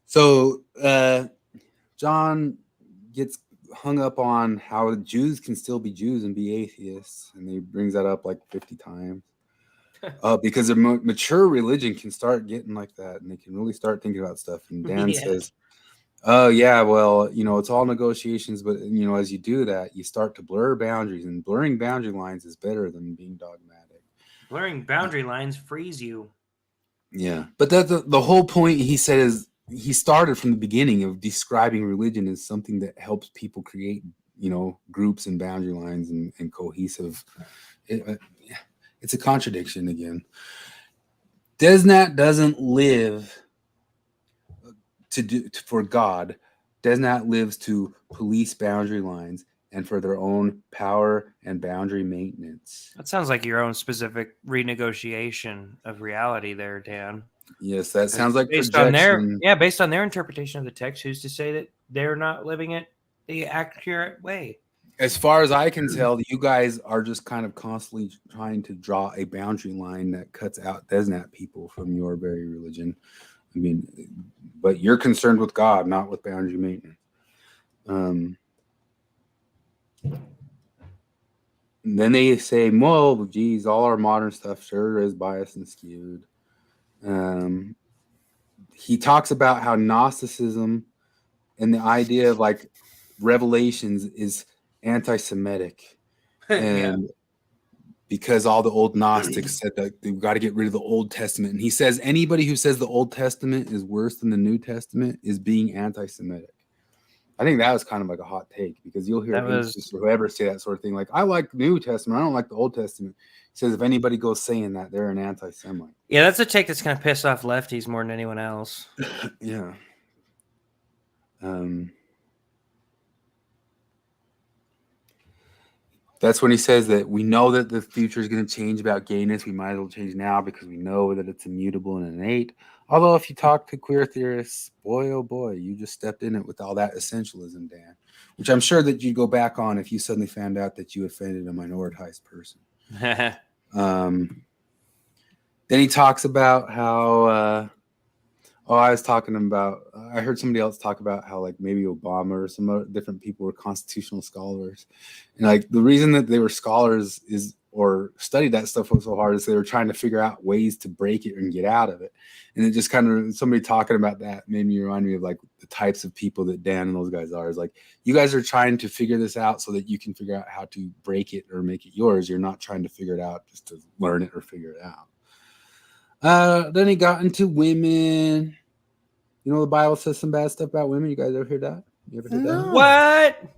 A: So John gets hung up on how Jews can still be Jews and be atheists, and he brings that up like 50 times. Because a mature religion can start getting like that, and they can really start thinking about stuff. And Dan says, oh yeah, well, it's all negotiations, but as you do that, you start to blur boundaries, and blurring boundary lines is better than being dogmatic.
B: Blurring boundary lines frees you.
A: Yeah, but that's the whole point. He said is he started from the beginning of describing religion as something that helps people create, groups and boundary lines and cohesive. It's a contradiction again. Desnat doesn't live for God. Desnat lives to police boundary lines and for their own power and boundary maintenance.
B: That sounds like your own specific renegotiation of reality there, Dan.
A: Yes, that sounds like
B: based
A: projection.
B: based on their interpretation of the text, who's to say that they're not living it the accurate way?
A: As far as I can tell, you guys are just kind of constantly trying to draw a boundary line that cuts out Desnat people from your very religion. I mean, but you're concerned with God, not with boundary maintenance. Then they say, well, geez, all our modern stuff sure is biased and skewed. He talks about how Gnosticism and the idea of like revelations is anti-Semitic. And because all the old Gnostics said that they've got to get rid of the Old Testament. And he says anybody who says the Old Testament is worse than the New Testament is being anti-Semitic. I think that was kind of like a hot take, because you'll hear atheists or whoever say that sort of thing. Like, I like the New Testament, I don't like the Old Testament. He says if anybody goes saying that, they're an anti-Semite.
B: Yeah, that's a take that's going to piss off lefties more than anyone else.
A: Yeah. That's when he says that we know that the future is going to change about gayness. We might as well change now because we know that it's immutable and innate. Although if you talk to queer theorists, boy, oh boy, you just stepped in it with all that essentialism, Dan, which I'm sure that you'd go back on if you suddenly found out that you offended a minoritized person. Then he talks about how, I heard somebody else talk about how like maybe Obama or some other different people were constitutional scholars. And like the reason that they were scholars or studied that stuff so hard is they were trying to figure out ways to break it and get out of it. And it just kind of, somebody talking about that made me remind me of like the types of people that Dan and those guys are. Is like, you guys are trying to figure this out so that you can figure out how to break it or make it yours. You're not trying to figure it out just to learn it or figure it out. Then he got into women. You know, the Bible says some bad stuff about women. You guys ever hear that? You ever heard that?
B: What?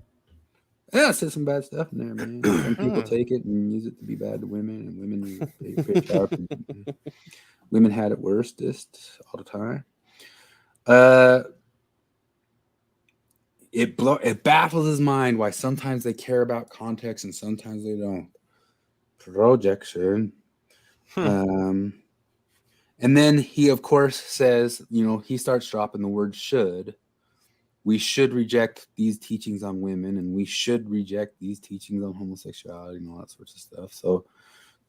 A: Yeah, it says some bad stuff in there, man. Some people take it and use it to be bad to women, and women women had it worstest all the time. It baffles his mind why sometimes they care about context and sometimes they don't. Projection. And then he, of course, says, he starts dropping the word should. We should reject these teachings on women, and we should reject these teachings on homosexuality and all that sorts of stuff. So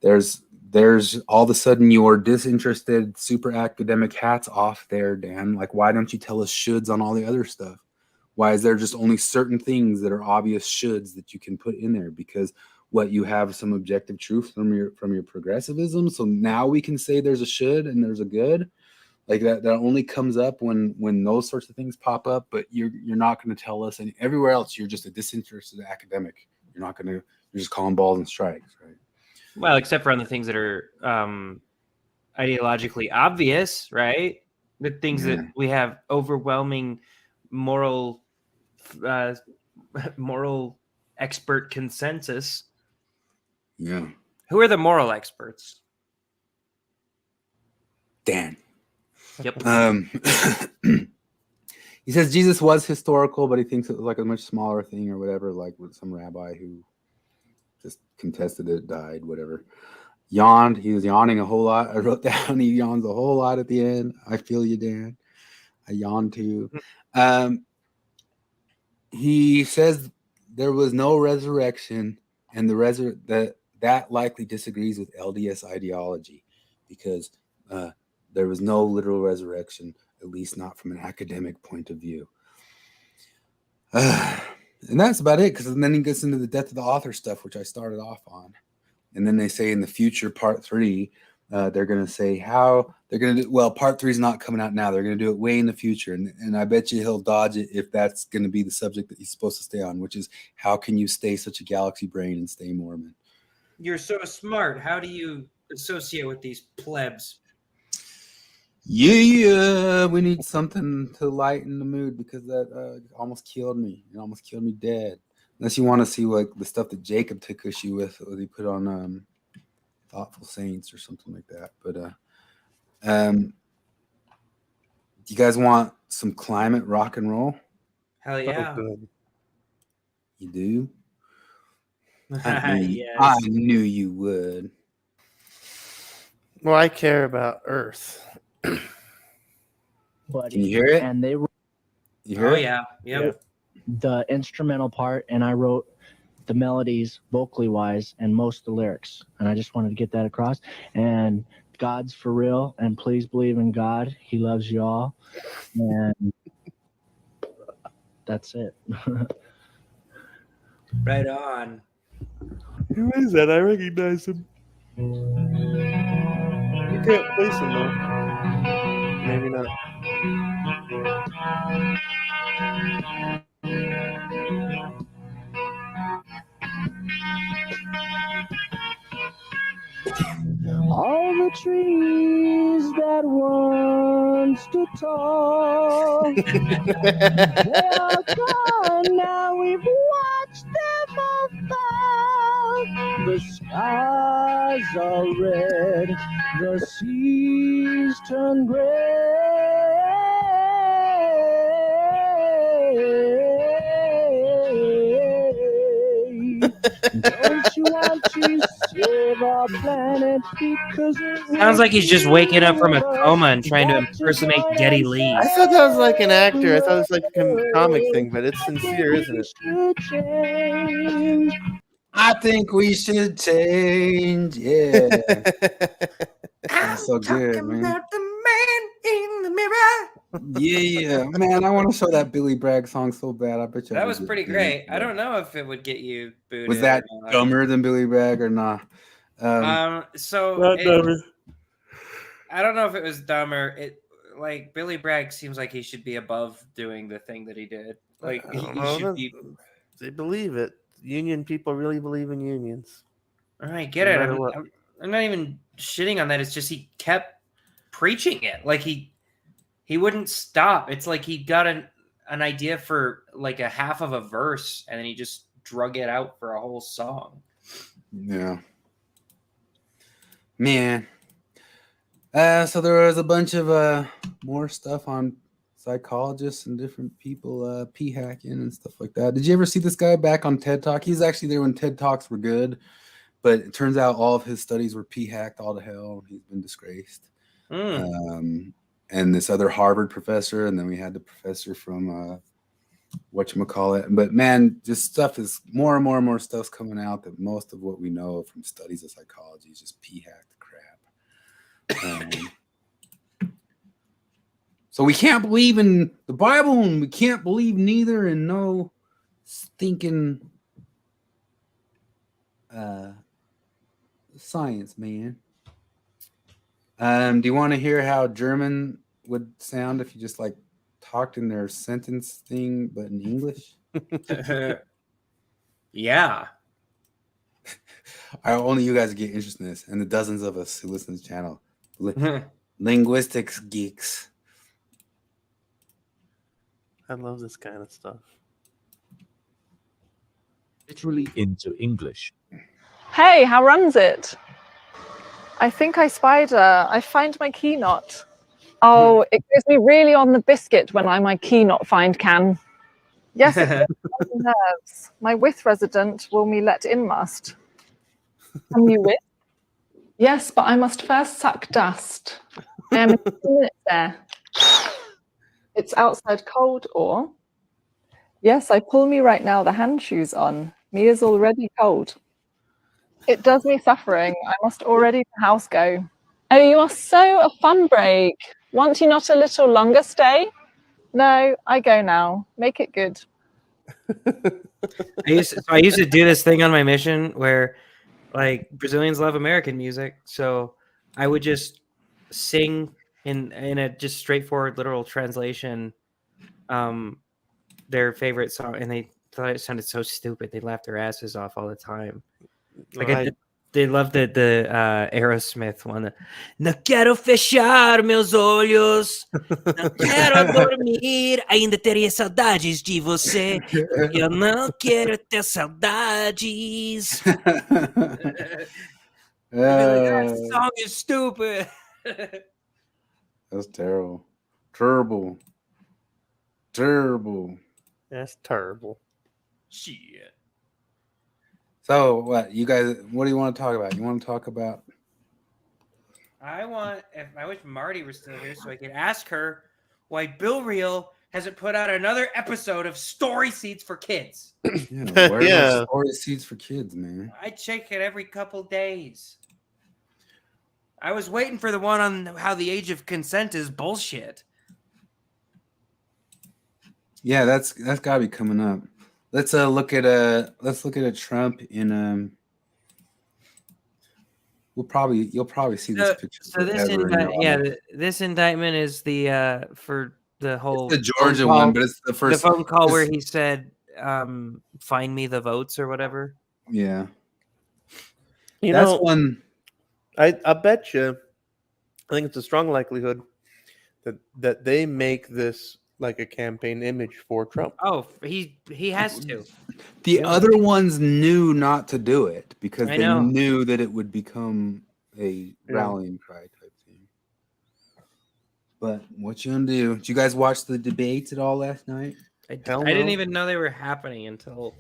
A: there's all of a sudden your disinterested, super academic hats off there, Dan. Like, why don't you tell us shoulds on all the other stuff? Why is there just only certain things that are obvious shoulds that you can put in there? Because you have some objective truth from your progressivism. So now we can say there's a should and there's a good. Like that only comes up when those sorts of things pop up, but you're not going to tell us. And everywhere else, you're just a disinterested academic. You're just calling balls and strikes, right?
B: Well, except for on the things that are ideologically obvious, right? The things that we have overwhelming moral expert consensus.
A: Yeah.
B: Who are the moral experts?
A: Dan.
B: Yep.
A: He says Jesus was historical, but he thinks it was like a much smaller thing or whatever, like with some rabbi who just contested it, died, whatever. Yawned. He was yawning a whole lot. I wrote down he yawns a whole lot at the end. I feel you, Dan. I yawned too. He says there was no resurrection, and that likely disagrees with LDS ideology, because there was no literal resurrection, at least not from an academic point of view. And that's about it, because then he gets into the death of the author stuff, which I started off on. And then they say in the future, part 3, they're going to say how they're going to do. Well, part 3 is not coming out now. They're going to do it way in the future. And I bet you he'll dodge it if that's going to be the subject that he's supposed to stay on, which is how can you stay such a galaxy brain and stay Mormon?
B: You're so smart. How do you associate with these plebs?
A: Yeah, we need something to lighten the mood because that almost killed me. It almost killed me dead. Unless you want to see like the stuff that Jacob took issue with, what he put on Thoughtful Saints or something like that. But do you guys want some climate rock and roll?
B: Hell yeah.
C: Oh, good.
A: You do?
B: Yes.
A: I knew you would.
C: Well, I care about Earth.
K: Buddy.
A: Can you hear it?
K: And they wrote
A: You hear
B: Oh
A: it?
B: yeah. Yep.
K: the instrumental part, and I wrote the melodies vocally wise and most of the lyrics. And I just wanted to get that across. And God's for real, and please believe in God. He loves you all. And that's it.
B: Right on.
C: Who is that? I recognize him. You can't place him though. Maybe not.
K: All the trees that once stood tall, they are gone now. We've watched them all fall. The skies are red, the seas turn gray. Don't you want to save our planet because
B: Sounds like he's just waking up from a coma and trying to impersonate Geddy Lee.
C: I thought that was like an actor. I thought it was like a comic thing, but it's sincere, isn't it?
A: I think we should change. Yeah. That's so good, man.
B: About the man in the mirror.
A: Yeah, man. I want to show that Billy Bragg song so bad. I bet you.
B: That was pretty great. I don't know if it would get you booted.
A: Was that
B: or not.
A: dumber than Billy Bragg or not?
B: So
C: Not dumber.
B: I don't know if it was dumber. It like Billy Bragg seems like he should be above doing the thing that he did. Like he should be.
C: They believe it. Union people really believe in unions.
B: All right, get
C: No
B: it.
C: matter what.
B: I'm not even shitting on that. It's just he kept preaching it. Like he wouldn't stop. It's like he got an idea for like a half of a verse and then he just drug it out for a whole song.
A: Yeah. Man. So there was a bunch of more stuff on psychologists and different people pee hacking and stuff like that. Did you ever see this guy back on TED Talk? He's actually there when TED Talks were good, but it turns out all of his studies were pee hacked all to hell. He's been disgraced. And this other Harvard professor, and then we had the professor from whatchamacallit. But man, this stuff is more and more stuff's coming out that most of what we know from studies of psychology is just pee hacked crap. So we can't believe in the Bible, and we can't believe neither in no stinking science, man. Do you want to hear how German would sound if you just like talked in their sentence thing, but in English?
B: Yeah.
A: Only you guys get interested in this, and the dozens of us who listen to the channel. Linguistics geeks.
C: I love this kind of stuff.
L: Literally into English.
M: Hey, how runs it? I think I spied I find my key knot. Oh, it gives me really on the biscuit when I my key knot find can. Yes, it gives me nerves. My with resident will me let in must. Can you with? Yes, but I must first suck dust. I am in 2 minutes there. It's outside cold or? Yes, I pull me right now the hand shoes on. Me is already cold. It does me suffering. I must already to house go. Oh, you are so a fun break. Want you not a little longer stay? No, I go now. Make it good.
B: I used to do this thing on my mission where like Brazilians love American music. So I would just sing in a just straightforward literal translation their favorite song, and they thought it sounded so stupid. They laughed their asses off all the time. Like They love the Aerosmith one. No quiero fechar meus olhos, não quero dormir, ainda teria saudades de você. Eu não quero ter saudades. That song is stupid.
A: That's terrible. Terrible. Terrible.
C: That's terrible.
B: Shit.
A: So what you guys? What do you want to talk about? You want to talk about?
B: I wish Marty were still here so I could ask her why Bill Reel hasn't put out another episode of Story Seeds for Kids.
A: Yeah, where are those story seeds for kids, man?
B: I check it every couple days. I was waiting for the one on how the age of consent is bullshit.
A: Yeah, that's got to be coming up. Let's look at a Trump in you'll probably see this picture.
B: So this indictment is the for the whole
A: it's the Georgia one, but it's the first
B: phone call where he said, "Find me the votes" or whatever.
A: Yeah,
C: That's
A: one.
C: I bet you. I think it's a strong likelihood that they make this like a campaign image for Trump.
B: Oh, he has to.
A: The other ones knew not to do it because
B: I
A: they
B: know.
A: knew that it would become a rallying cry type thing. But what you gonna do? Did you guys watch the debates at all last night?
B: I didn't even know they were happening until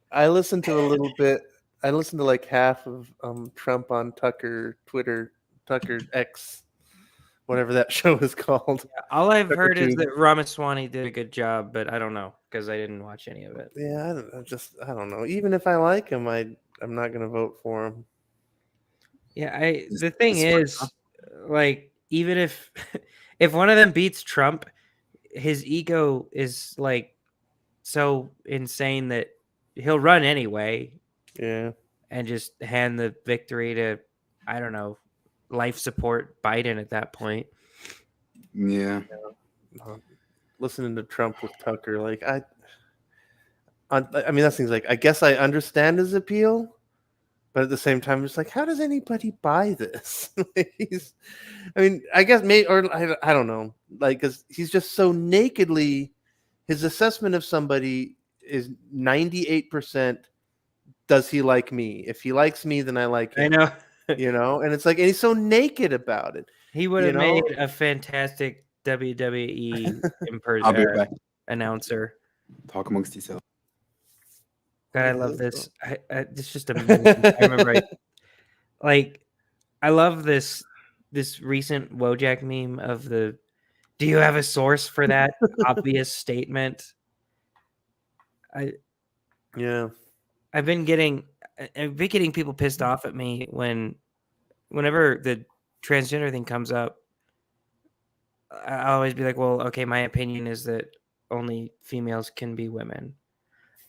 C: I listened to a little bit. I listened to like half of Trump on Tucker X, whatever that show is called.
B: all I've heard is
C: Tube.
B: that Ramaswamy did a good job, but I don't know because I didn't watch any of it.
C: Yeah, I don't know. Even if I like him, I'm not gonna vote for him.
B: Yeah, the thing is, like, even if if one of them beats Trump, his ego is like so insane that he'll run anyway.
C: Yeah.
B: And just hand the victory to, I don't know, life support Biden at that point.
A: Yeah.
C: Listening to Trump with Tucker, like I mean, that thing's like, I guess I understand his appeal, but at the same time, it's like, how does anybody buy this? I guess maybe, or I don't know, like, because he's just so nakedly, his assessment of somebody is 98%. Does he like me? If he likes me, then I like him.
B: I
C: know, and it's like, and he's so naked about it.
B: He would have made a fantastic WWE
A: I'll be right back.
B: Announcer.
A: Talk amongst yourselves.
B: God, I love this. It's just amazing. I remember, I love this recent Wojak meme of the. Do you have a source for that obvious statement? I've been getting people pissed off at me whenever the transgender thing comes up. I always be like, well, okay, my opinion is that only females can be women.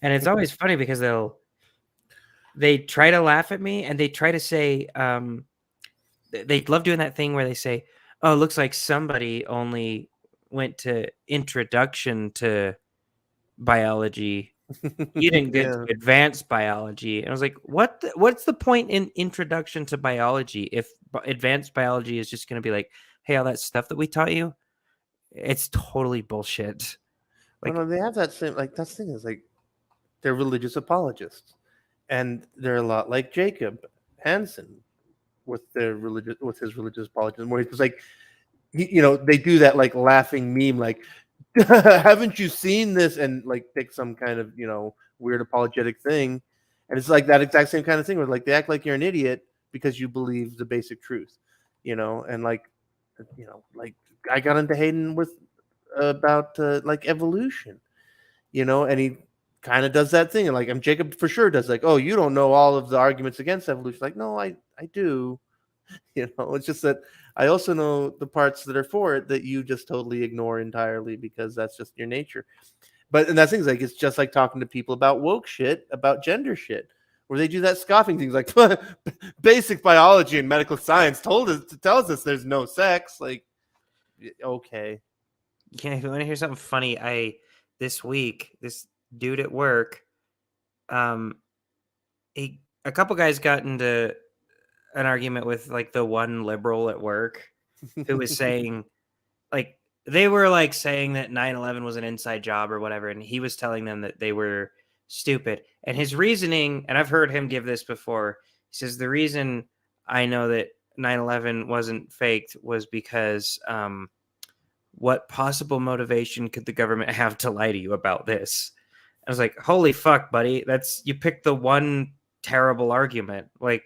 B: And it's always funny because they try to laugh at me and they try to say, they love doing that thing where they say, oh, it looks like somebody only went to introduction to biology. You didn't get to advanced biology. And I was like, what's the point in introduction to biology if advanced biology is just going to be like, hey, all that stuff that we taught you, it's totally bullshit.
C: Like, no, they have that same, like, that's the thing is, like, they're religious apologists, and they're a lot like Jacob Hansen with his religious apologism, where he's like, they do that like laughing meme, like, haven't you seen this, and like pick some kind of weird apologetic thing, and it's like that exact same kind of thing where like they act like you're an idiot because you believe the basic truth, and like I got into Hayden about like evolution, and he kind of does that thing, and like Jacob for sure does, like, oh, you don't know all of the arguments against evolution. Like, no, I do. It's just that I also know the parts that are for it that you just totally ignore entirely because that's just your nature. And that thing's like, it's just like talking to people about woke shit, about gender shit, where they do that scoffing things like basic biology and medical science tells us there's no sex. Like, okay.
B: Yeah, if you want to hear something funny, this week, this dude at work, a couple guys got into an argument with like the one liberal at work who was saying, like, they were like saying that 9/11 was an inside job or whatever, and he was telling them that they were stupid. And his reasoning, and I've heard him give this before, he says the reason I know that 9/11 wasn't faked was because what possible motivation could the government have to lie to you about this? I was like, holy fuck, buddy. You picked the one terrible argument. Like,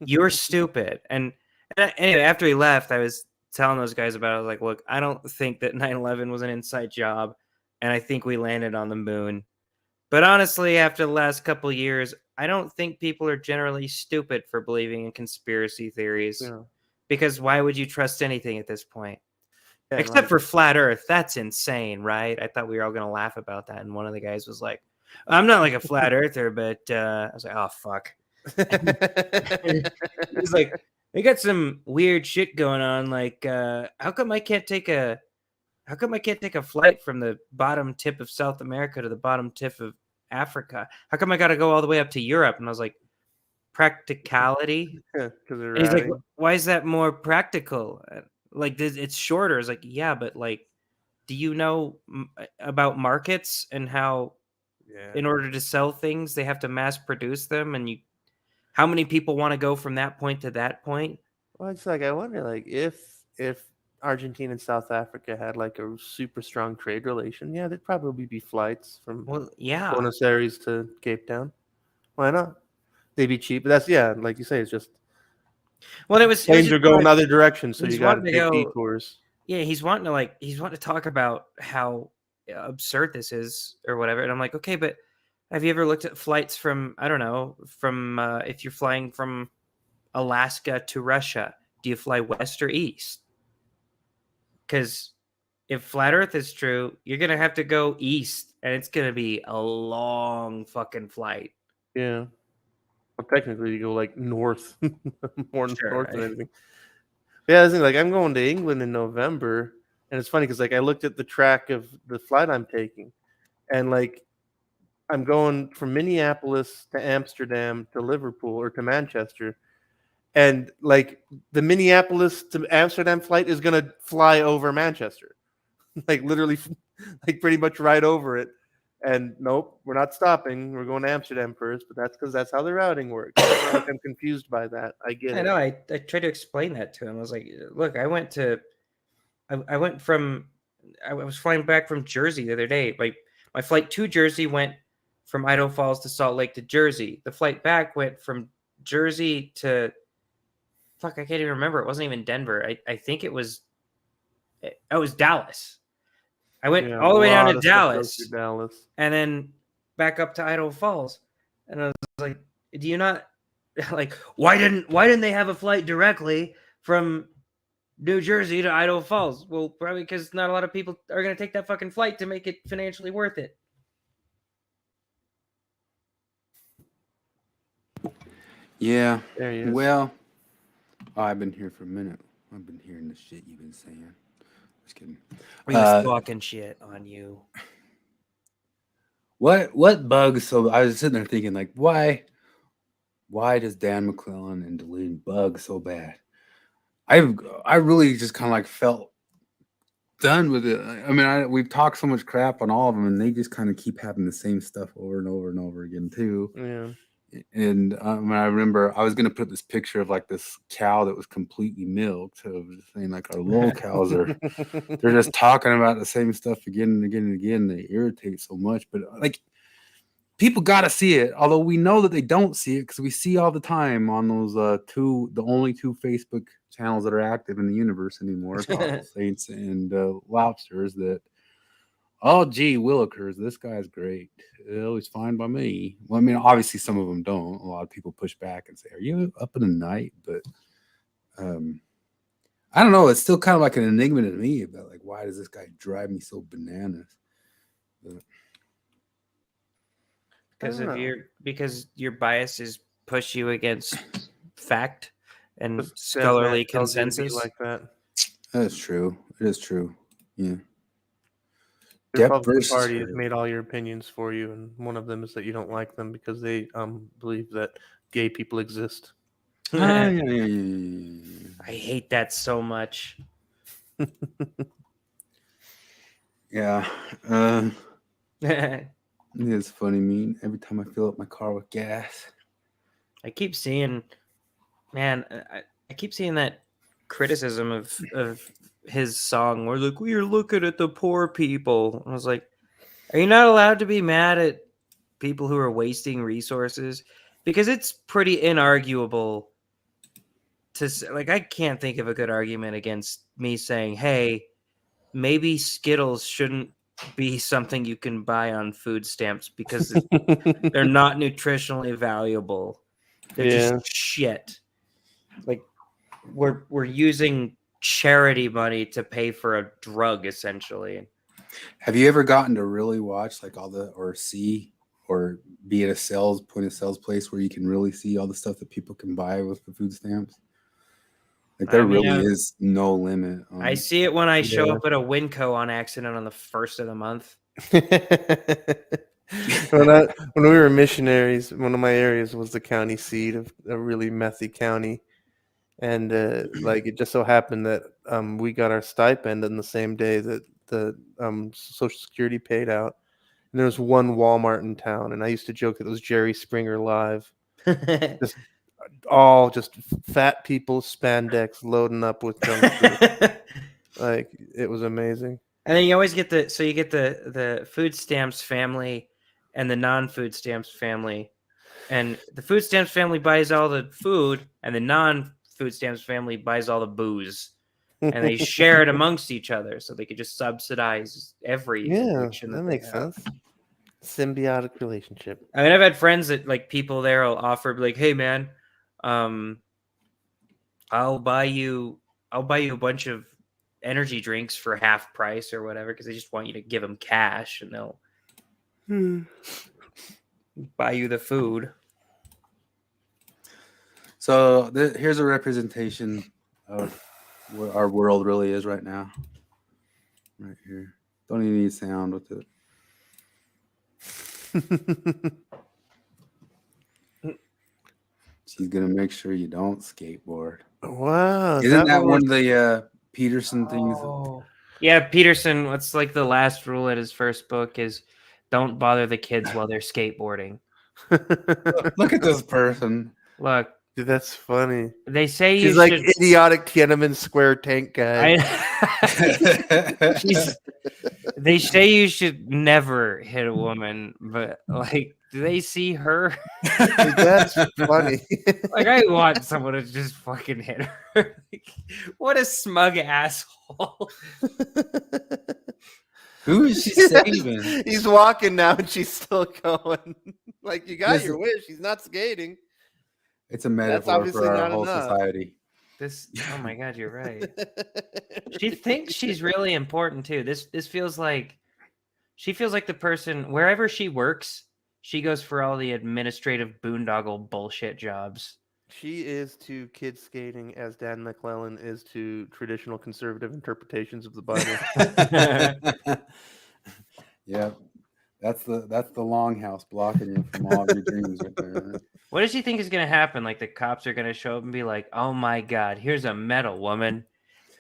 B: you're stupid. And anyway, after he left, I was telling those guys about it. I was like, look, I don't think that 9/11 was an inside job. And I think we landed on the moon. But honestly, after the last couple of years, I don't think people are generally stupid for believing in conspiracy theories.
C: Yeah.
B: Because why would you trust anything at this point?
C: Yeah,
B: Except for flat Earth. That's insane, right? I thought we were all going to laugh about that. And one of the guys was like, I'm not like a flat earther, but I was like, oh, fuck. He's like, they got some weird shit going on. Like, how come I can't take a flight from the bottom tip of South America to the bottom tip of Africa? How come I got to go all the way up to Europe? And I was like, practicality.
C: Yeah, because
B: And he's like, why is that more practical? Like, it's shorter. It's like, yeah, but like, do you know about markets and how in order to sell things, they have to mass produce them? And how many people want to go from that point to that point?
C: Well, it's like, I wonder, like, if Argentina and South Africa had like a super strong trade relation, yeah, there'd probably be flights from Buenos Aires to Cape Town. Why not? They'd be cheap. But that's, like you say, it's just planes are going other directions, so you got to take detours.
B: Yeah, he's wanting to talk about how absurd this is or whatever, and I'm like, okay, but have you ever looked at flights from, I don't know, from if you're flying from Alaska to Russia, do you fly west or east? Because if flat Earth is true, you're gonna have to go east, and it's gonna be a long fucking flight.
C: Yeah. Well, technically, you go like north, more north than anything. Yeah, like I'm going to England in November, and it's funny because like I looked at the track of the flight I'm taking, and like I'm going from Minneapolis to Amsterdam to Liverpool or to Manchester, and like the Minneapolis to Amsterdam flight is gonna fly over Manchester, like literally, like pretty much right over it. And nope, we're not stopping. We're going to Amsterdam first, but that's because that's how the routing works. Like, I'm confused by that. I get it.
B: I know. I tried to explain that to him. I was like, look, I was flying back from Jersey the other day. Like my flight to Jersey went from Idaho Falls to Salt Lake to Jersey. The flight back went from Jersey to I can't even remember. It wasn't even Denver. I think it was Dallas. I went all the way down to Dallas, and then back up to Idaho Falls. And I was like, do you not like why didn't they have a flight directly from New Jersey to Idaho Falls? Well, probably because not a lot of people are going to take that fucking flight to make it financially worth it.
A: Yeah.
C: There he is.
A: Well, I've been here for a minute. I've been hearing the shit you've been saying. Just kidding.
B: We was talking shit on you.
A: What bugs? So I was sitting there thinking, like, why does Dan McClellan and Dehlin bug so bad? I really just kind of like felt done with it. I mean, we've talked so much crap on all of them, and they just kind of keep having the same stuff over and over and over again too.
C: Yeah.
A: And I remember I was gonna put this picture of like this cow that was completely milked. So I was saying like our LOLcows they're just talking about the same stuff again and again and again. They irritate so much, but like people got to see it. Although we know that they don't see it because we see all the time on those the only two Facebook channels that are active in the universe anymore, Saints and Lobsters. That oh gee willikers, this guy's great. Oh, he's fine by me. Well, I mean, obviously some of them don't. A lot of people push back and say, "Are you up in the night?" But I don't know. It's still kind of like an enigma to me about like why does this guy drive me so bananas?
B: Because your biases push you against fact and scholarly consensus
C: like that.
A: That's true. It is true. Yeah.
C: The Republican Party has made all your opinions for you, and one of them is that you don't like them because they believe that gay people exist.
B: I hate that so much.
A: Yeah. It's funny, me. Every time I fill up my car with gas.
B: I keep seeing, man, I keep seeing that criticism of his song where like, we are looking at the poor people. I was like, are you not allowed to be mad at people who are wasting resources? Because it's pretty inarguable to like, I can't think of a good argument against me saying, hey, maybe Skittles shouldn't be something you can buy on food stamps because they're not nutritionally valuable. They're just shit. Like we're using charity money to pay for a drug, essentially.
A: Have you ever gotten to really watch like all the or see or be at a point of sales place where you can really see all the stuff that people can buy with the food stamps? Like there really is no limit.
B: I see it when I show up at a Winco on accident on the 1st of the month.
C: When we were missionaries, one of my areas was the county seat of a really methy county, and like it just so happened that we got our stipend on the same day that the Social Security paid out, and there was one Walmart in town, and I used to joke that it was Jerry Springer Live, just fat people, spandex loading up with junk food. Like it was amazing.
B: And then you always get the food stamps family and the non-food stamps family. And the food stamps family buys all the food and the non-food stamps family buys all the booze. And they share it amongst each other so they could just subsidize every addiction
C: that makes sense. Symbiotic relationship.
B: I mean, I've had friends that like people there will offer like, hey man, I'll buy you a bunch of energy drinks for half price or whatever because they just want you to give them cash and they'll buy you the food.
A: So here's a representation of what our world really is right now. Right here. Don't even need sound with it. She's gonna make sure you don't skateboard.
C: Wow.
A: Isn't that one of the Peterson things?
B: Yeah, Peterson, what's like the last rule in his first book is don't bother the kids while they're skateboarding.
A: Look at this person.
B: Look.
C: Dude, that's funny.
B: They say
C: she's like idiotic Tiananmen Square tank guy.
B: They say you should never hit a woman, but like, do they see her?
C: Dude, that's funny.
B: Like, I want someone to just fucking hit her. Like, what a smug asshole.
A: Who is she saving?
C: He's walking now and she's still going. Like, you got your wish. He's not skating.
A: It's a metaphor for our whole society.
B: Oh my God, you're right. She thinks she's really important too. This feels like she feels like the person wherever she works, she goes for all the administrative boondoggle bullshit jobs.
C: She is to kids skating as Dan McClellan is to traditional conservative interpretations of the Bible.
A: Yeah. That's the longhouse blocking you from all of your dreams right there.
B: What does she think is going to happen? Like the cops are going to show up and be like, "Oh my God, here's a medal, woman.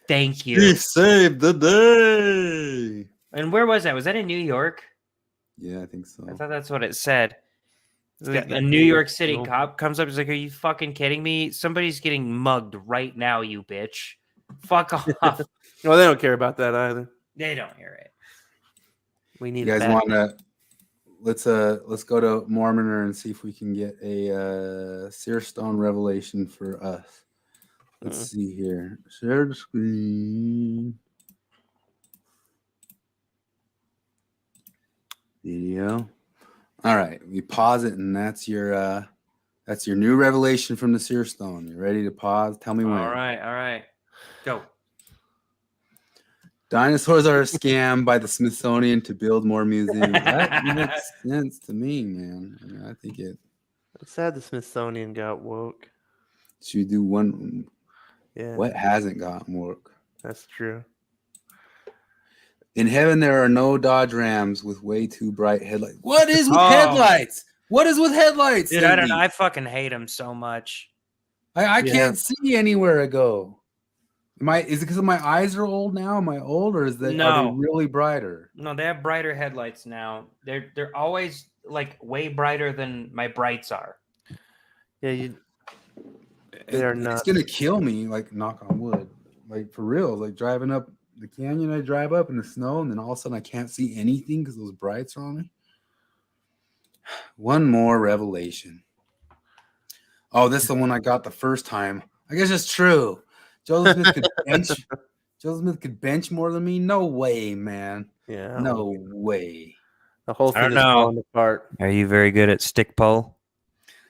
B: Thank you.
A: She saved the day."
B: And where was that? Was that in New York?
A: Yeah, I think so.
B: I thought that's what it said. A New York City cop comes up and is like, "Are you fucking kidding me? Somebody's getting mugged right now, you bitch. Fuck off."
C: Well, they don't care about that either.
B: They don't hear it.
C: We need.
A: You guys want to? Let's go to Mormoner and see if we can get a Seer Stone revelation for us. Let's see here. Share the screen. Video. All right, we pause it, and that's your new revelation from the Seer Stone. You ready to pause? Tell me when.
B: All right, go.
A: Dinosaurs are a scam by the Smithsonian to build more museums. That makes sense to me, man. I mean, I think it.
C: It's sad the Smithsonian got woke.
A: Should do one.
C: Yeah.
A: What hasn't gotten woke?
C: That's true.
A: In heaven, there are no Dodge Rams with way too bright headlights. What is with headlights? What is with headlights?
B: Dude, I don't know. I fucking hate them so much.
A: I can't see anywhere to go. Is it because my eyes are old now? Am I old, or are they really brighter?
B: No, they have brighter headlights now. They're always like way brighter than my brights are.
C: Yeah, they're not.
A: It's gonna kill me. Like, knock on wood. Like, for real. Like, driving up the canyon, I drive up in the snow, and then all of a sudden I can't see anything because those brights are on me. One more revelation. Oh, this is the one I got the first time. I guess it's true. Joseph Smith could bench more than me. No way, man.
C: Yeah.
A: No way.
C: The whole thing is falling apart.
B: Are you very good at stick pole?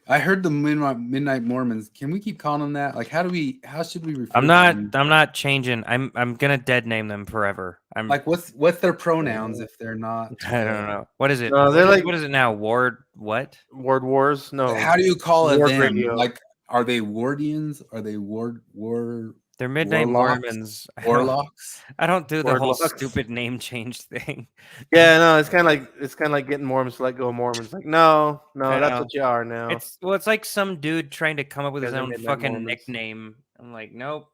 A: I heard the Midnight Mormons. Can we keep calling them that? Like, how should we refer
B: I'm
A: to them?
B: not changing. I'm gonna dead name them forever. I'm
A: like, what's their pronouns if they're not?
B: I don't know. What is it?
C: No, they're like,
B: what is it now? Ward what?
C: Ward Wars? No.
A: How do you call it
C: Ward
A: them?
C: Radio.
A: Like, are they Wardians? Are they war?
B: They're Midnight Mormons.
A: Warlocks?
B: I don't do the whole
C: Warlocks.
B: stupid name change thing.
C: Yeah, no, it's kind of like getting Mormons to let go of Mormons. Like, no,
B: I
C: that's
B: know.
C: what you are now.
B: It's like some dude trying to come up with his
C: Yeah, they're
B: own
C: Midnight
B: fucking
C: Mormons.
B: nickname. I'm like, nope.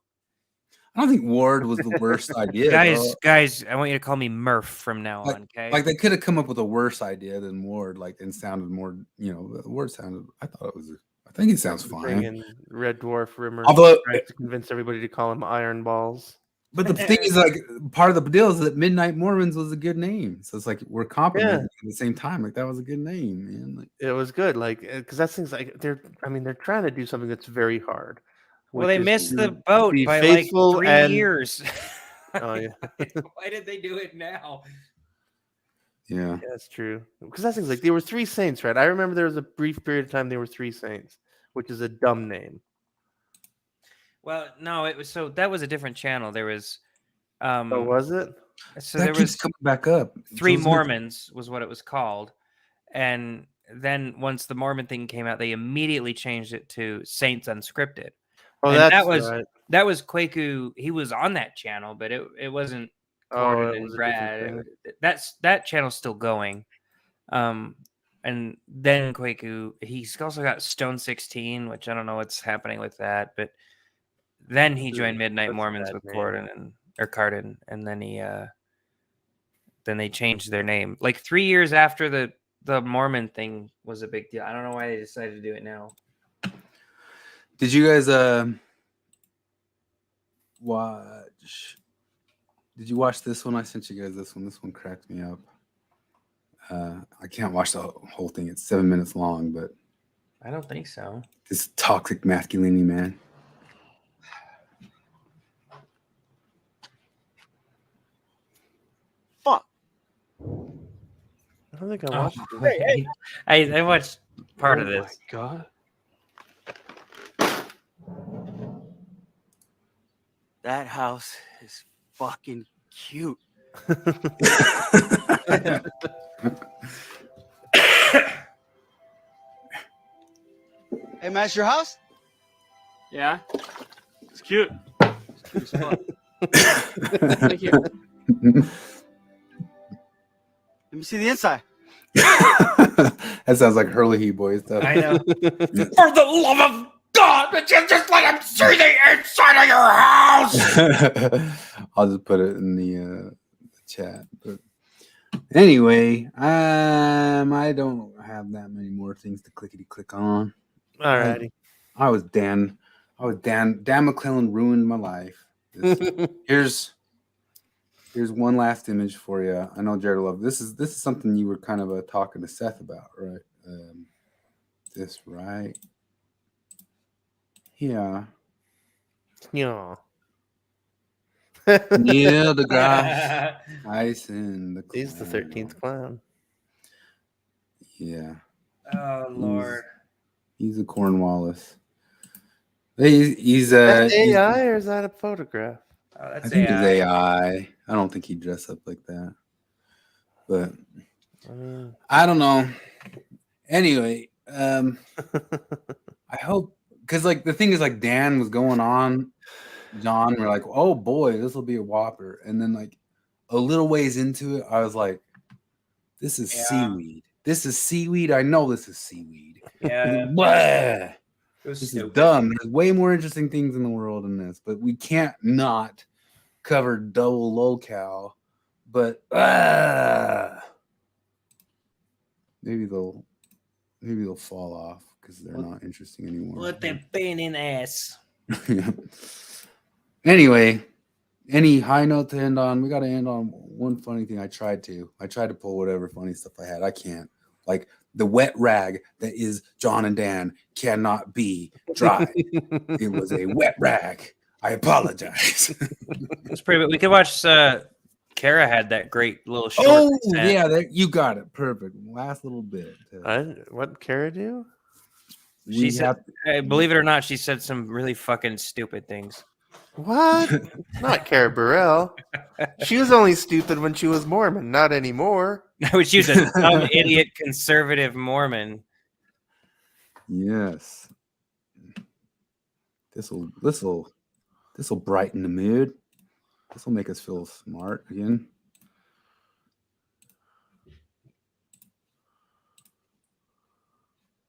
A: I don't think Ward was the worst idea.
B: Guys, I want you to call me Murph from now on, okay?
A: Like, they could have come up with a worse idea than Ward, like, and sounded more, Ward sounded. I think it sounds fine.
C: And Red Dwarf Rimmer
A: Although
C: tries to convince everybody to call him Iron Balls.
A: But the thing is, like, part of the deal is that Midnight Mormons was a good name. So it's like we're complimenting at the same time. Like, that was a good name, man. Like,
C: it was good, like, because that thing's like they're trying to do something that's very hard.
B: Well, they missed the boat by like 3 years.
C: Oh yeah.
B: Why did they do it now?
A: Yeah,
C: that's true. Because that thing's like there were 3 saints, right? I remember there was a brief period of time there were 3 saints, which is a dumb name.
B: Well, no, it was that was a different channel. There was
C: oh, was it?
B: So
A: that
B: there
A: keeps
B: was
A: coming back up.
B: 3 Mormons was what it was called. And then once the Mormon thing came out, they immediately changed it to Saints Unscripted.
C: Oh,
B: and
C: right.
B: that was Kwaku. He was on that channel, but it wasn't Gordon and Brad. That channel's still going. And then Kwaku, he's also got Stone 16, which I don't know what's happening with that, but then he joined Midnight Mormons with Cardin, and then they changed their name. Like 3 years after the Mormon thing was a big deal. I don't know why they decided to do it now.
A: Did you guys watch? Did you watch this one? I sent you guys this one. This one cracked me up. I can't watch the whole thing. It's 7 minutes long, but
B: I don't think so.
A: This toxic masculinity, man.
C: Fuck. I don't think I watched
B: it. I watched part of this.
C: Oh my god.
N: That house is fucking cute. Hey, man, it's your house?
O: Yeah. It's cute. It's cute as fuck. Thank you.
N: Let me see the inside.
A: That sounds like Hurley Boy stuff.
B: I know.
O: For the love of God, but you just let him see the inside of your house.
A: I'll just put it in the chat. But anyway, I don't have that many more things to click on.
C: Alrighty.
A: I was Dan. Dan McClellan ruined my life. Here's one last image for you. I know Jared will love this. Is something you were kind of talking to Seth about, right? This right. Yeah.
C: Yeah.
A: Neil deGrasse Tyson.
C: He's the 13th clown.
A: Yeah.
B: Oh Lord.
A: He's a Cornwallis. He's
C: that AI or is that a photograph?
B: Oh, that's
A: I think it's AI. I don't think he'd dress up like that. But I don't know. Anyway, I hope, because like the thing is, like, Dan was going on, John, we're like, oh boy, this will be a whopper. And then like a little ways into it, I was like, this is seaweed. This is seaweed. I know this is seaweed.
B: Yeah.
A: Blah. This is dumb. There's way more interesting things in the world than this, but we can't not cover double LOLcow. But maybe they'll fall off because they're not interesting anymore.
B: What that pain in the ass.
A: Anyway, any high note to end on? We got to end on one funny thing. I tried to pull whatever funny stuff I had. I can't. Like the wet rag that is John and Dan cannot be dry. It was a wet rag. I apologize.
B: It's pretty. We could watch. Kara had that great little short.
A: Oh yeah, you got it. Perfect. Last little bit.
C: What Kara do?
B: She said, believe it or not, she said some really fucking stupid things.
C: What? Not Kara Burrell. She was only stupid when she was Mormon, not anymore.
B: No, she was a dumb idiot conservative Mormon.
A: Yes. This'll brighten the mood. This will make us feel smart again.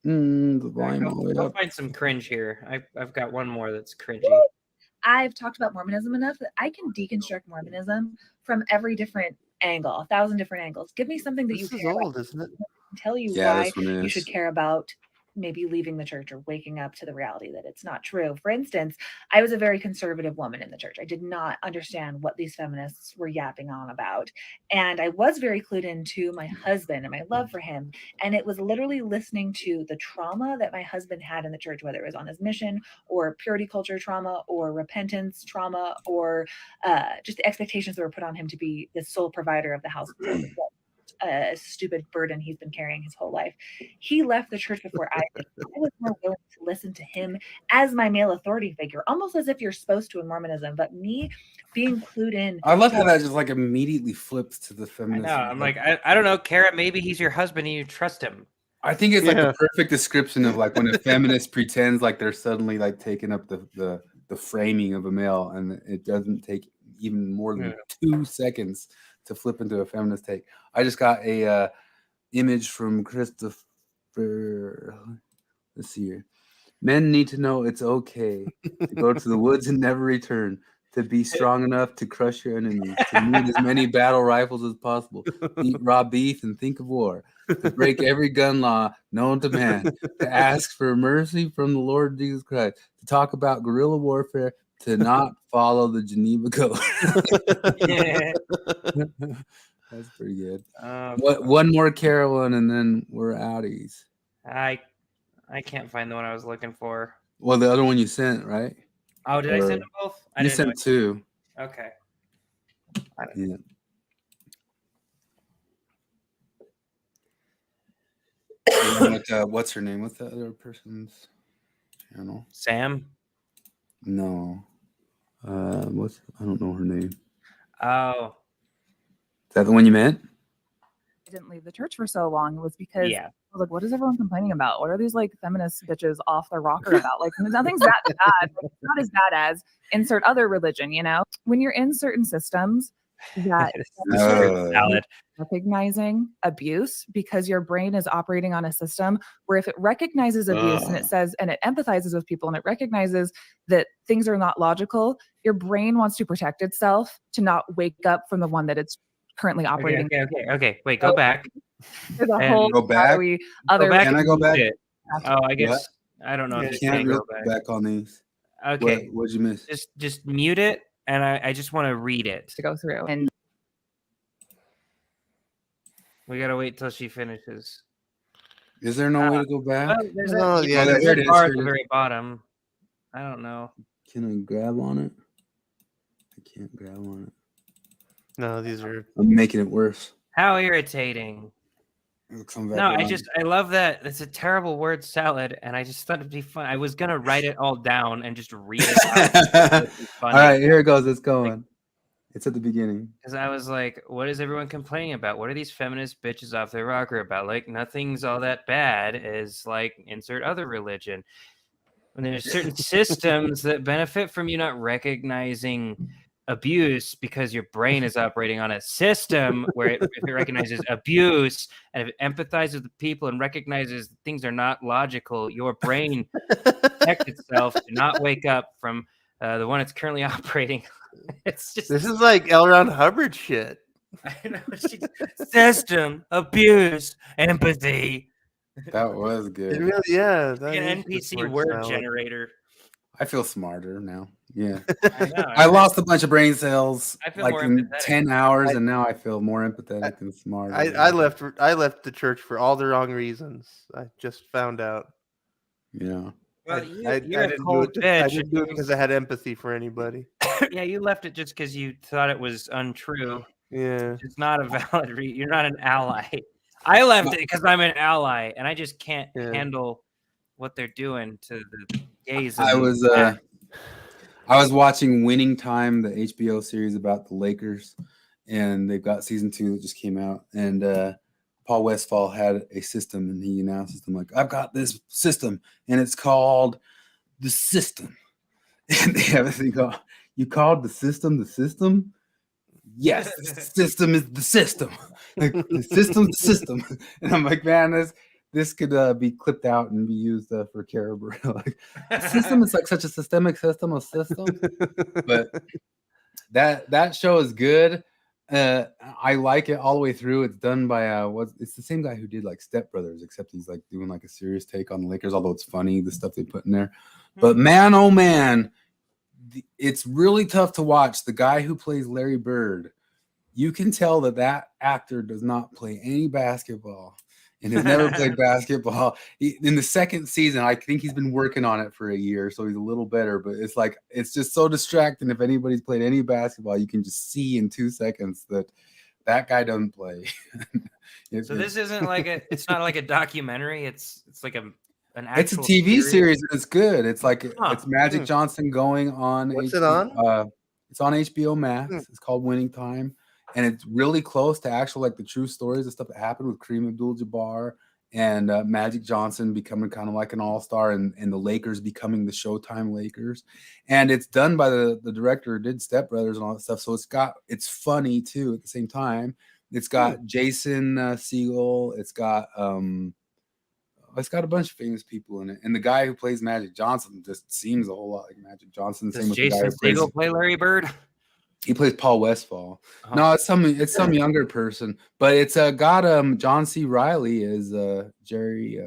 A: The volume all the way
B: I'll
A: up.
B: find some cringe here. I've got one more that's cringy.
P: I've talked about Mormonism enough that I can deconstruct Mormonism from every different angle, 1,000 different angles. Give me something that
C: This
P: you
C: is
P: care
C: old,
P: about.
C: isn't it?
P: Tell you
A: Yeah,
P: why
A: this one
P: you
A: is.
P: should care about maybe leaving the church or waking up to the reality that it's not true. For instance, I was a very conservative woman in the church. I did not understand what these feminists were yapping on about. And I was very clued into my husband and my love for him. And it was literally listening to the trauma that my husband had in the church, whether it was on his mission or purity culture trauma or repentance trauma or just the expectations that were put on him to be the sole provider of the house. A stupid burden he's been carrying his whole life. He left the church before I did. I was more willing to listen to him as my male authority figure, almost as if you're supposed to in Mormonism. But me being clued in,
A: I love how that just like immediately flips to the
B: I
A: feminist.
B: know. I'm like, I don't know, Kara. Maybe he's your husband and you trust him.
A: I think it's like the perfect description of like when a feminist pretends like they're suddenly like taking up the framing of a male, and it doesn't take even more than 2 seconds to flip into a feminist take. I just got a image from Christopher. Let's see here. Men need to know it's okay to go to the woods and never return, to be strong enough to crush your enemies, to need as many battle rifles as possible, eat raw beef and think of war, to break every gun law known to man, to ask for mercy from the Lord Jesus Christ, to talk about guerrilla warfare, to not follow the Geneva Code. That's pretty good. One more Kara one, and then we're outies.
B: I can't find the one I was looking for.
A: Well, the other one you sent, right?
B: Oh, did I send them both? I
A: You
B: didn't know
A: sent two.
B: Okay.
A: Yeah. What's her name? What's the other person's channel?
B: Sam?
A: No. I don't know her name.
B: Oh.
A: Is that the one you meant?
Q: I didn't leave the church for so long was because
B: Yeah.
Q: I was like, what is everyone complaining about? What are these like feminist bitches off their rocker about? Like nothing's that bad. Like, it's not as bad as insert other religion, you know? When you're in certain systems that recognizing abuse because your brain is operating on a system where if it recognizes abuse and it says and it empathizes with people and it recognizes that things are not logical, your brain wants to protect itself to not wake up from the one that it's currently operating.
B: Okay. Wait, go back.
Q: There's a whole
A: go back.
Q: other
A: Can I go back?
B: Oh, I guess I don't know.
A: You
B: if you
A: can't
B: can
A: go
B: go
A: back on these.
B: Okay.
A: What'd you miss?
B: Just mute it, and I just want to read it
Q: to go through. And
B: we gotta wait till she finishes.
A: Is there no way to go back?
B: Oh, there's
A: yeah,
B: there's
A: there
B: a
A: it
B: bar
A: is.
B: at the very bottom. I don't know.
A: Can I grab on it? I can't grab on it.
C: No, these are.
A: I'm making it worse.
B: How irritating.
A: Come back
B: No,
A: around.
B: I love that. It's a terrible word salad, and I just thought it'd be fun. I was gonna write it all down and just read it out.
A: All right, here it goes. It's going. It's at the beginning.
B: Because I was like, what is everyone complaining about? What are these feminist bitches off their rocker about? Like, nothing's all that bad as like insert other religion. And there's certain systems that benefit from you not recognizing abuse because your brain is operating on a system where if it recognizes abuse and if it empathizes with people and recognizes that things are not logical, your brain protects itself to not wake up from the one it's currently operating. It's just
C: This is like L. Ron Hubbard shit.
B: I know. System abuse empathy.
A: That was
C: It
A: good.
C: really, yeah. That
B: An
C: is good
B: NPC word
C: salad.
B: generator.
A: I feel smarter now. Yeah.
B: I know.
A: I lost a bunch of brain cells
B: I feel
A: like
B: more
A: in
B: empathetic.
A: 10 hours, and now I feel more empathetic and smarter.
C: I left the church for all the wrong reasons. I just found out.
A: Yeah.
B: Well,
C: I
B: you're a
C: didn't do
B: cold
C: it. I
B: bitch.
C: didn't do it because I had empathy for anybody.
B: Yeah, you left it just because you thought it was untrue.
C: Yeah.
B: It's not a valid reason. You're not an ally. I left it because I'm an ally, and I just can't handle what they're doing to the gays.
A: I was watching Winning Time, the HBO series about the Lakers, and they've got season 2 that just came out. And Paul Westphal had a system, and he announced system like, "I've got this system, and it's called the system." And they have a thing called, "You called the system the system?" Yes, the system is the system. Like, the system's the system. And I'm like, man, this could be clipped out and be used for Caribou. Like, the system is like such a systemic system of systems. But that show is good. I like it all the way through. It's done by it's the same guy who did like Step Brothers, except he's like doing like a serious take on the Lakers, although it's funny the stuff they put in there. But man, oh man, it's really tough to watch. The guy who plays Larry Bird, you can tell that actor does not play any basketball and has never played basketball. In the second season, I think he's been working on it for a year, so he's a little better. But it's like, it's just so distracting. If anybody's played any basketball, you can just see in 2 seconds that guy doesn't play.
B: So this isn't like it's not like a documentary. It's like an
A: It's a
B: actual
A: TV series and it's good. It's like it's Magic
C: Hmm.
A: Johnson going on.
C: What's it on?
A: It's on HBO Max. It's called Winning Time, and it's really close to actual like the true stories of stuff that happened with Kareem Abdul-Jabbar and Magic Johnson becoming kind of like an all-star, and the Lakers becoming the Showtime Lakers. And it's done by the director who did Step Brothers and all that stuff. So it's funny too at the same time. It's got Jason Segel. It's got a bunch of famous people in it, and the guy who plays Magic Johnson just seems a whole lot like Magic Johnson.
B: Does Jason Segel play Larry Bird?
A: He plays Paul Westphal. No, it's some younger person, but it's got John C. Reilly as Jerry.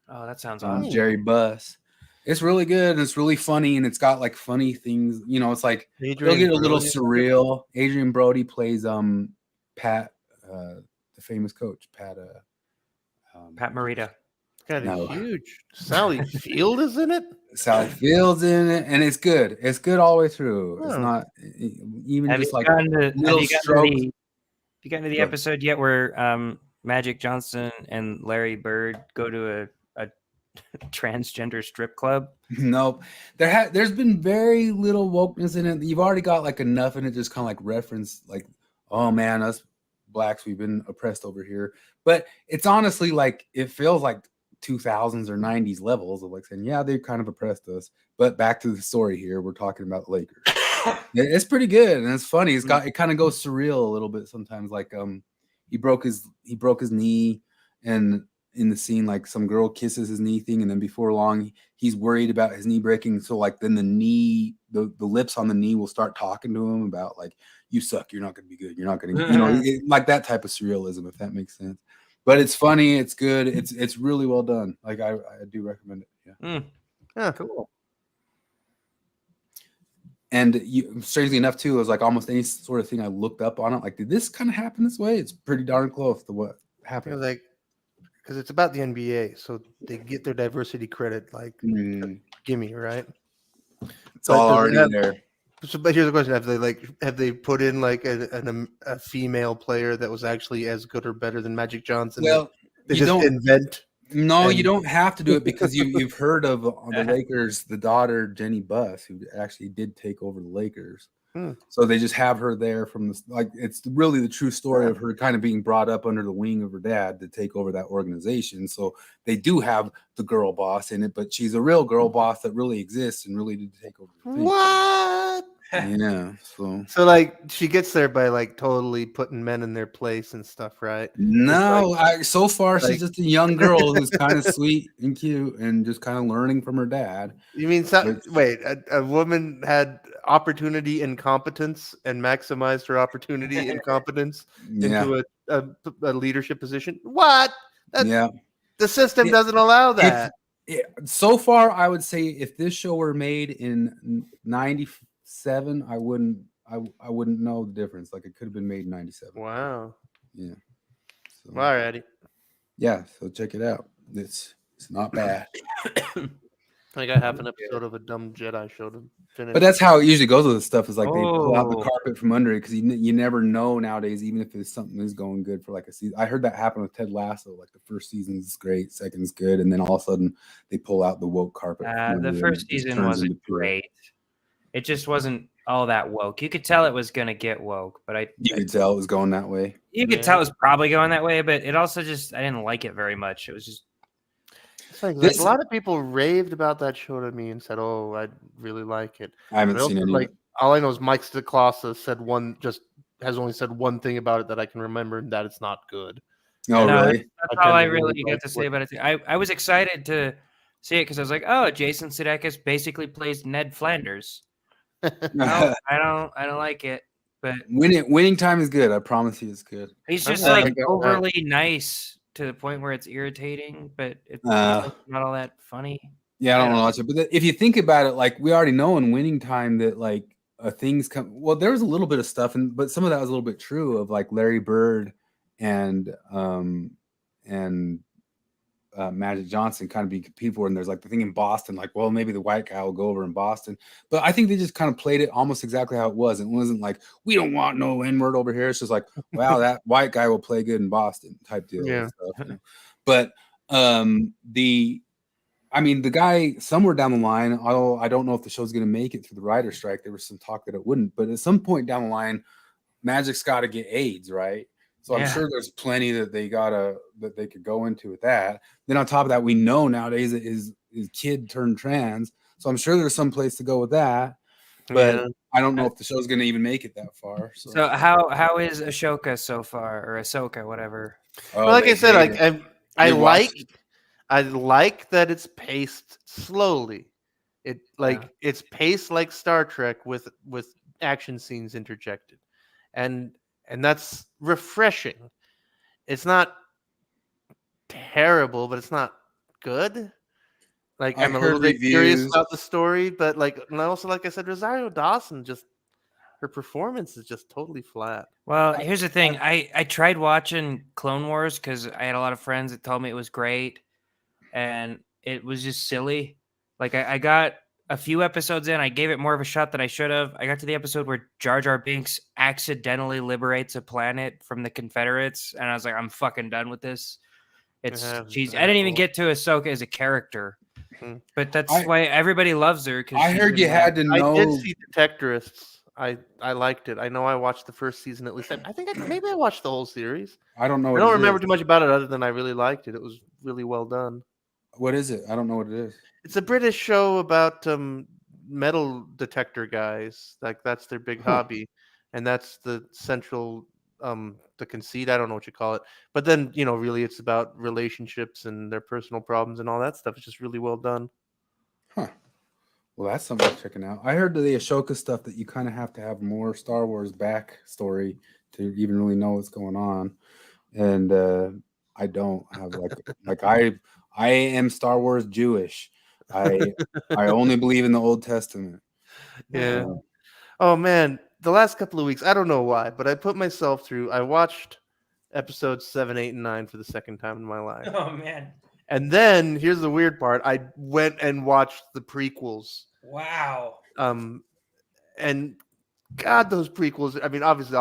B: Oh, that sounds awesome.
A: Jerry Buss. It's really good and it's really funny, and it's got like funny things. You know, it's like it'll get a little surreal. Adrian Brody plays Pat, the famous coach, Pat
B: Morita.
C: Got a huge Sally Field is in it.
A: Sally Field's in it, and it's good. It's good all the way through. It's not even
B: Have
A: just
B: you
A: like
B: gotten to,
A: little strokes.
B: have you gotten to the episode yet where Magic Johnson and Larry Bird go to a transgender strip club?
A: Nope. There's been very little wokeness in it. You've already got like enough in it, just kind of like reference, like, oh man, us blacks, we've been oppressed over here. But it's honestly like it feels like 2000s or 90s levels of like saying, yeah, they kind of oppressed us, but back to the story here, we're talking about the Lakers. It's pretty good and it's funny. It kind of goes surreal a little bit sometimes. Like he broke his knee, and in the scene, like some girl kisses his knee thing, and then before long he's worried about his knee breaking, so like then the lips on the knee will start talking to him about like, you suck, you're not gonna be good, you're not gonna like that type of surrealism, if that makes sense. But it's funny, it's good, it's really well done. Like I do recommend it.
C: Yeah, cool.
A: And strangely enough too, it was like almost any sort of thing I looked up on it, like, did this kind of happen this way? It's pretty darn close to what happened.
C: Like, because it's about the NBA, so they get their diversity credit. Like, gimme, right?
A: It's all already there.
C: So, but here's the question: have they put in like a female player that was actually as good or better than Magic Johnson?
A: Well,
C: they just invent.
A: No, you don't have to do it because you've heard of on the Lakers, the daughter Jenny Buss, who actually did take over the Lakers. So they just have her there from the, like, it's really the true story of her kind of being brought up under the wing of her dad to take over that organization. So they do have the girl boss in it, but she's a real girl boss that really exists and really did take over the thing.
C: What?
A: Yeah.
C: So like she gets there by like totally putting men in their place and stuff, right?
A: No, so far she's
C: like-
A: just a young girl who's kind of sweet and cute and just kind of learning from her dad.
C: You mean wait, a woman had opportunity and competence and maximized her opportunity and competence into a leadership position? What?
A: Yeah.
C: The system doesn't allow that.
A: So far, I would say if this show were made in '97, I wouldn't know the difference. Like it could have been made in '97.
C: Wow.
A: Yeah. So,
C: Alrighty.
A: Yeah. So check it out. It's not bad.
C: I got half an episode of a dumb Jedi show to finish.
A: But that's how it usually goes with this stuff. Is like they pull out the
C: Oh.
A: carpet from under it because you never know nowadays, even if it's something is going good for like a season. I heard that happen with Ted Lasso. Like the first season's great, second's good, and then all of a sudden they pull out the woke carpet.
B: The first season wasn't great. It just wasn't all that woke. You could tell it was gonna get woke, but
A: you could tell it was going that way.
B: You could tell it was probably going that way, but it also just I didn't like it very much. It was just.
C: It's like a lot of people raved about that show to me and said, "Oh, I really like it."
A: I haven't seen any.
C: Like all I know is Mike Stacklasa has only said one thing about it that I can remember, and that it's not good.
A: Oh, really?
B: That's all I really got to say about it. I was excited to see it because I was like, oh, Jason Sudeikis basically plays Ned Flanders. No, I don't like it. But
A: winning time is good. I promise you, it's good.
B: He's just like overly nice to the point where it's irritating, but it's like not all that funny.
A: Yeah, I don't know. But if you think about it, like we already know in Winning Time that like things come. Well, there was a little bit of stuff, but some of that was a little bit true of like Larry Bird and Magic Johnson kind of be people, and there's like the thing in Boston, like, well, maybe the white guy will go over in Boston, but I think they just kind of played it almost exactly how it was. It wasn't like we don't want no N-word over here. It's just like, wow, that white guy will play good in Boston type deal.
C: Yeah.
A: Stuff, you know? But the guy somewhere down the line, although I don't know if the show's going to make it through the writer's strike, there was some talk that it wouldn't, but at some point down the line, Magic's got to get AIDS, right? So I'm sure there's plenty that they could go into with that. Then on top of that, we know nowadays that his kid turned trans. So I'm sure there's some place to go with that. But I don't know if the show's going to even make it that far.
B: So how is Ashoka so far, or Ahsoka, whatever?
C: Well, like I said, like I like that it's paced slowly. It's paced like Star Trek with action scenes interjected, and that's refreshing. It's not terrible, but it's not good. Like I'm a little bit curious about the story, but and also like I said, Rosario Dawson, just her performance is just totally flat.
B: Well, here's the thing. I tried watching Clone Wars because I had a lot of friends that told me it was great, and it was just silly. Like I got a few episodes in, I gave it more of a shot than I should have. I got to the episode where Jar Jar Binks accidentally liberates a planet from the Confederates, and I was like, I'm fucking done with this. It's cheesy. I didn't even get to Ahsoka as a character, but that's why everybody loves her.
A: I heard you had to know.
C: I did see Detectorists. I liked it. I know I watched the first season at least. I think maybe I watched the whole series.
A: I don't know.
C: I don't remember too much about it other than I really liked it. It was really well done.
A: What is it? I don't know what it is.
C: It's a British show about metal detector guys. Like that's their big hobby, and that's the central the conceit. I don't know what you call it, but then really it's about relationships and their personal problems and all that stuff. It's just really well done.
A: Huh. Well, that's something I'm checking out. I heard the Ashoka stuff that you kind of have to have more Star Wars backstory to even really know what's going on, and I don't have like I am Star Wars Jewish. I only believe in the Old Testament.
C: Yeah. Oh man, the last couple of weeks, I don't know why, but I put myself through. I watched episodes 7, 8, and 9 for the second time in my life.
B: Oh man.
C: And then here's the weird part. I went and watched the prequels.
B: Wow.
C: And God, those prequels. I mean, obviously,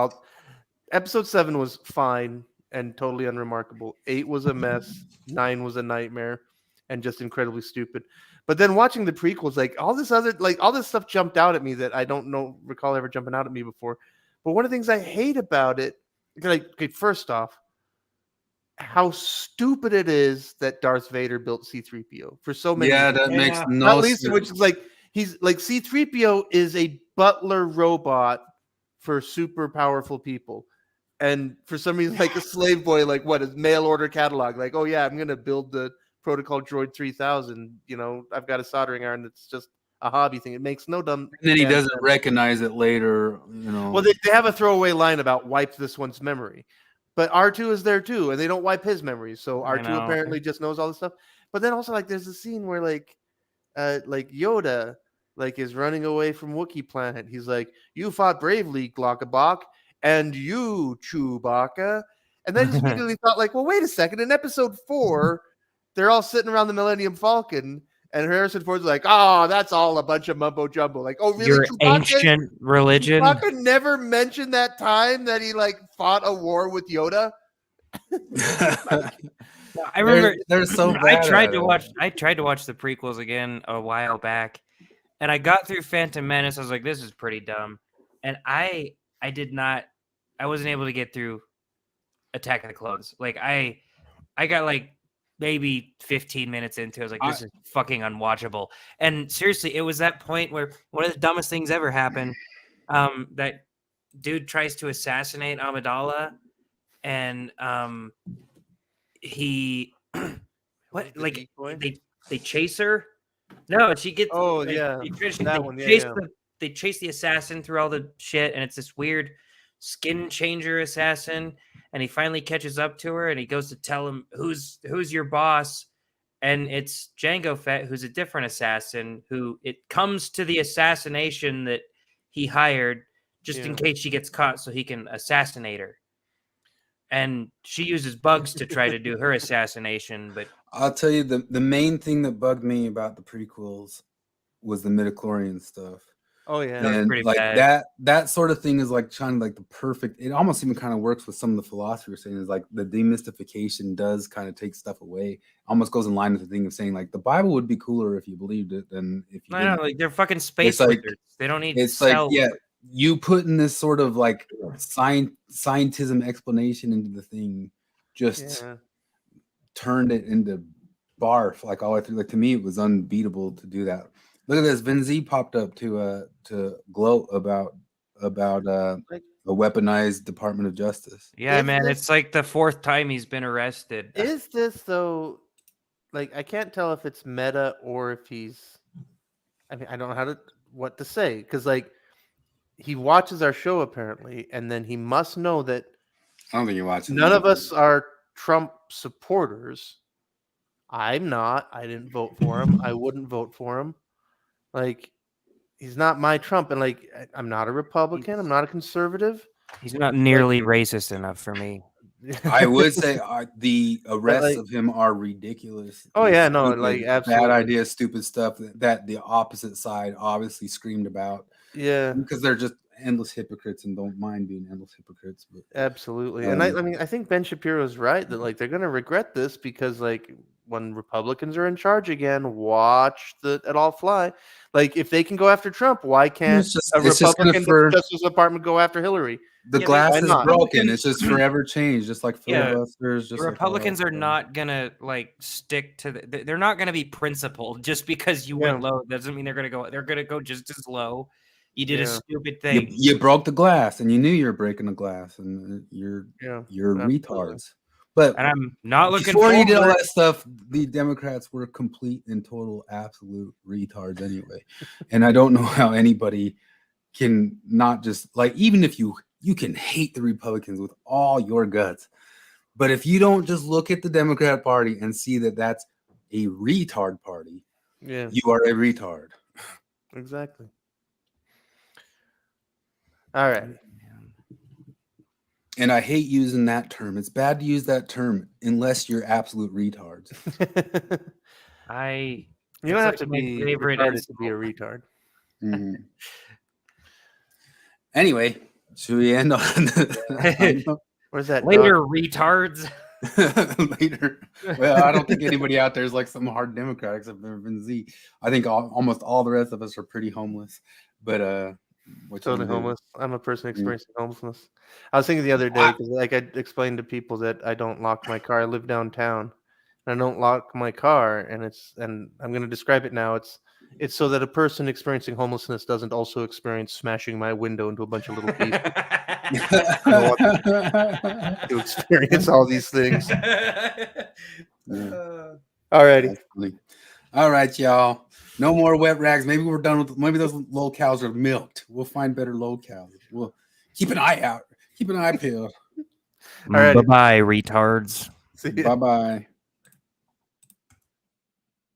C: episode 7 was fine and totally unremarkable. 8 was a mess. 9 was a nightmare and just incredibly stupid. But then watching the prequels, all this stuff jumped out at me that I don't recall ever jumping out at me before. But one of the things I hate about it, first off, how stupid it is that Darth Vader built C-3PO for so many.
A: Yeah, that makes no sense.
C: Which is He's like C-3PO is a butler robot for super powerful people. And for some reason, like a slave boy, like what is mail order catalog? Like, oh yeah, I'm gonna build the Protocol Droid 3000. You know, I've got a soldering iron. It's just a hobby thing. It makes no dumb.
A: And then he
C: damn
A: doesn't
C: sense.
A: recognize it later, you know.
C: Well, they have a throwaway line about wipe this one's memory, but R2 is there too, and they don't wipe his memory. So
B: I
C: R2
B: know.
C: apparently just knows all this stuff. But then also like there's a scene where like Yoda like is running away from Wookiee planet. He's like, "You fought bravely, Glockabok, and you, Chewbacca." And then just immediately thought like, "Well, wait a second. In Episode 4, they're all sitting around the Millennium Falcon." And Harrison Ford's like, "Oh, that's all a bunch of mumbo jumbo." Like, "Oh, really?"
B: Your
C: Chewbacca,
B: ancient religion.
C: Chewbacca never mentioned that time that he like fought a war with Yoda.
B: I remember
A: They're so
B: I
A: bad
B: tried
A: at
B: to
A: it.
B: watch the prequels again a while back, and I got through Phantom Menace. I was like, this is pretty dumb. And I wasn't able to get through Attack of the Clones. Like I got like maybe 15 minutes into it. I was like, this is fucking unwatchable. And seriously, it was that point where one of the dumbest things ever happened. That dude tries to assassinate Amidala, and he what like they chase her. No, she gets.
C: Oh
B: like,
C: yeah,
B: they
C: one.
B: chase
C: Yeah.
B: they chase the assassin through all the shit, and it's this weird skin changer assassin. And he finally catches up to her, and he goes to tell him who's your boss, and it's Jango Fett, who's a different assassin. Who it comes to the assassination that he hired just in case she gets caught, so he can assassinate her. And she uses bugs to try to do her assassination, but
A: I'll tell you the main thing that bugged me about the prequels was the midichlorian stuff.
C: Oh yeah,
A: and
B: pretty
A: like
B: bad.
A: that sort of thing is like trying to like the perfect. It almost even kind of works with some of the philosophy we're saying is like the demystification does kind of take stuff away. Almost goes in line with the thing of saying like the Bible would be cooler if you believed it than if you
B: I know,
A: didn't.
B: like they're fucking space
A: like-
B: wizards. They don't need
A: It's
B: cells.
A: like, yeah, you put in this sort of like scientism explanation into the thing, just turned it into barf like all the way through. Like to me, it was unbeatable to do that. Look at this. Vin Z popped up to gloat about a weaponized Department of Justice.
B: Yeah, man, it's like the fourth time he's been arrested.
C: Is this though? Like, I can't tell if it's meta or if he's. I mean, I don't know what to say because like he watches our show apparently, and then he must know that
A: I don't think he watches.
C: None of us are Trump supporters. I'm not. I didn't vote for him. I wouldn't vote for him. Like, he's not my Trump, and like, I'm not a Republican. I'm not a conservative.
B: He's not nearly racist enough for me.
A: I would say the arrests
C: like-
A: of him are ridiculous.
C: Oh, yeah, no,
A: Stupid,
C: like, absolutely.
A: bad idea, stupid stuff that the opposite side obviously screamed about.
C: Yeah,
A: because they're just endless hypocrites and don't mind being endless hypocrites. But
C: absolutely. And I mean, I think Ben Shapiro's right that like they're gonna regret this because like when Republicans are in charge again, watch it all fly. Like if they can go after Trump, why can't
A: It's just-
C: a
A: it's just
C: Republican
A: gonna
C: Justice Department go after Hillary?
A: the
C: Yeah,
A: glass
C: why
A: is
C: not?
A: broken. It's just forever changed, just like
B: Yeah,
A: filibusters. Just
B: the
A: like
B: Republicans
A: all
B: are not gonna like stick to they're not gonna be principled just because you went low. Doesn't mean they're gonna go. They're gonna go just as low. You did a stupid thing.
A: You broke the glass, and you knew you were breaking the glass, and you're retards. But
B: and I'm not looking
A: before you did all
B: forward-
A: that stuff. The Democrats were complete and total absolute retards anyway, and I don't know how anybody can not just like even if you can hate the Republicans with all your guts, but if you don't just look at the Democrat Party and see that that's a retard party, you are a retard.
C: Exactly. All right.
A: And I hate using that term. It's bad to use that term unless you're absolute retards.
C: You don't have to be retarded to be a retard.
A: Mhm. Anyway, should we end on
C: Where's that
B: later, retards?
A: Later. Well, I don't think anybody out there is like some hard Democrat except for Vin Z. I think almost all the rest of us are pretty homeless. But
C: Totally homeless. I'm a person experiencing homelessness. I was thinking the other day because like I explained to people that I don't lock my car. I live downtown, I don't lock my car, and I'm going to describe it now. It's so that a person experiencing homelessness doesn't also experience smashing my window into a bunch of little pieces. I don't want to experience all these things. Alrighty.
A: All right, y'all. No more wet rags. Maybe we're done with. Maybe those LOLcows are milked. We'll find better LOLcows. We'll keep an eye out. Keep an eye peeled.
B: Bye bye, retards.
A: Bye bye.